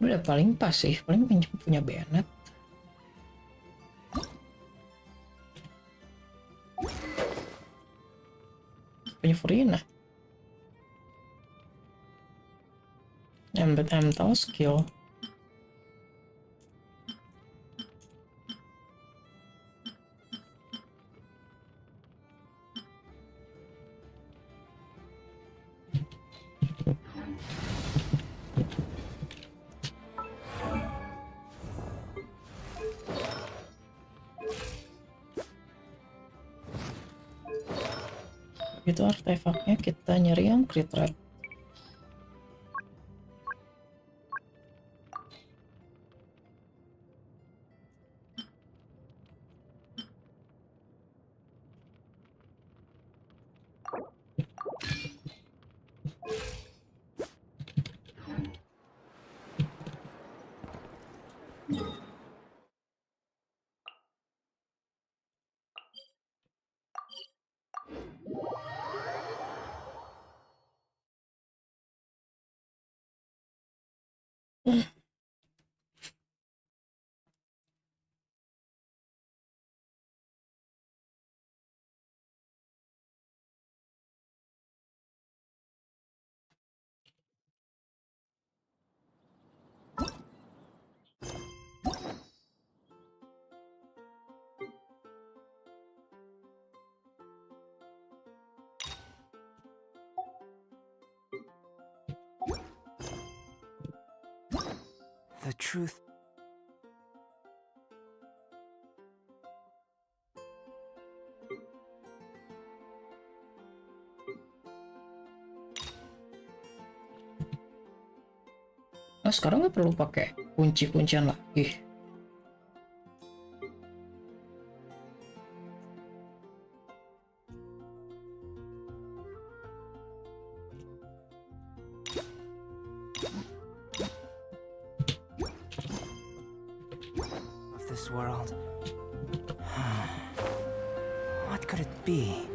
Ini udah paling pas sih, paling pinjam punya Bennett. Punya Furina. Tahu skill. Itu artefaknya kita nyari yang crit rate. The truth. Nah, sekarang nggak perlu pakai kunci-kuncian lagi. Of this world. What could it be?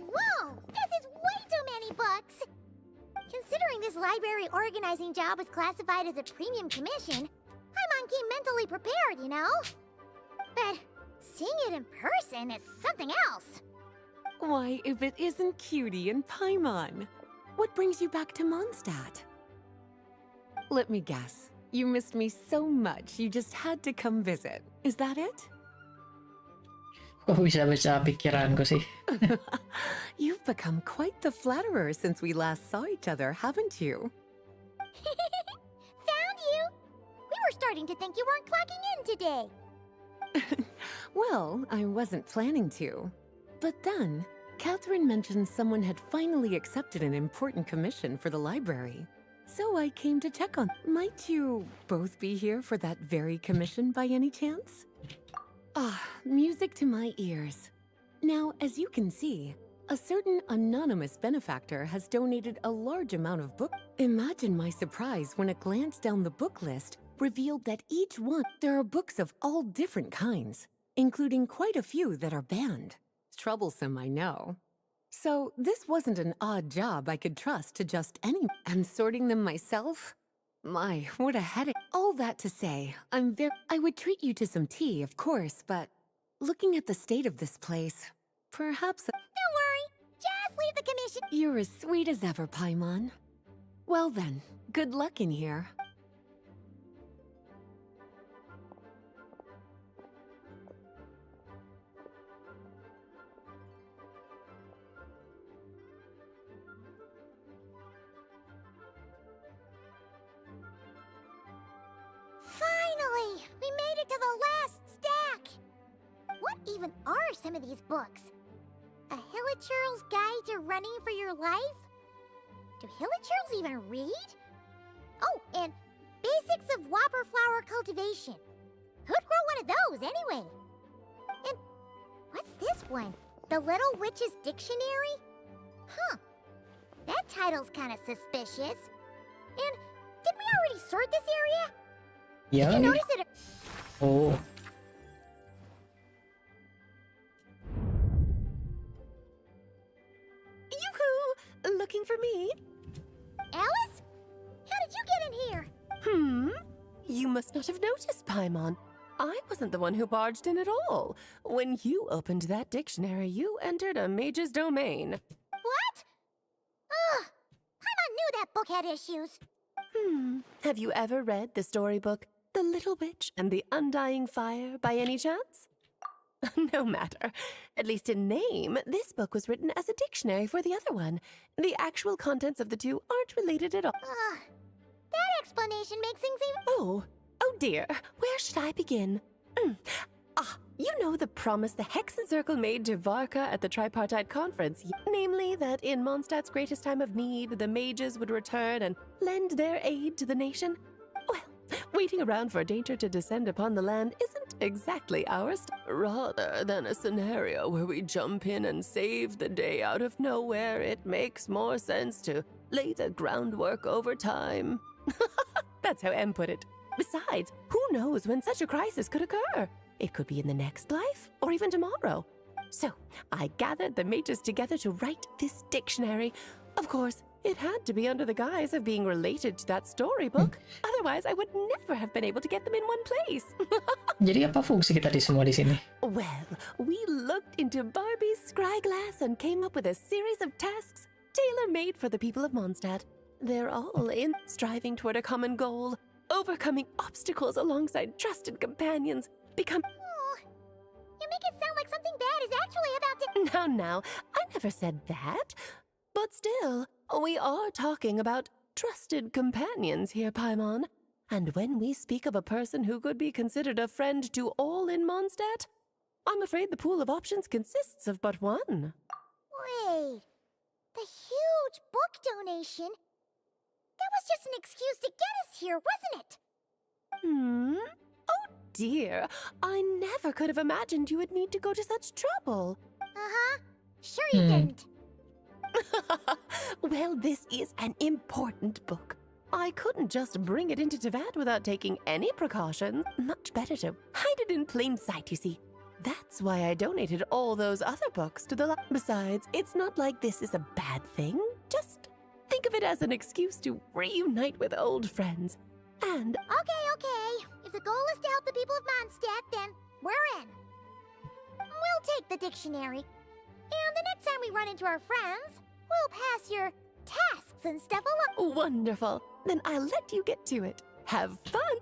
Whoa! This is way too many books! Considering this library organizing job was classified as a premium commission, I'm on key mentally prepared, you know? But seeing it in person is something else. Why, if it isn't Cutie and Paimon? What brings you back to Mondstadt? Let me guess. You missed me so much, you just had to come visit. Is that it? Kok bisa baca pikiranku sih? You've become quite the flatterer since we last saw each other, haven't you? Found you! We were starting to think you weren't clocking in today. Well, I wasn't planning to. But then, Catherine mentioned someone had finally accepted an important commission for the library. So I came to check on. Might you both be here for that very commission by any chance? Ah, music to my ears. Now, as you can see, a certain anonymous benefactor has donated a large amount of books. Imagine my surprise when a glance down the book list revealed that each one, there are books of all different kinds, including quite a few that are banned. Troublesome, I know. So this wasn't an odd job I could trust to just anyone. And sorting them myself? My, what a headache. All that to say, I would treat you to some tea, of course, but looking at the state of this place, perhaps... Don't worry, just leave the commission. You're as sweet as ever, Paimon. Well then, good luck in here. Finally! We made it to the last stack! What even are some of these books? A Hilichurl's Guide to Running for Your Life? Do Hilichurls even read? Oh, and Basics of Whopper Flower Cultivation. Who'd grow one of those, anyway? And what's this one? The Little Witch's Dictionary? Huh. That title's kind of suspicious. And didn't we already sort this area? Yeah. Did you notice it? Oh. Yoo-hoo! Looking for me? Alice? How did you get in here? You must not have noticed, Paimon. I wasn't the one who barged in at all. When you opened that dictionary, you entered a mage's domain. What? Ugh! Paimon knew that book had issues. Have you ever read the storybook The Little Witch and the Undying Fire by any chance? No matter. At least in name, this book was written as a dictionary for the other one. The actual contents of the two aren't related at all. That explanation makes things even... Oh dear. Where should I begin? You know the promise the Hexen Circle made to Varka at the Tripartite Conference, namely that in Mondstadt's greatest time of need, the mages would return and lend their aid to the nation? Well, waiting around for danger to descend upon the land isn't exactly ours, rather than a scenario where we jump in and save the day out of nowhere. It makes more sense to lay the groundwork over time. That's how M put it. Besides, who knows when such a crisis could occur? It could be in the next life, or even tomorrow. So, I gathered the mages together to write this dictionary. Of course, it had to be under the guise of being related to that storybook. Otherwise, I would never have been able to get them in one place. Jadi apa fungsi kita di semua di sini? Well, we looked into Barbie's scryglass and came up with a series of tasks tailor-made for the people of Mondstadt. They're all in striving toward a common goal, overcoming obstacles alongside trusted companions, become... You make it sound like something bad is actually about to... Now, I never said that. But still, we are talking about trusted companions here, Paimon. And when we speak of a person who could be considered a friend to all in Mondstadt, I'm afraid the pool of options consists of but one. Wait. The huge book donation? That was just an excuse to get us here, wasn't it? Oh dear, I never could have imagined you would need to go to such trouble. Uh-huh. Sure you didn't. Well, this is an important book. I couldn't just bring it into Tevat without taking any precautions. Much better to hide it in plain sight, you see. That's why I donated all those other books to the Besides, it's not like this is a bad thing. Just think of it as an excuse to reunite with old friends. And... Okay. If the goal is to help the people of Mondstadt, then we're in. We'll take the dictionary. And the next time we run into our friends, we'll pass your tasks and stuff along. Wonderful. Then I'll let you get to it. Have fun.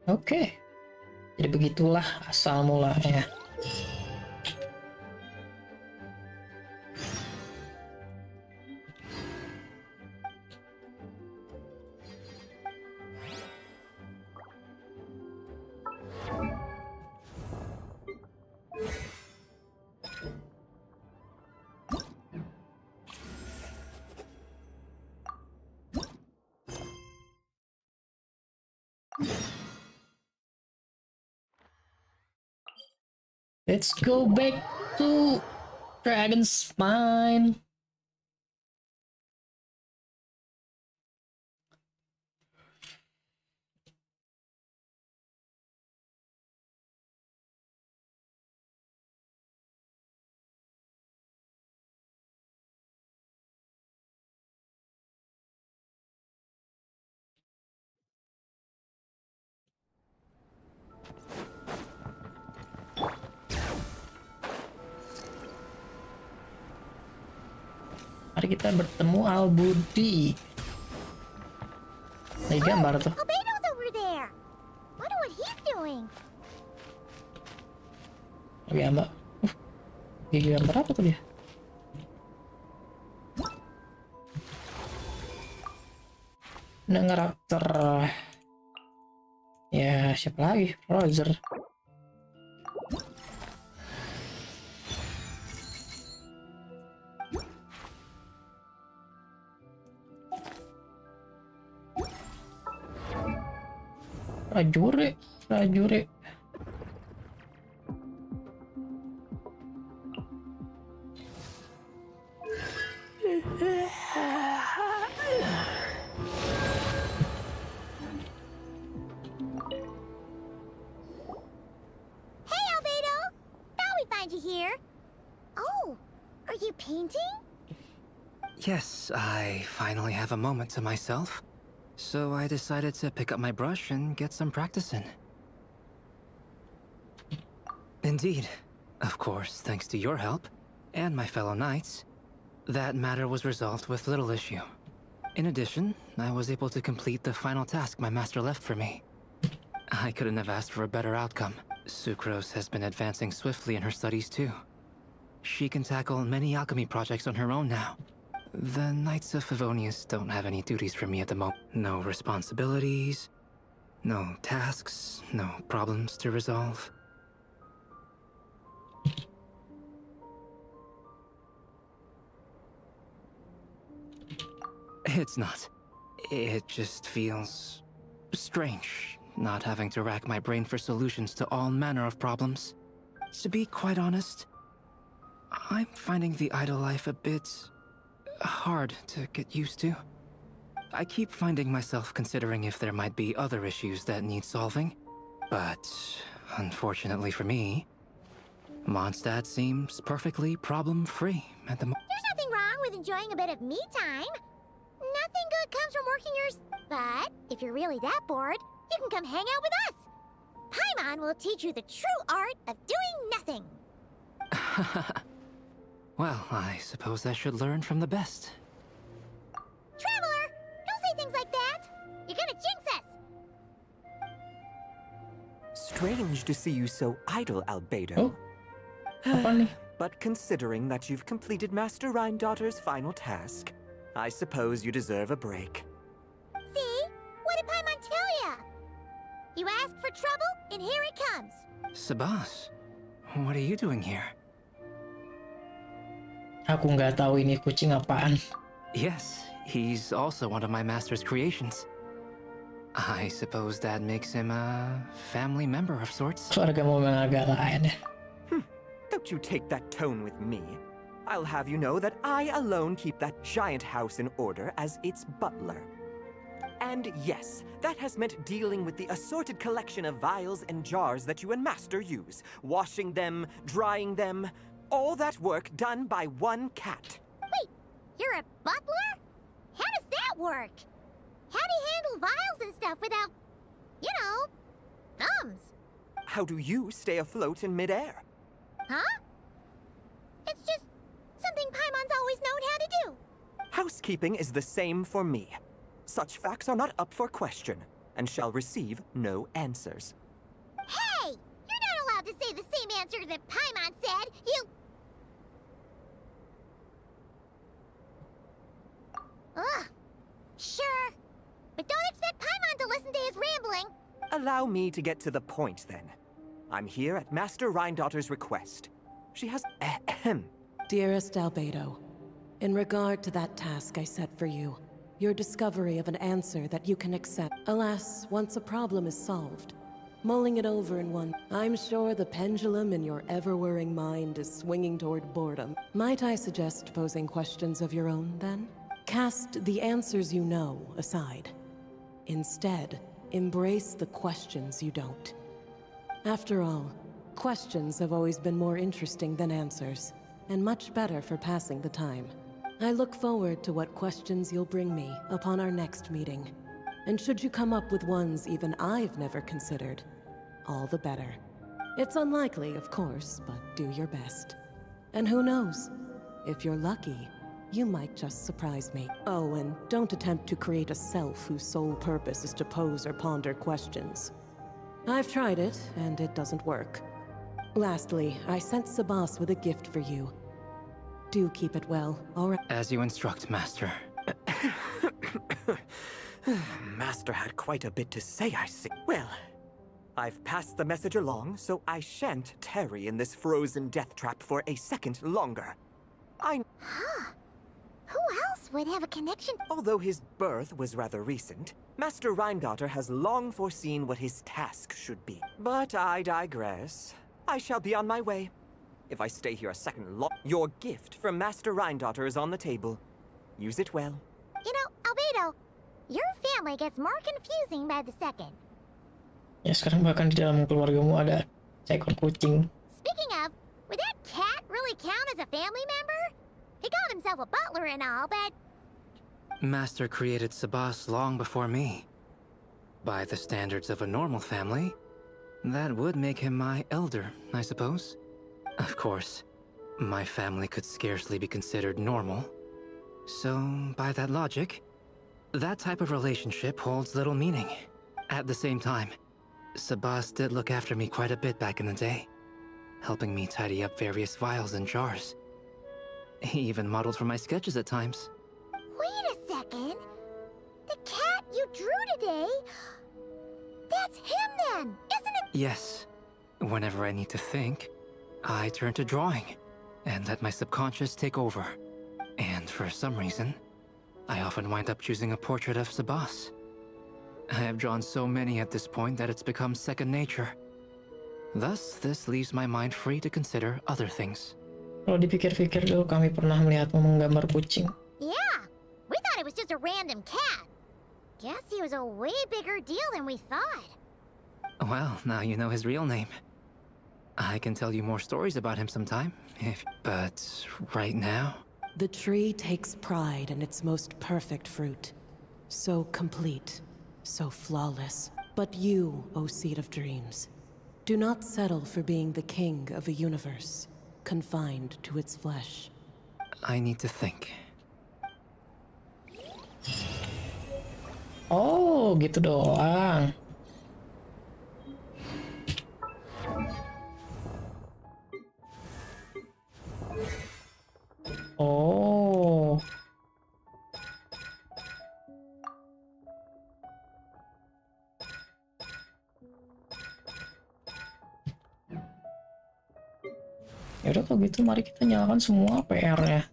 Oke. Jadi begitulah asal mulanya. Let's go back to Dragon's Spine. Mari kita bertemu Albudi. Lagi gambar tuh. Albedo's over there. Wonder what he's doing. Lagi gambar. Lagi gambar apa tuh dia? Nah, karakter. Ya, siapa lagi? Roger. Prajurit. Hey, Albedo! Thought we find you here. Oh, are you painting? Yes, I finally have a moment to myself. So I decided to pick up my brush and get some practice in. Indeed. Of course, thanks to your help, and my fellow knights, that matter was resolved with little issue. In addition, I was able to complete the final task my master left for me. I couldn't have asked for a better outcome. Sucrose has been advancing swiftly in her studies too. She can tackle many alchemy projects on her own now. The Knights of Favonius don't have any duties for me at the moment. No responsibilities, no tasks, no problems to resolve. It's not. It just feels strange, not having to rack my brain for solutions to all manner of problems. To be quite honest, I'm finding the idle life a bit hard to get used to. I keep finding myself considering if there might be other issues that need solving. But, unfortunately for me, Mondstadt seems perfectly problem-free at the moment. There's nothing wrong with enjoying a bit of me time. Nothing good comes from working yours. But if you're really that bored, you can come hang out with us. Paimon will teach you the true art of doing nothing. Well, I suppose I should learn from the best. Traveler, don't say things like that. You're gonna jinx us. Strange to see you so idle, Albedo. Oh. Apa nih? But considering that you've completed Master Rhindaughter's final task, I suppose you deserve a break. See? What did Paimon tell ya? You asked for trouble, and here it comes. Sabas, what are you doing here? Aku nggak tahu ini kucing apaan. Yes, he's also one of my master's creations. I suppose that makes him a family member of sorts. Keluarga mau agak lain ya. Don't you take that tone with me. I'll have you know that I alone keep that giant house in order as its butler. And yes, that has meant dealing with the assorted collection of vials and jars that you and Master use, washing them, drying them, all that work done by one cat. Wait, you're a butler? How does that work? How do you handle vials and stuff without, you know, thumbs? how do you stay afloat in midair? Huh? It's just something Paimon's always known how to do. Housekeeping is the same for me. Such facts are not up for question, and shall receive no answers. Hey! You're not allowed to say the same answer that Paimon said! You... Ugh. Sure. But don't expect Paimon to listen to his rambling. Allow me to get to the point, then. I'm here at Master Rhindaughter's request. She has... Ahem. Dearest Albedo, in regard to that task I set for you, your discovery of an answer that you can accept. Alas, once a problem is solved, mulling it over in one, I'm sure the pendulum in your ever-whirring mind is swinging toward boredom. Might I suggest posing questions of your own, then? Cast the answers you know aside. Instead, embrace the questions you don't. After all, questions have always been more interesting than answers, and much better for passing the time. I look forward to what questions you'll bring me upon our next meeting. And should you come up with ones even I've never considered, all the better. It's unlikely, of course, but do your best. And who knows? If you're lucky, you might just surprise me. Oh, and don't attempt to create a self whose sole purpose is to pose or ponder questions. I've tried it, and it doesn't work. Lastly, I sent Sabas with a gift for you. Do keep it well, all right? As you instruct, Master. Master had quite a bit to say, I see. Well, I've passed the message along, so I shan't tarry in this frozen death trap for a second longer. Huh. Who else would have a connection? Although his birth was rather recent, Master Rhindaughter has long foreseen what his task should be. But I digress. I shall be on my way. If I stay here a second your gift from Master Rhindaughter is on the table. Use it well. You know, Albedo, your family gets more confusing by the second. Ya, sekarang bahkan di dalam keluargamu ada seekor kucing. Speaking of, would that cat really count as a family member? He called himself a butler and all, but... Master created Sabas long before me. By the standards of a normal family, that would make him my elder, I suppose. Of course, my family could scarcely be considered normal. So, by that logic, that type of relationship holds little meaning. At the same time, Sabas did look after me quite a bit back in the day, helping me tidy up various vials and jars. He even modeled for my sketches at times. Wait a second. The cat you drew today? That's him then, isn't it? Yes. Whenever I need to think, I turn to drawing and let my subconscious take over. And for some reason, I often wind up choosing a portrait of Sabas. I have drawn so many at this point that it's become second nature. Thus, this leaves my mind free to consider other things. Kalau dipikir-pikir dulu, kami pernah melihatmu menggambar kucing. Yeah, we thought it was just a random cat. Guess he was a way bigger deal than we thought. Well, now you know his real name. I can tell you more stories about him sometime, but right now... The tree takes pride in its most perfect fruit. So complete, so flawless. But you, O Seed of Dreams, do not settle for being the king of a universe, confined to its flesh. I need to think. Oh, gitu doang. Oh. Yaudah kalau gitu mari kita nyalakan semua PR-nya.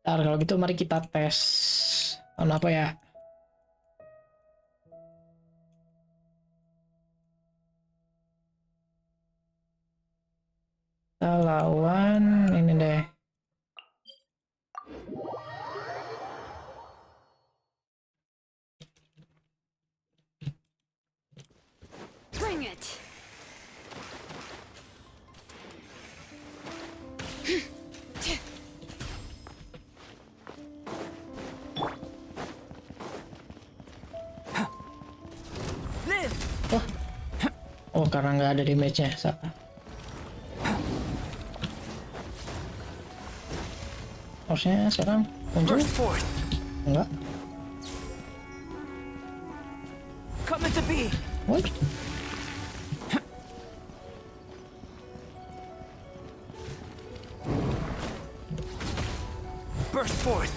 Ntar kalau gitu mari kita tes apa ya? Kita lawan ini deh. Oh, karena nggak ada damage-nya. Harusnya sekarang muncul. Enggak. Come into be. What? Burst forth.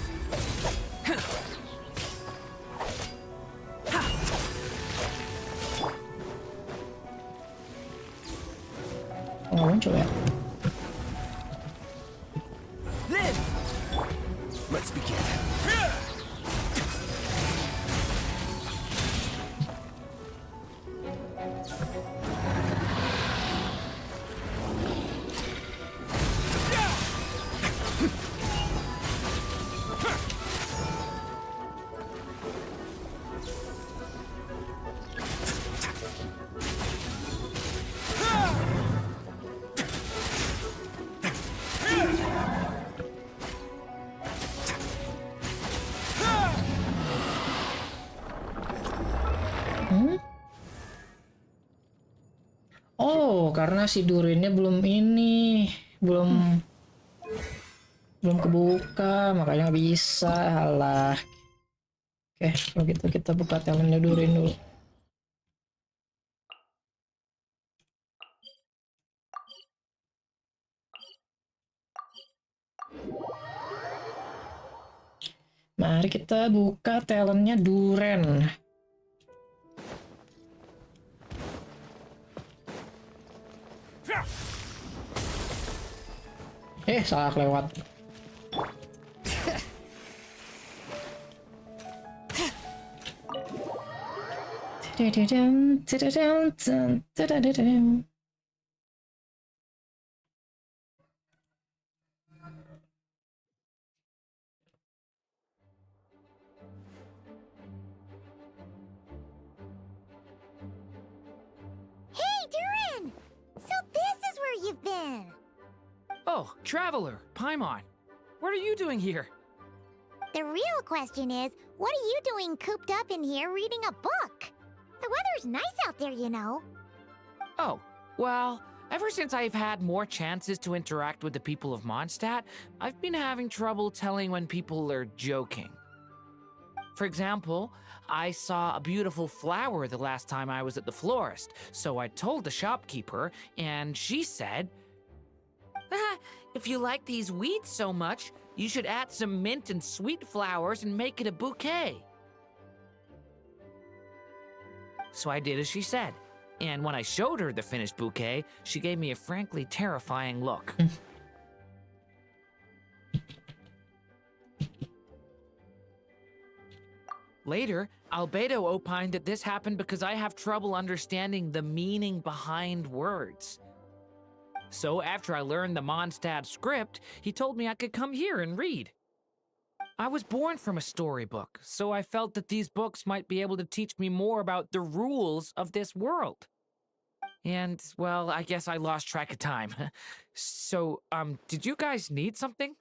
Nggak muncul ya? Then, let's begin. Oh, karena si Durennya belum kebuka, makanya nggak bisa. Alah. Oke, kalau gitu kita buka talentnya Duren dulu. Mari kita buka talentnya Duren. Salah lewat. Hey, Duren! So this is where you've been! Oh, Traveler, Paimon. What are you doing here? The real question is, what are you doing cooped up in here reading a book? The weather's nice out there, you know. Oh, well, ever since I've had more chances to interact with the people of Mondstadt, I've been having trouble telling when people are joking. For example, I saw a beautiful flower the last time I was at the florist, so I told the shopkeeper, and she said, if you like these weeds so much, you should add some mint and sweet flowers and make it a bouquet. So I did as she said, and when I showed her the finished bouquet, she gave me a frankly terrifying look. Later, Albedo opined that this happened because I have trouble understanding the meaning behind words. So after I learned the Mondstadt script, he told me I could come here and read. I was born from a storybook, so I felt that these books might be able to teach me more about the rules of this world. And, well, I guess I lost track of time. So, did you guys need something?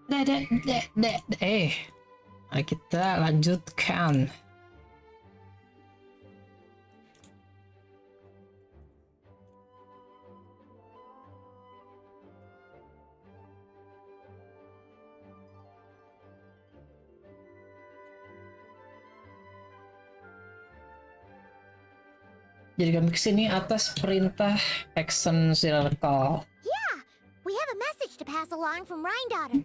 Mari kita lanjutkan. Jadi kami kesini atas perintah Action Circle. Yeah, we have a message to pass along from Rhine-daughter.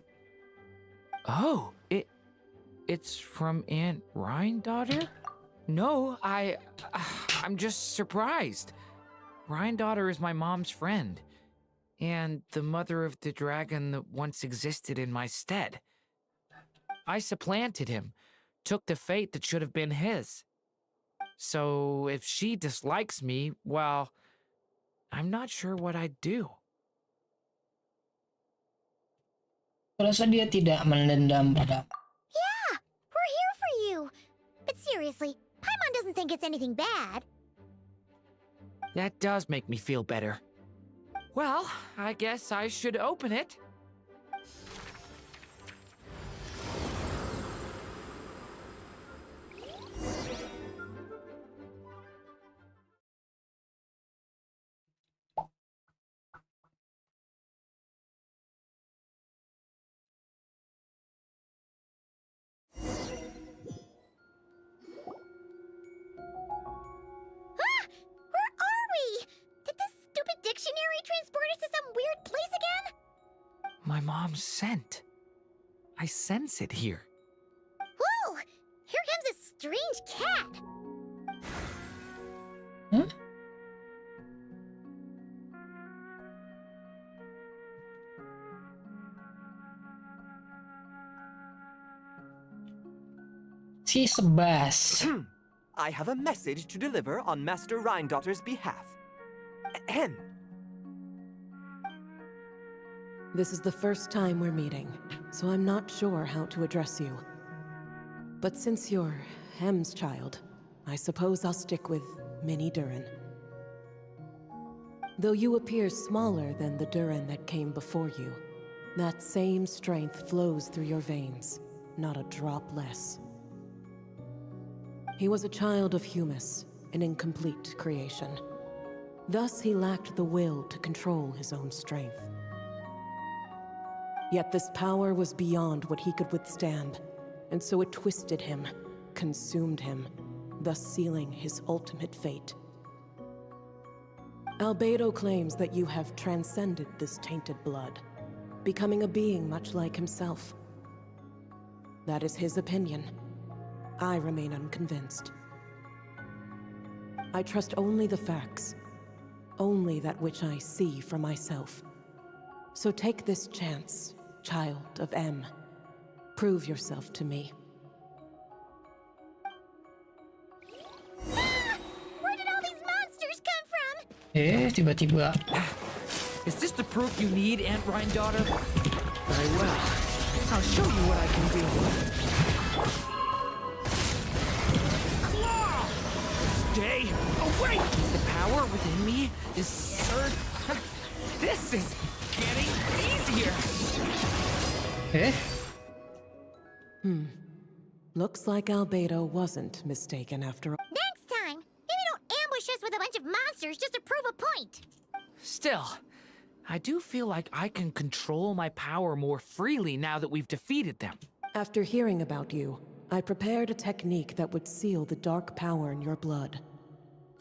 Oh, it's from Aunt Rhine-daughter? No, I'm just surprised. Rhine-daughter is my mom's friend, and the mother of the dragon that once existed in my stead. I supplanted him, took the fate that should have been his. So if she dislikes me, well, I'm not sure what I'd do. Rasa dia tidak mendendam pada. Yeah, we're here for you. But seriously, Paimon doesn't think it's anything bad. That does make me feel better. Well, I guess I should open it. Dictionary transport us to some weird place again? My mom's scent. I sense it here. Whoa! Here comes a strange cat. Huh? Si Sebas. I have a message to deliver on Master Rhine-daughter's behalf. Ahem. This is the first time we're meeting, so I'm not sure how to address you. But since you're Hem's child, I suppose I'll stick with Mini Duren. Though you appear smaller than the Duren that came before you, that same strength flows through your veins, not a drop less. He was a child of Humus, an incomplete creation. Thus he lacked the will to control his own strength. Yet this power was beyond what he could withstand, and so it twisted him, consumed him, thus sealing his ultimate fate. Albedo claims that you have transcended this tainted blood, becoming a being much like himself. That is his opinion. I remain unconvinced. I trust only the facts, only that which I see for myself. So take this chance, child of M. Prove yourself to me. Ah! Where did all these monsters come from? Tiba-tiba. Is this the proof you need, Aunt Rhine-daughter? Very well. I'll show you what I can do. Stay away! The power within me is surged. This is getting easier. Looks like Albedo wasn't mistaken after all. Next time, maybe don't ambush us with a bunch of monsters just to prove a point. Still, I do feel like I can control my power more freely now that we've defeated them. After hearing about you, I prepared a technique that would seal the dark power in your blood.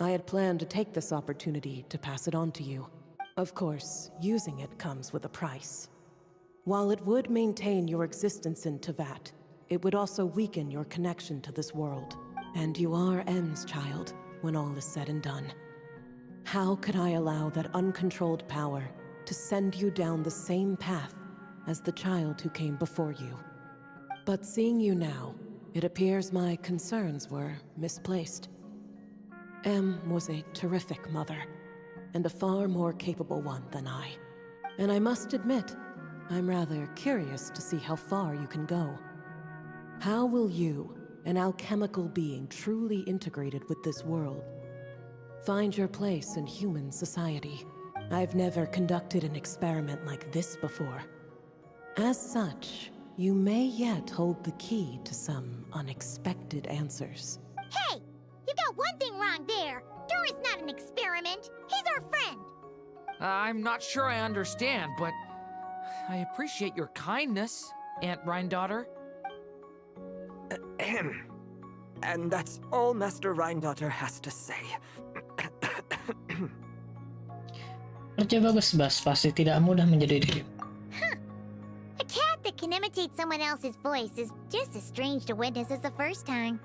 I had planned to take this opportunity to pass it on to you. Of course, using it comes with a price. While it would maintain your existence in Tevat, it would also weaken your connection to this world. And you are M's child, when all is said and done. How could I allow that uncontrolled power to send you down the same path as the child who came before you? But seeing you now, it appears my concerns were misplaced. M was a terrific mother, and a far more capable one than I. And I must admit, I'm rather curious to see how far you can go. How will you, an alchemical being truly integrated with this world, find your place in human society? I've never conducted an experiment like this before. As such, you may yet hold the key to some unexpected answers. Hey! You got one thing wrong there. Duren's not an experiment. He's our friend. I'm not sure I understand, but I appreciate your kindness, Aunt Rhindaughter. Ahem. And that's all Master Rhindaughter has to say. Kerja bagus, Bas. Pasti tidak mudah menjadi dirimu. A cat that can imitate someone else's voice is just as strange to witness as the first time.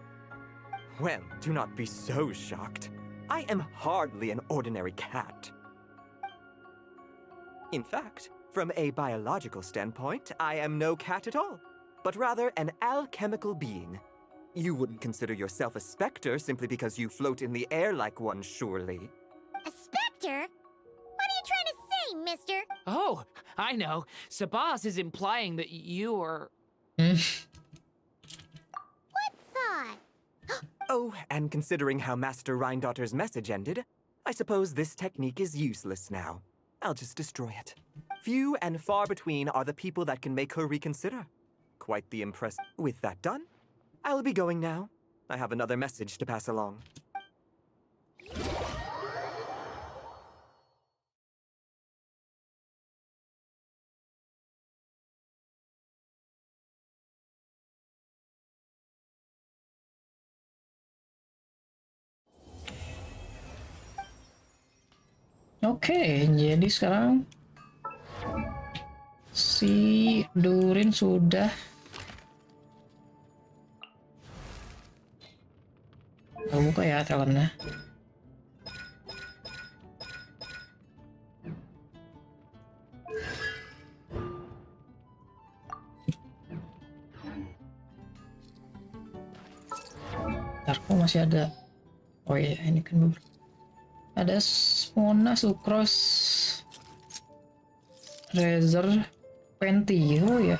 Well, do not be so shocked. I am hardly an ordinary cat. In fact, from a biological standpoint, I am no cat at all, but rather an alchemical being. You wouldn't consider yourself a specter simply because you float in the air like one, surely. A specter? What are you trying to say, mister? Oh, I know. Sabaz is implying that you are... What thought? Oh, and considering how Master Rhindaughter's message ended, I suppose this technique is useless now. I'll just destroy it. Few and far between are the people that can make her reconsider. Quite the impress. With that done, I'll be going now. I have another message to pass along. Oke, jadi sekarang si Duren sudah buka ya talentnya. Ntar kok masih ada. Oh iya, ini kan beberapa. Ada Mona, Sucrose, Razor, Panty. Oh ya.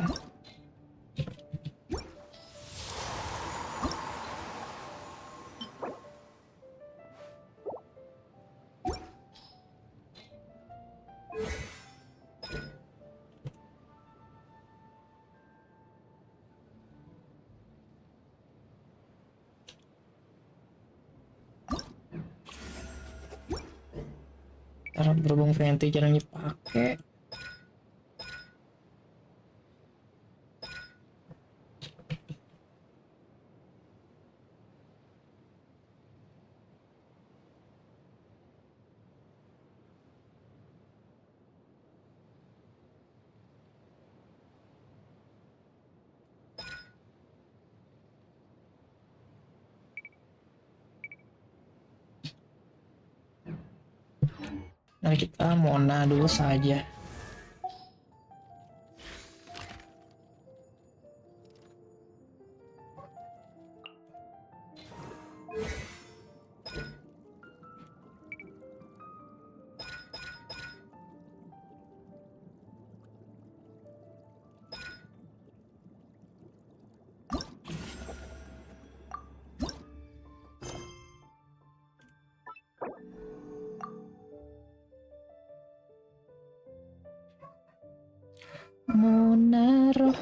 Cara berhubung Fenty jarang dipakai. Nah, kita Mona dulu saja. Monaro.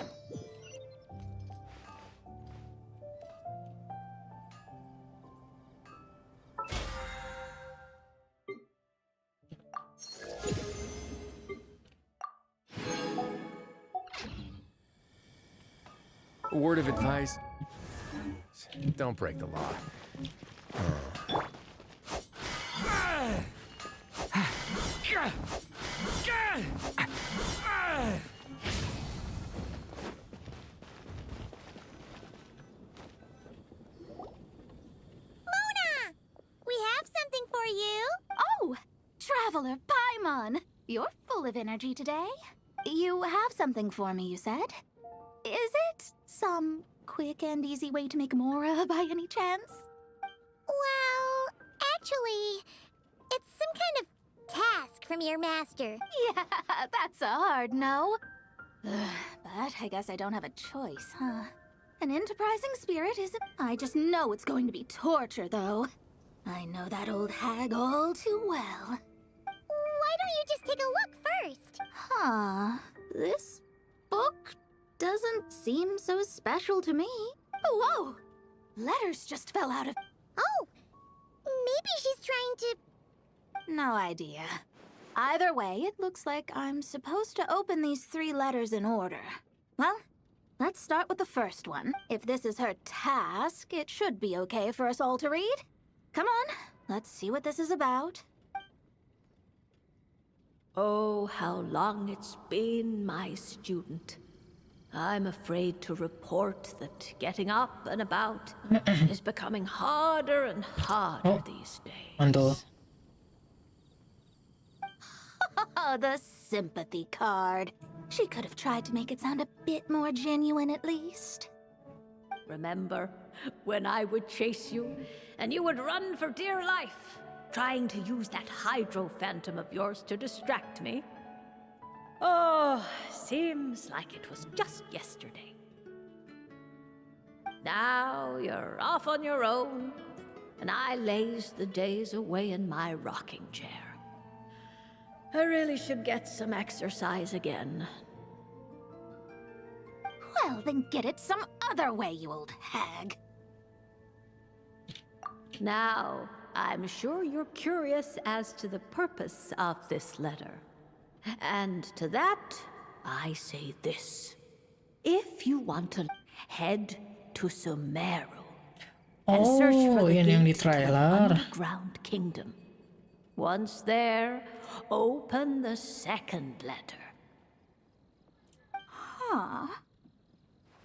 A word of advice: don't break the law. Traveler Paimon, you're full of energy today. You have something for me, you said? Is it some quick and easy way to make Mora by any chance? Well, actually, it's some kind of task from your master. Yeah, that's a hard no. But I guess I don't have a choice, huh? An enterprising spirit isn't... I just know it's going to be torture, though. I know that old hag all too well. Why don't you just take a look first? Huh. This book doesn't seem so special to me. Oh, whoa! Letters just fell out of... Oh! Maybe she's trying to... No idea. Either way, it looks like I'm supposed to open these 3 letters in order. Well, let's start with the first one. If this is her task, it should be okay for us all to read. Come on, let's see what this is about. Oh, how long it's been, my student. I'm afraid to report that getting up and about is becoming harder and harder these days. Mantul. Oh, the sympathy card. She could have tried to make it sound a bit more genuine at least. Remember when I would chase you and you would run for dear life, trying to use that hydro phantom of yours to distract me? Oh, seems like it was just yesterday. Now you're off on your own, and I laze the days away in my rocking chair. I really should get some exercise again. Well, then get it some other way, you old hag. Now, I'm sure you're curious as to the purpose of this letter. And to that, I say this. If you want to head to Sumeru and search for the yang di gates to the trailer. underground kingdom. Once there, open the second letter. Huh.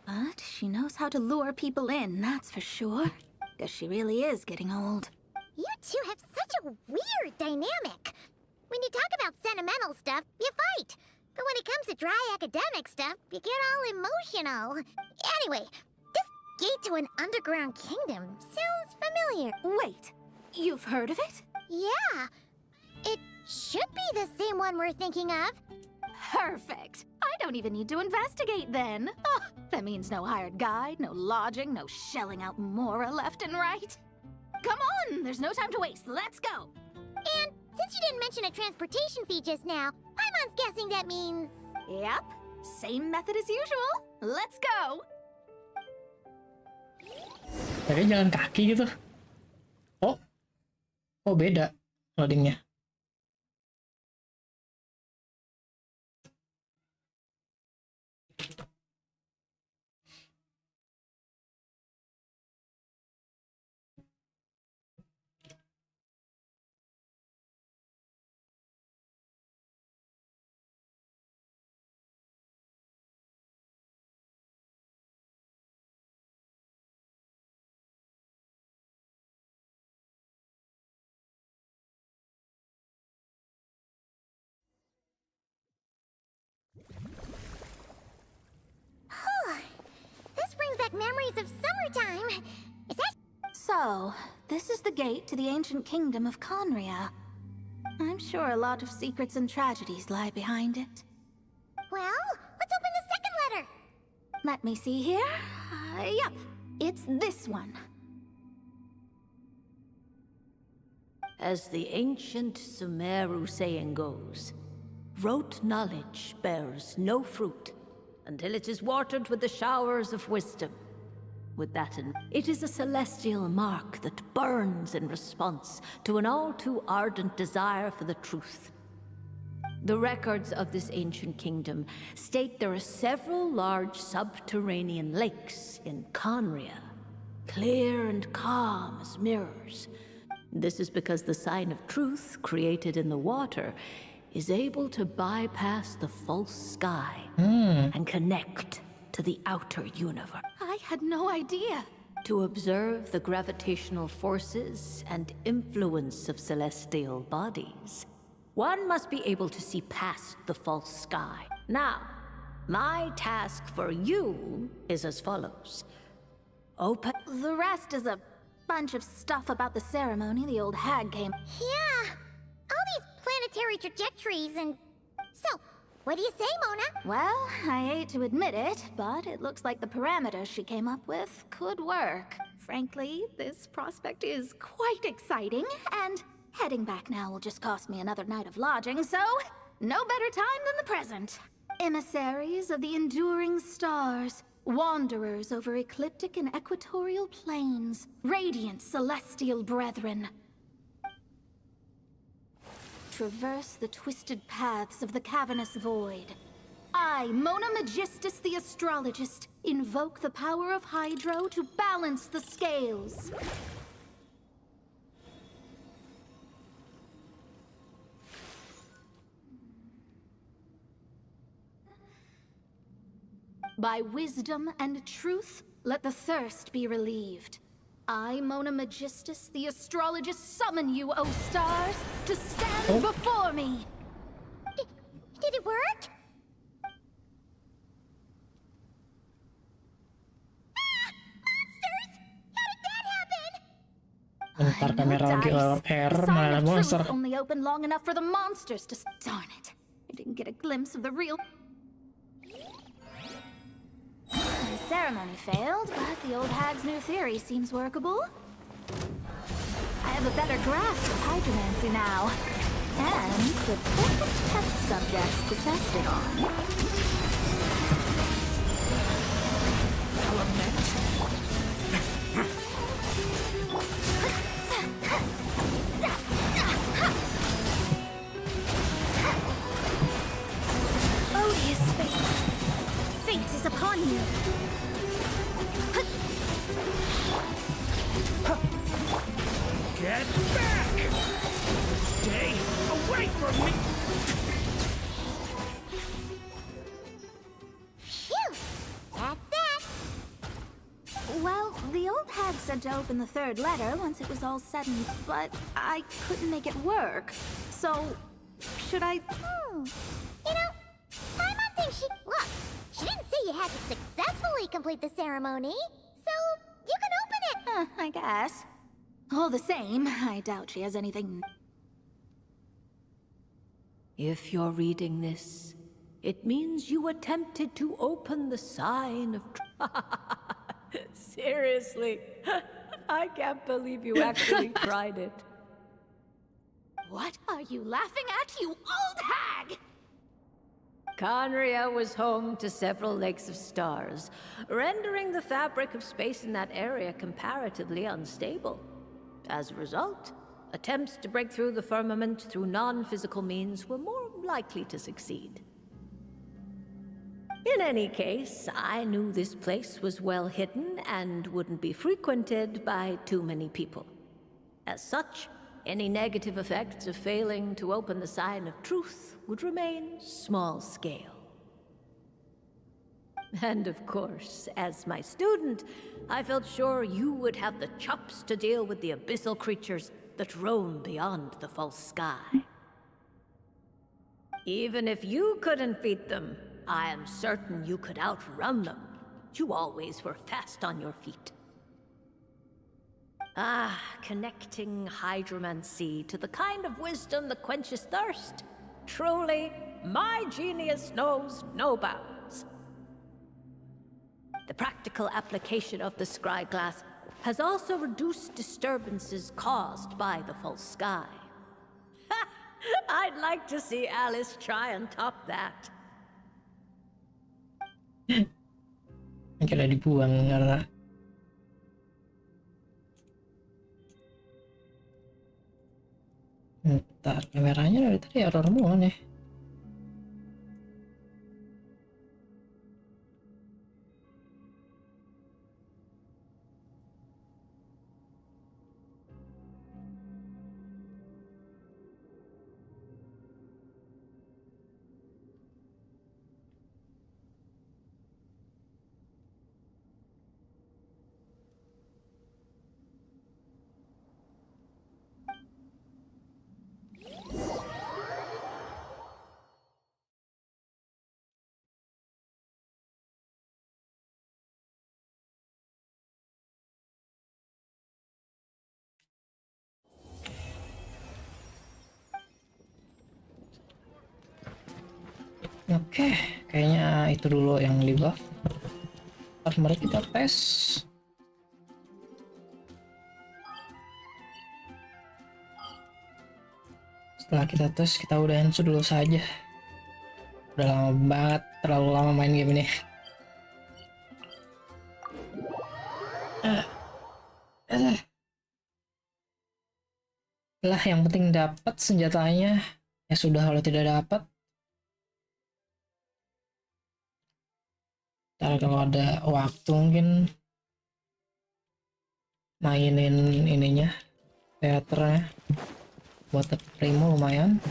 But she knows how to lure people in, that's for sure. Guess she really is getting old. You two have such a weird dynamic. When you talk about sentimental stuff, you fight. But when it comes to dry academic stuff, you get all emotional. Anyway, this gate to an underground kingdom sounds familiar. Wait, you've heard of it? Yeah. It should be the same one we're thinking of. Perfect. I don't even need to investigate then. Oh, that means no hired guide, no lodging, no shelling out Mora left and right. Come on, there's no time to waste. Let's go. And since you didn't mention a transportation fee just now, Paimon's guessing that means... Yep, same method as usual. Let's go. Kayaknya jalan kaki gitu. Oh beda loadingnya. This brings back memories of summertime. Is that... So, this is the gate to the ancient kingdom of Conria. I'm sure a lot of secrets and tragedies lie behind it. Well, let's open the second letter. Let me see here. Yep, it's this one. As the ancient Sumeru saying goes, rote knowledge bears no fruit until it is watered with the showers of wisdom. With that in mind, it is a celestial mark that burns in response to an all too ardent desire for the truth. The records of this ancient kingdom state there are several large subterranean lakes in Conria, clear and calm as mirrors. This is because the sign of truth created in the water is able to bypass the false sky and connect to the outer universe. I had no idea. To observe the gravitational forces and influence of celestial bodies, one must be able to see past the false sky. Now, my task for you is as follows. Open... The rest is a bunch of stuff about the ceremony the old hag came... Yeah, all these planetary trajectories and... So, what do you say, Mona? Well, I hate to admit it, but it looks like the parameters she came up with could work. Frankly, this prospect is quite exciting, and heading back now will just cost me another night of lodging, so no better time than the present. Emissaries of the enduring stars, wanderers over ecliptic and equatorial plains, radiant celestial brethren. Traverse the twisted paths of the cavernous void. I, Mona Magistus the astrologist, invoke the power of Hydro to balance the scales. By wisdom and truth, let the thirst be relieved. I, Mona Magistus, the astrologist, summon you, O stars, to stand before me! Did it work? Bentar, kamera lagi error, malah ada monster. Only opened long enough for the monsters to... Darn it. I didn't get a glimpse of the real... The ceremony failed, but the old hag's new theory seems workable. I have a better grasp of hydromancy now. And the perfect test subjects to test it on. Odious fate. Fate is upon you. Get back! Stay away from me! Phew! That's that. Well, the old hag said to open the third letter once it was all said and... But I couldn't make it work. So, should I... You know, Paimon thinks she... Look, she didn't say you had to successfully complete the ceremony, so you can open it! I guess. All the same, I doubt she has anything... If you're reading this, it means you attempted to open the sign of... Seriously, I can't believe you actually tried it. What are you laughing at, you old hag? Conria was home to several lakes of stars, rendering the fabric of space in that area comparatively unstable. As a result, attempts to break through the firmament through non-physical means were more likely to succeed. In any case, I knew this place was well hidden and wouldn't be frequented by too many people. As such, any negative effects of failing to open the sign of truth would remain small scale. And of course, as my student, I felt sure you would have the chops to deal with the abyssal creatures that roam beyond the false sky. Even if you couldn't beat them, I am certain you could outrun them. You always were fast on your feet. Ah, connecting hydromancy to the kind of wisdom that quenches thirst. Truly, my genius knows no bounds. The practical application of the scry glass has also reduced disturbances caused by the false sky. I'd like to see Alice try and top that. Kira dibuang karena ntar kameranya dari tadi error mulu nih. Oke, kayaknya itu dulu yang di buff. Mari kita tes. Setelah kita tes, kita udahin dulu saja. Udah lama banget, terlalu lama main game ini. Lah, yang penting dapat senjatanya. Ya sudah, kalau tidak dapat, ntar kalau ada waktu mungkin mainin ininya, teaternya, buat primo lumayan.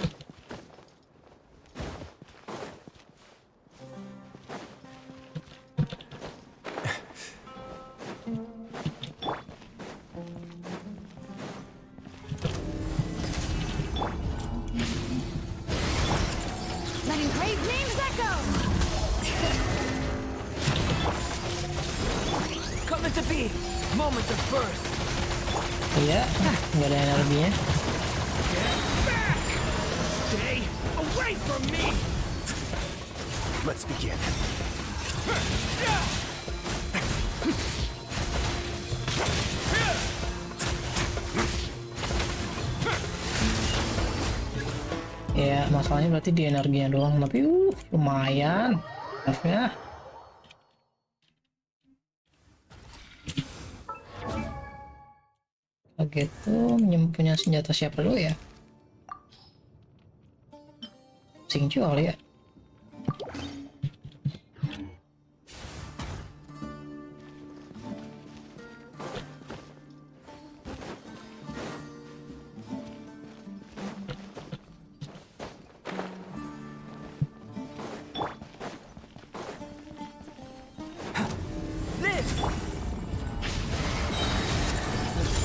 Letting brave names echo! Coming to be! Moment of birth! Iya, nggak ada energinya. Get back! Stay away from me! Let's begin. Ya, masalahnya berarti di energinya doang, tapi lumayan. Maafnya. Begitu, punya senjata siapa dulu ya? Singju kali ya?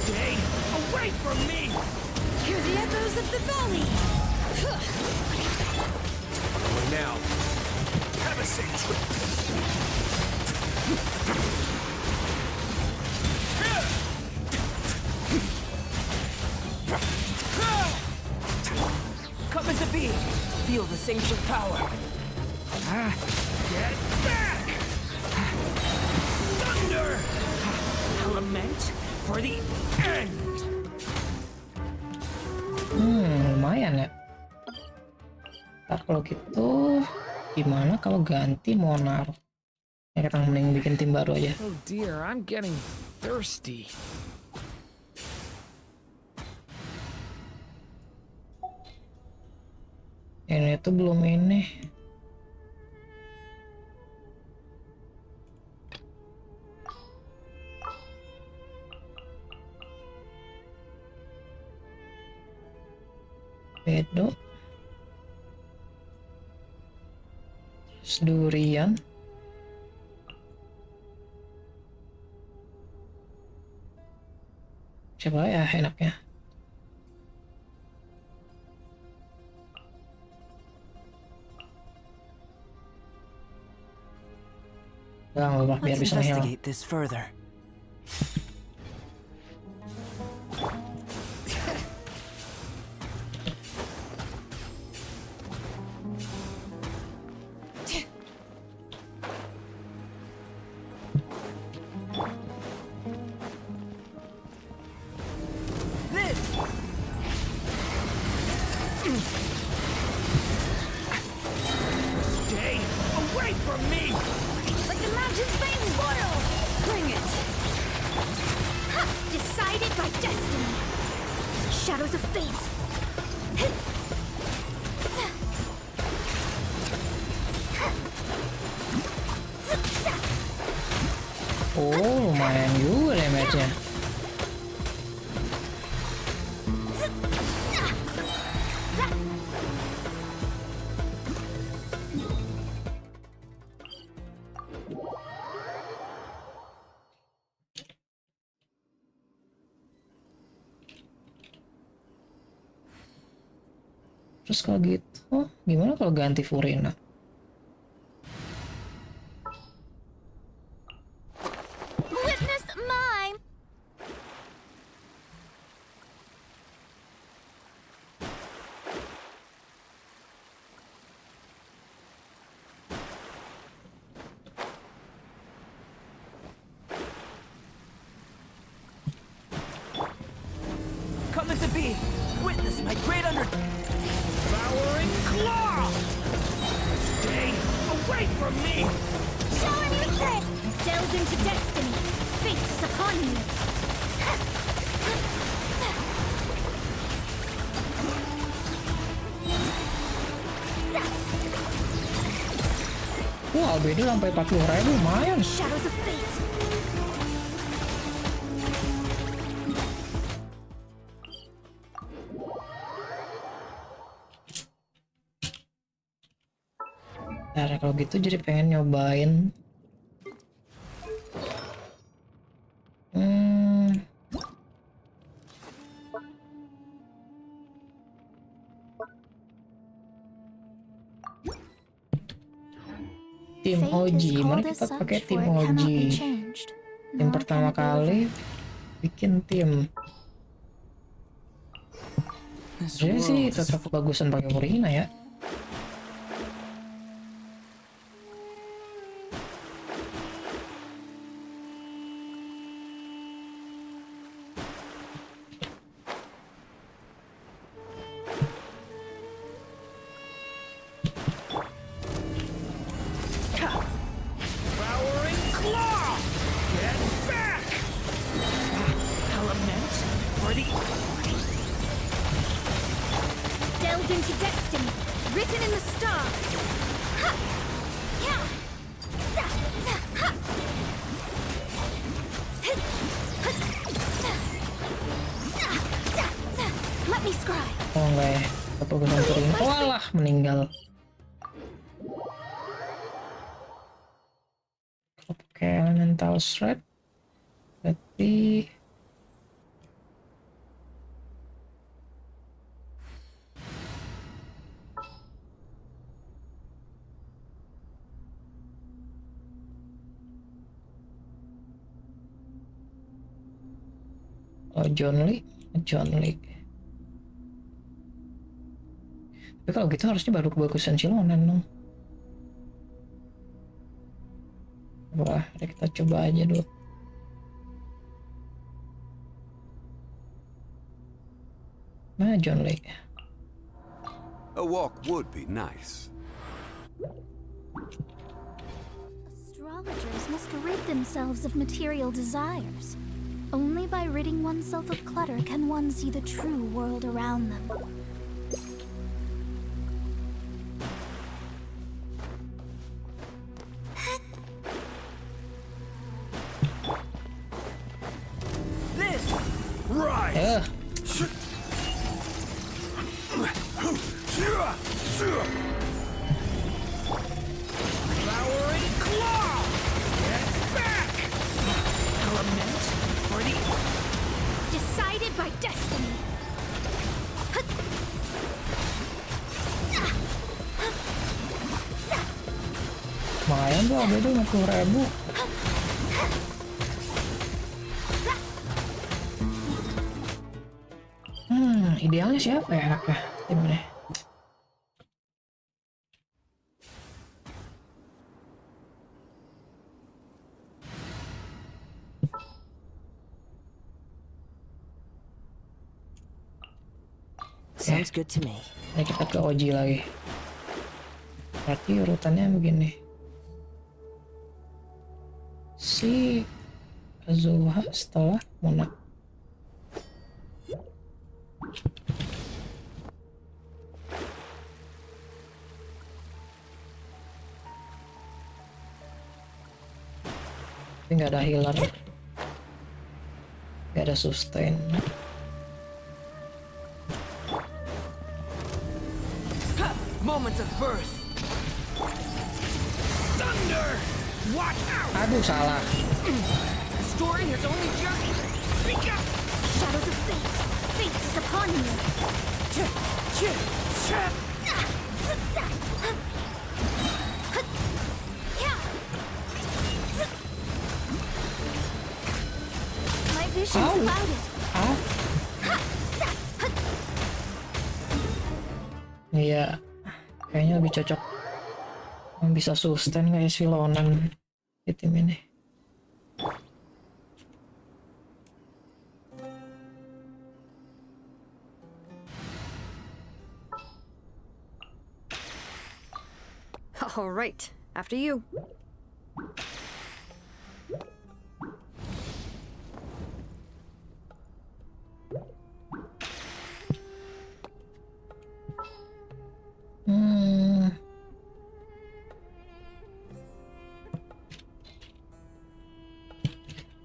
Stay away from me! Hear the echoes of the valley! Now, have a safe trip. Coming to be! Feel this ancient power! Get back! Thunder! Element for the end! Lumayan ya. Ntar kalau gitu, gimana kalau ganti Monar? Ya kita mending bikin tim baru aja. Oh dear, I'm getting thirsty. Ini tuh belum ini. Bedo. Terus durian. Coba ya enaknya. Biar Let's bisa ngeheal. investigate this further. Stay away from me! Like the mountain's veins boil! Bring it! Ha! Decided by destiny! Shadows of fate! Oh, lumayan juga damage-nya. Terus kalau gitu, gimana kalau ganti Furina? Witness mine! Coming to be! Witness my great devouring claw! Stay away from me! Show him your trick! Delve into destiny. Fate is upon you. Wah, albedo sampai 40.000 lumayan. Shadows of fate. Nah, kalau gitu jadi pengen nyobain. Tim Oji, mari kita pakai tim Oji. Yang pertama kali bikin tim. Jadi sih tetap bagusan pakai Urina ya. Oh enggak ya, kebagusan Urina. Walah, meninggal. Oke, elemental shred. Berarti John Lee. Tapi kalau gitu harusnya baru kebagusan Cilonan dong. Wah, kita coba aja dulu. Nah, John Lee. A walk would be nice. Astrologers must rid themselves of material desires. Only by ridding oneself of clutter can one see the true world around them. Ya. Flowering claw! Get back! Element for the... Decided by destiny. Lumayan tuh, albedo 50.000. Idealnya siapa ya anaknya timnya? Sounds good to me. Ini kita ke Oji lagi. Berarti urutannya begini. Si Kazuha setelah Mona. Tapi nggak ada healer, nggak ada sustain. Moments of birth. Thunder! Watch out! Aduh, salah. The story has only journey. Speak up! Shadows of fate. Fate is upon you. My vision is clouded. Iya, kayaknya lebih cocok yang bisa sustain kayak si Lonan di tim ini. All right, after you.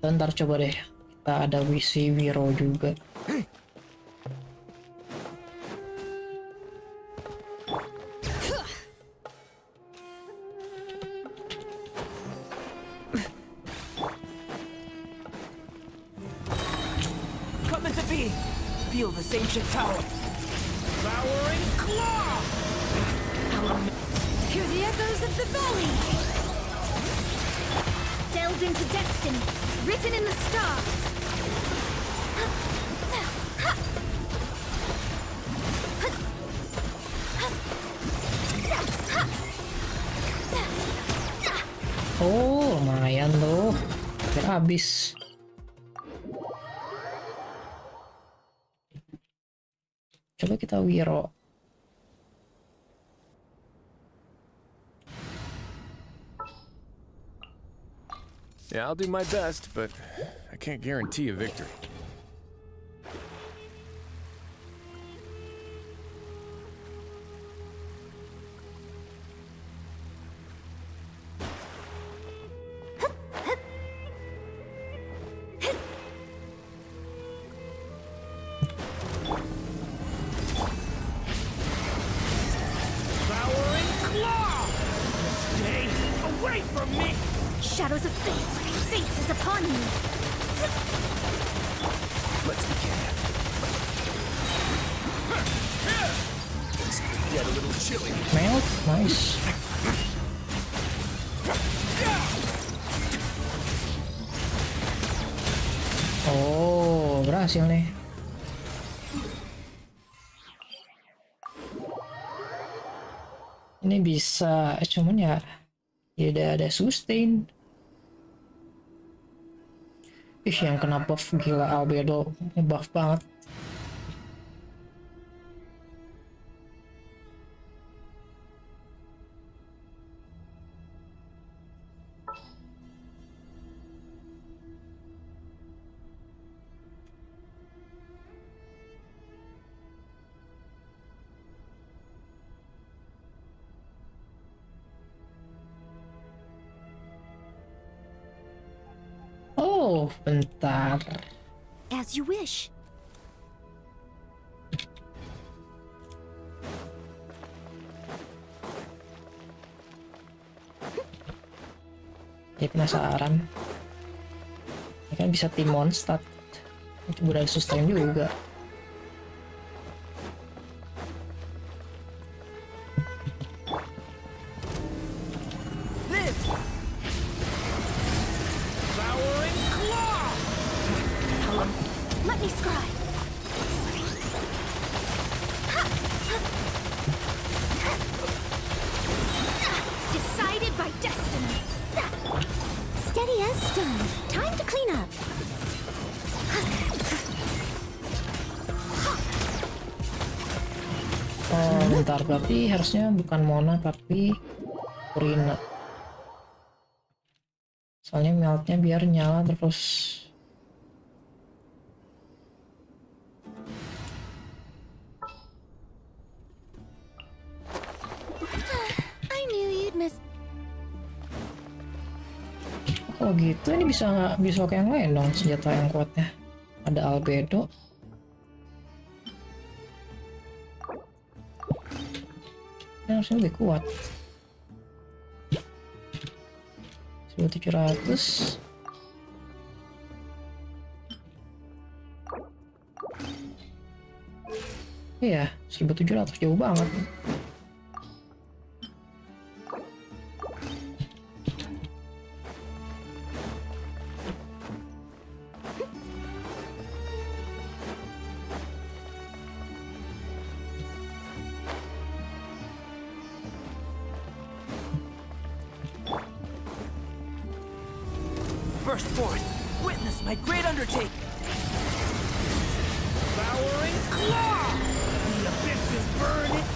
Ntar coba deh, kita ada si Wiro juga. Coming to be. Feel this ancient power. Flowering claw. Hear the echoes of the valley. Delved into destiny, written in the stars. Oh, lumayan tuh. Hampir habis. Coba kita Wiro. Yeah, I'll do my best, but I can't guarantee a victory. Flowering claw. Stay away from me. Shadows of fate. Fate is upon you. Let's begin. It's get a little chilly. Melt, nice. Oh, berhasil nih. Ini bisa, cuman ya tidak ada sustain. Ih, yang kena buff gila, albedo buff banget. Oh, bentar. As you wish. Jadi penasaran. Ini kan bisa tim Mondstadt. Itu udah ada sustain juga. Let me scribe. Decided by destiny. Steady as stone. Time to clean up. Oh, bentar, berarti harusnya bukan Mona tapi Purina. Soalnya meltnya biar nyala terus. I knew you'd miss. Oh gitu, ini bisa pakai yang lain dong, senjata yang kuatnya. Ada albedo. Ini harusnya lebih kuat. 1700. Iya, 1700 jauh banget. Burst forth. Witness my great undertaking. Flowering claw. The abyss is burning.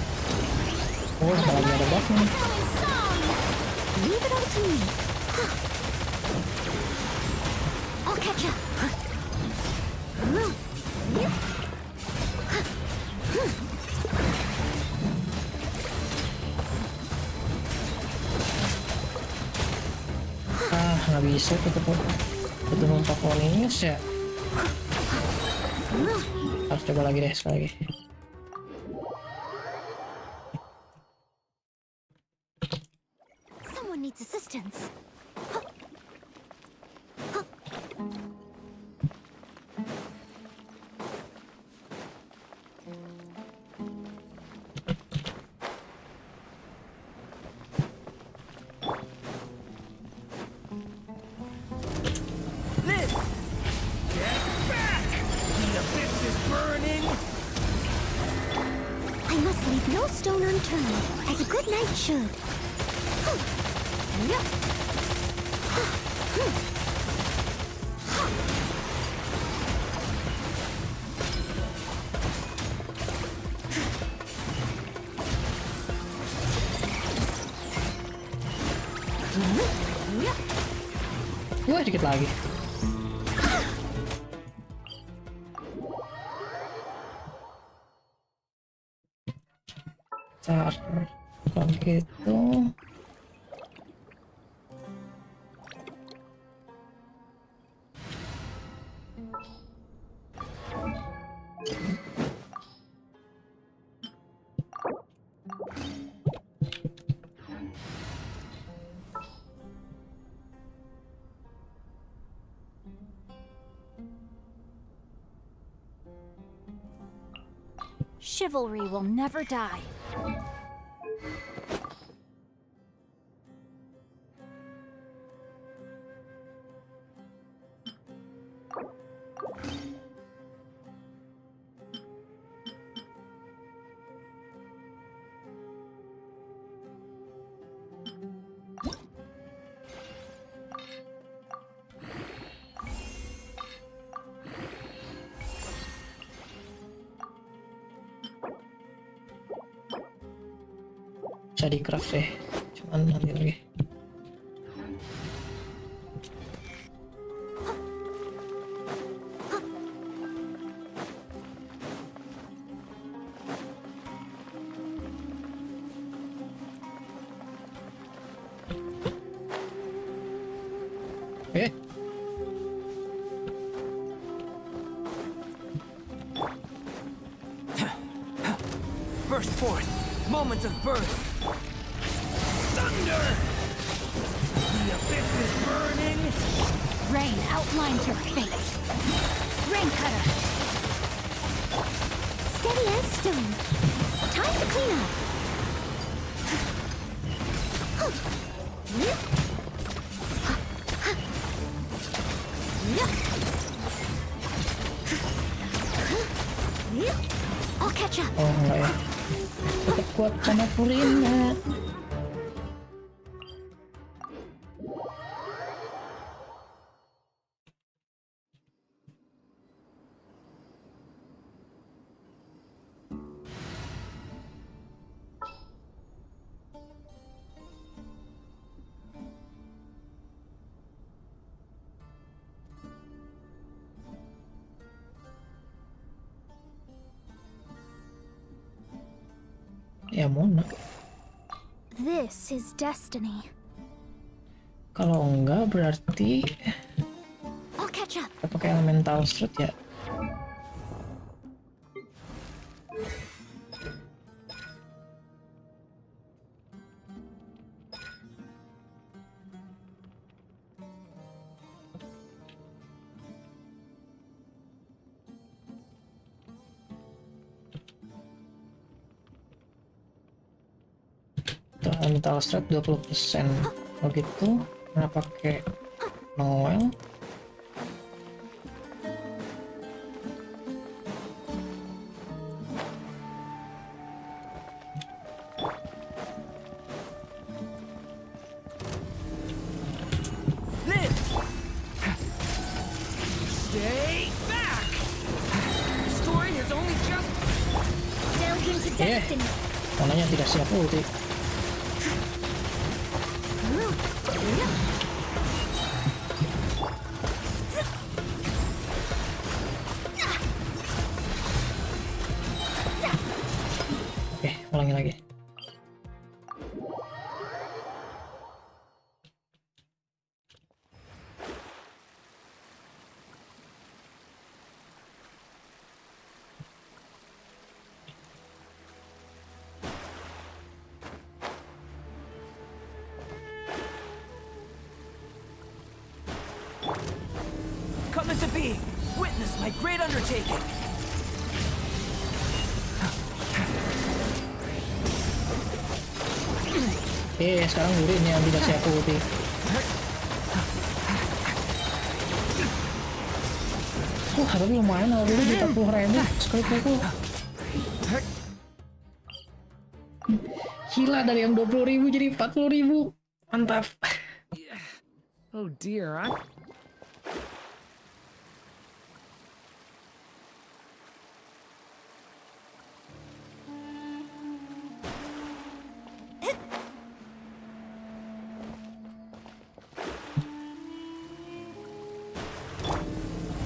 Oh, lagi ada buffnya. Leave it all to me. I'll catch up. Nggak bisa ketemu Paponius ya. Harus coba lagi deh sekali lagi. Someone needs assistance. I must leave no stone unturned, as a good knight should. Wah, dikit lagi. Kalau gitu Chivalry will never die. bisa di craft deh, cuman nanti lagi. Burst forth, moments of birth. Thunder! The abyss is burning! Rain outlines your fate. Rain cutter. Steady as stone. Time to clean up. I'll catch up. Oh enggak ya, tetap kuat sama Furina. Ya Mona. This is destiny. Kalau enggak berarti I'll catch up. kita pakai elemental strut ya. Elemental strut 20%. Begitu, nah pakai Noel. Stay back! The story has only just... Delve into destiny. Mananya tidak siap ulti. Oke, ulangi lagi. Coming to be! Witness my great undertaking! Sekarang Duren yang tidak siap ulti. Tapi lumayan kalau dulu di 40.000 sekali pukul. Gila, dari yang 20.000 jadi 40.000. Mantap. Oh dear,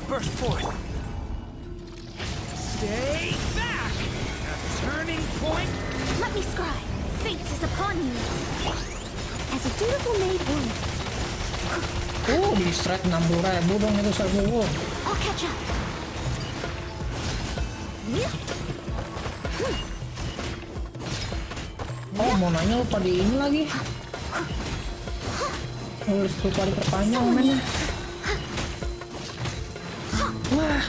Burst forth! Stay back! A turning point! Let me scry. Fate is upon you. As a dutiful maid would. Di strat 60.000 dong itu saya pukul. I'll catch up. Oh, mau nanya lupa di ini lagi. Lupa diperpanjang mainnya. Wah.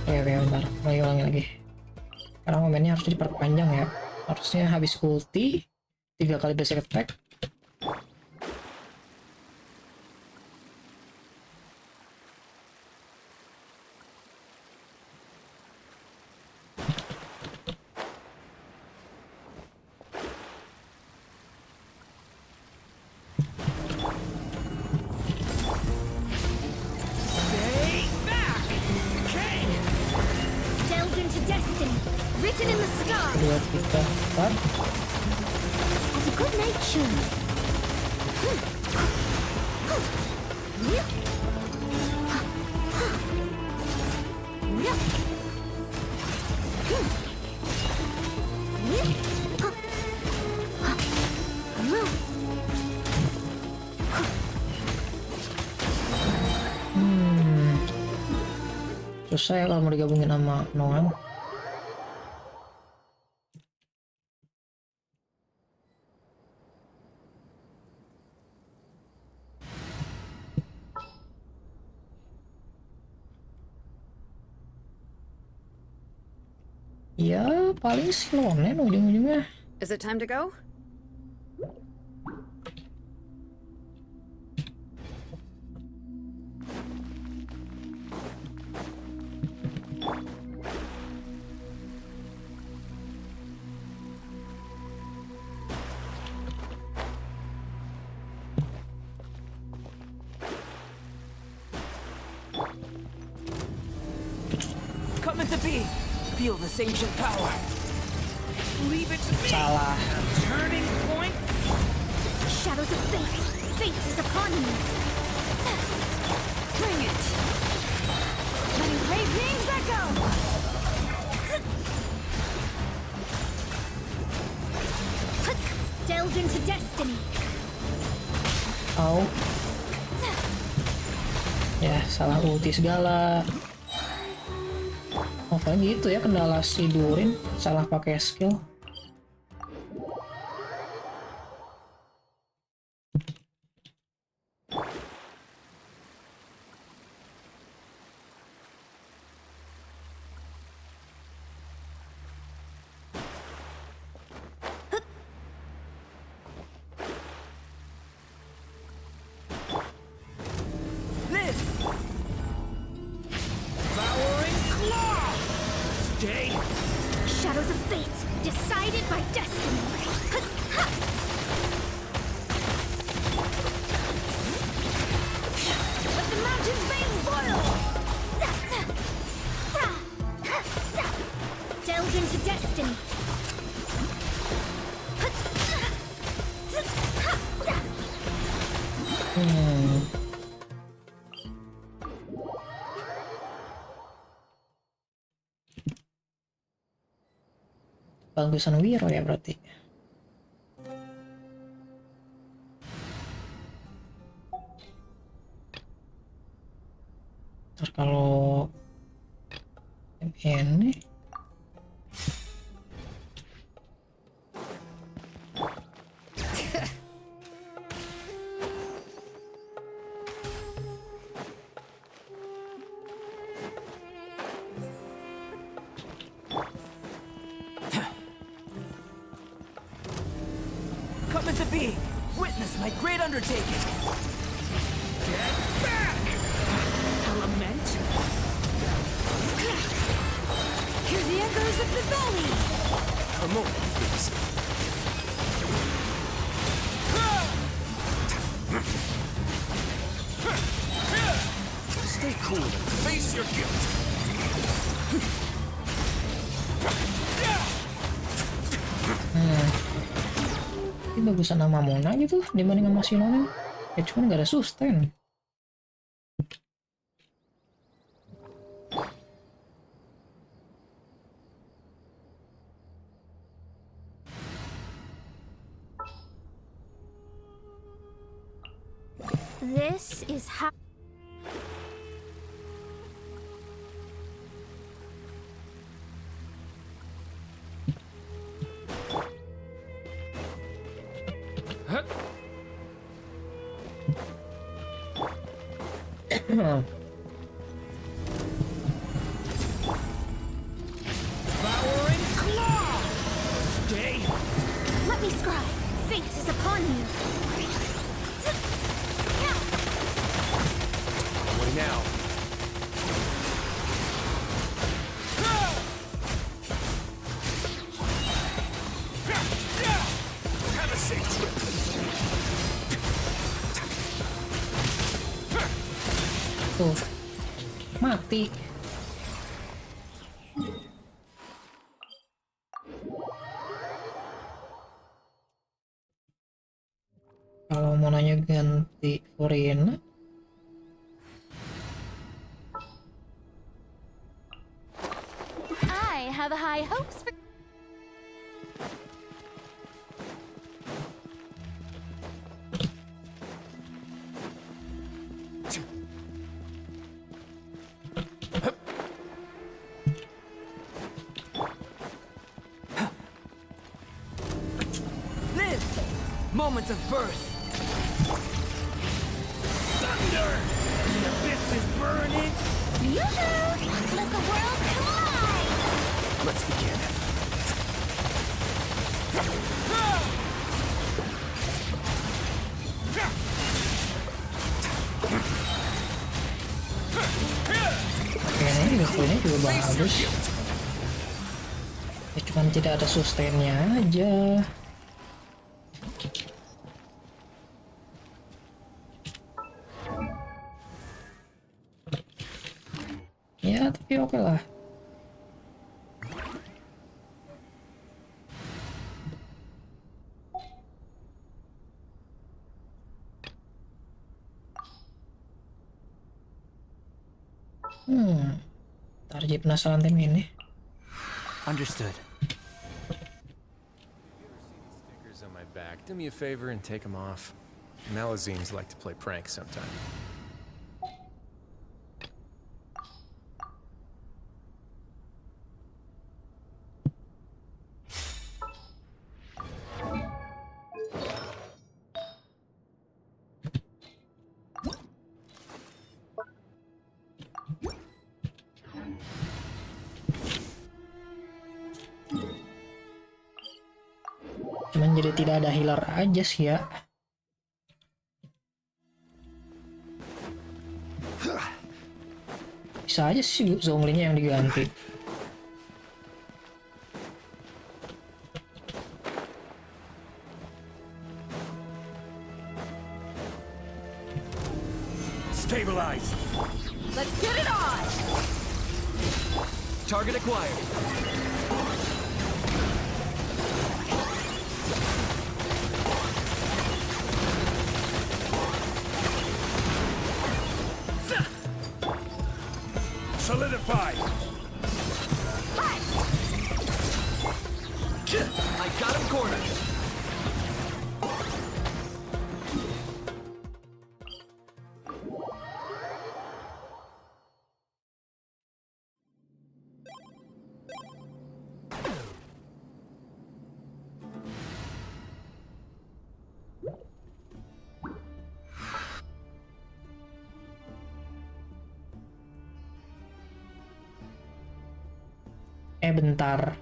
Oke, bentar. Ulangi lagi. Sekarang momennya harus diperpanjang ya. Harusnya habis ulti 3 kali basic attack. As a good knight should. Susah ya kalau mau digabungin sama Noam. Ya, paling Silonen ujung-ujungnya. Is it time to go? Coming to be! Feel this ancient power. Leave it to me. Salah. Turning point. Shadows of fate. Fate is upon you. Bring it. Letting brave names echo. Delve into destiny. Oh. Ya, salah ulti segala. Oh, paling gitu ya kendala si Duren, salah pakai skill. Shadows of fate, decide. Bagusan Wiro ya berarti. Terus kalau ini Come into being! Witness my great undertaking! Get back! Element? Hear the echoes of the valley! A moment, please. Stay cool and face your guilt. ini bagusan nama Mona gitu dibanding sama Shinonen. Ya cuman gak ada sustain. This is how... Devouring claw! Stay! Let me scribe. Fate is upon you. Away now. Have a safe trip. Tuh. Mati. Kalau mau nanya ganti Furina, I have high hopes for... Live! Moments of birth! Thunder! The abyss is burning! Yoo-hoo! Let the world collide! Let's begin. kayaknya ini juga bagus. Ya cuman tidak ada sustainnya aja. Ya tapi oke lah. Ntar jadi penasaran tim ini. Understood. Stickers on my back. Do me a favor and take them off. Malazines like to play pranks sometime. Cuman jadi tidak ada healer aja sih ya. Bisa aja sih Zhongli-nya yang diganti. Stabilize. Let's get it on! Target acquired. solidified! I got him cornered. Bentar.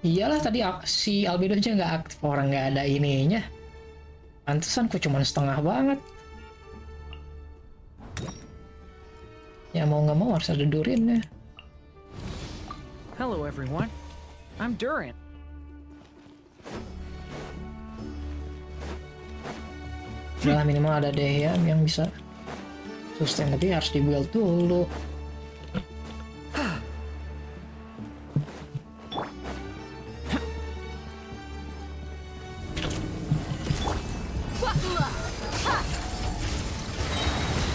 Iyalah tadi si Albedo aja nggak aktif, orang nggak ada ininya. Pantesan kok cuma setengah banget. Ya mau nggak mau harus ada Duren ya. Hello, everyone. I'm Duren. Udah minimal ada deh ya yang bisa sustain, tapi harus di-build dulu.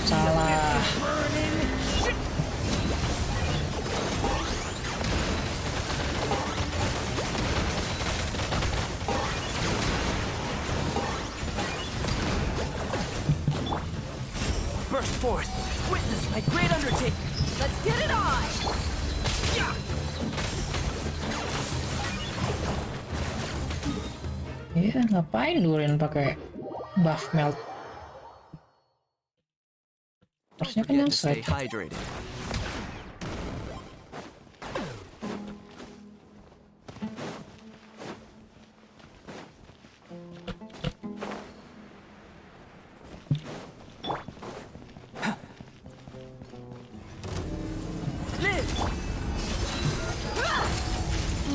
Salah. Burst forth. Witness my great undertaking. Let's get it on! Iya, ngapain Duren pakai buff melt? Harusnya kan yang Stay set. hydrated.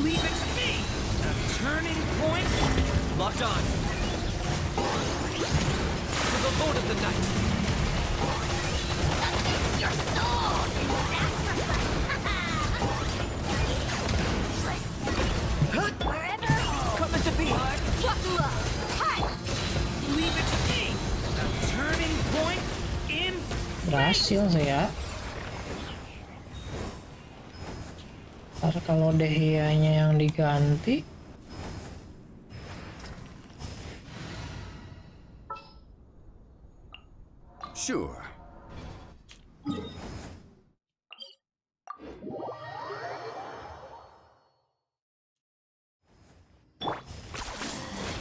Leave it to me! A turning point! Locked on. To the Lord of the Night. Your soul in Wherever Coming to be. Leave it to me! A turning point in... Berhasil saya. Ntar kalau Dehianya yang diganti, Sure.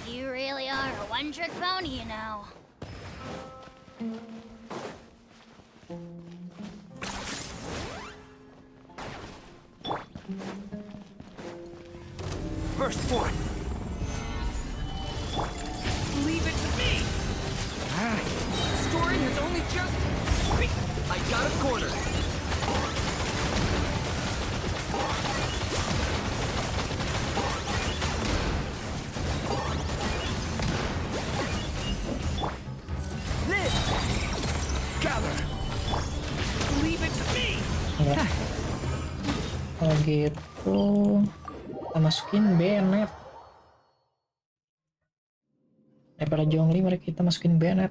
You really are a one-trick pony, you know. Burst forth. Leave it to me! Story has only just... I got him cornered. Live! Gather! Leave it to me! ya. Kalau gitu, kita masukin Bennett. Daripada Zhongli, mari kita masukin Bennett.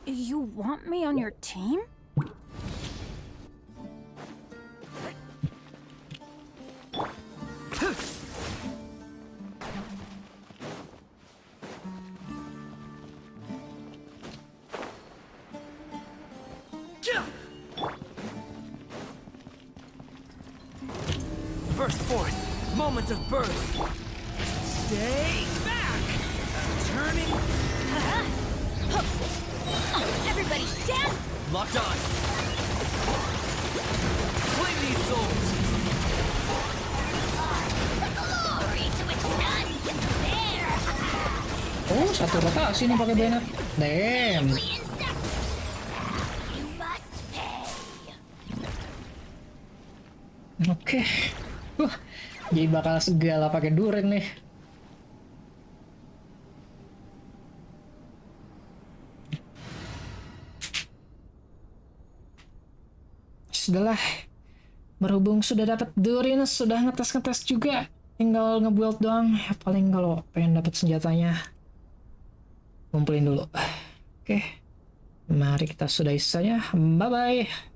You want me on your team? Burst forth. Moment of birth. Stay back! Turning... Everybody stand! Locked on. Claim these souls. Glory to its none can bear! Oh, satu rotasi nih pakai Bennett. Damn. You must pay. Oke. Jadi bakal segala pakai Duren nih. Sudahlah, berhubung sudah dapat Duren, sudah ngetes-ngetes juga tinggal nge-build doang ya, paling kalau pengen dapat senjatanya kumpulin dulu. Oke, mari kita sudahi saja. Bye bye.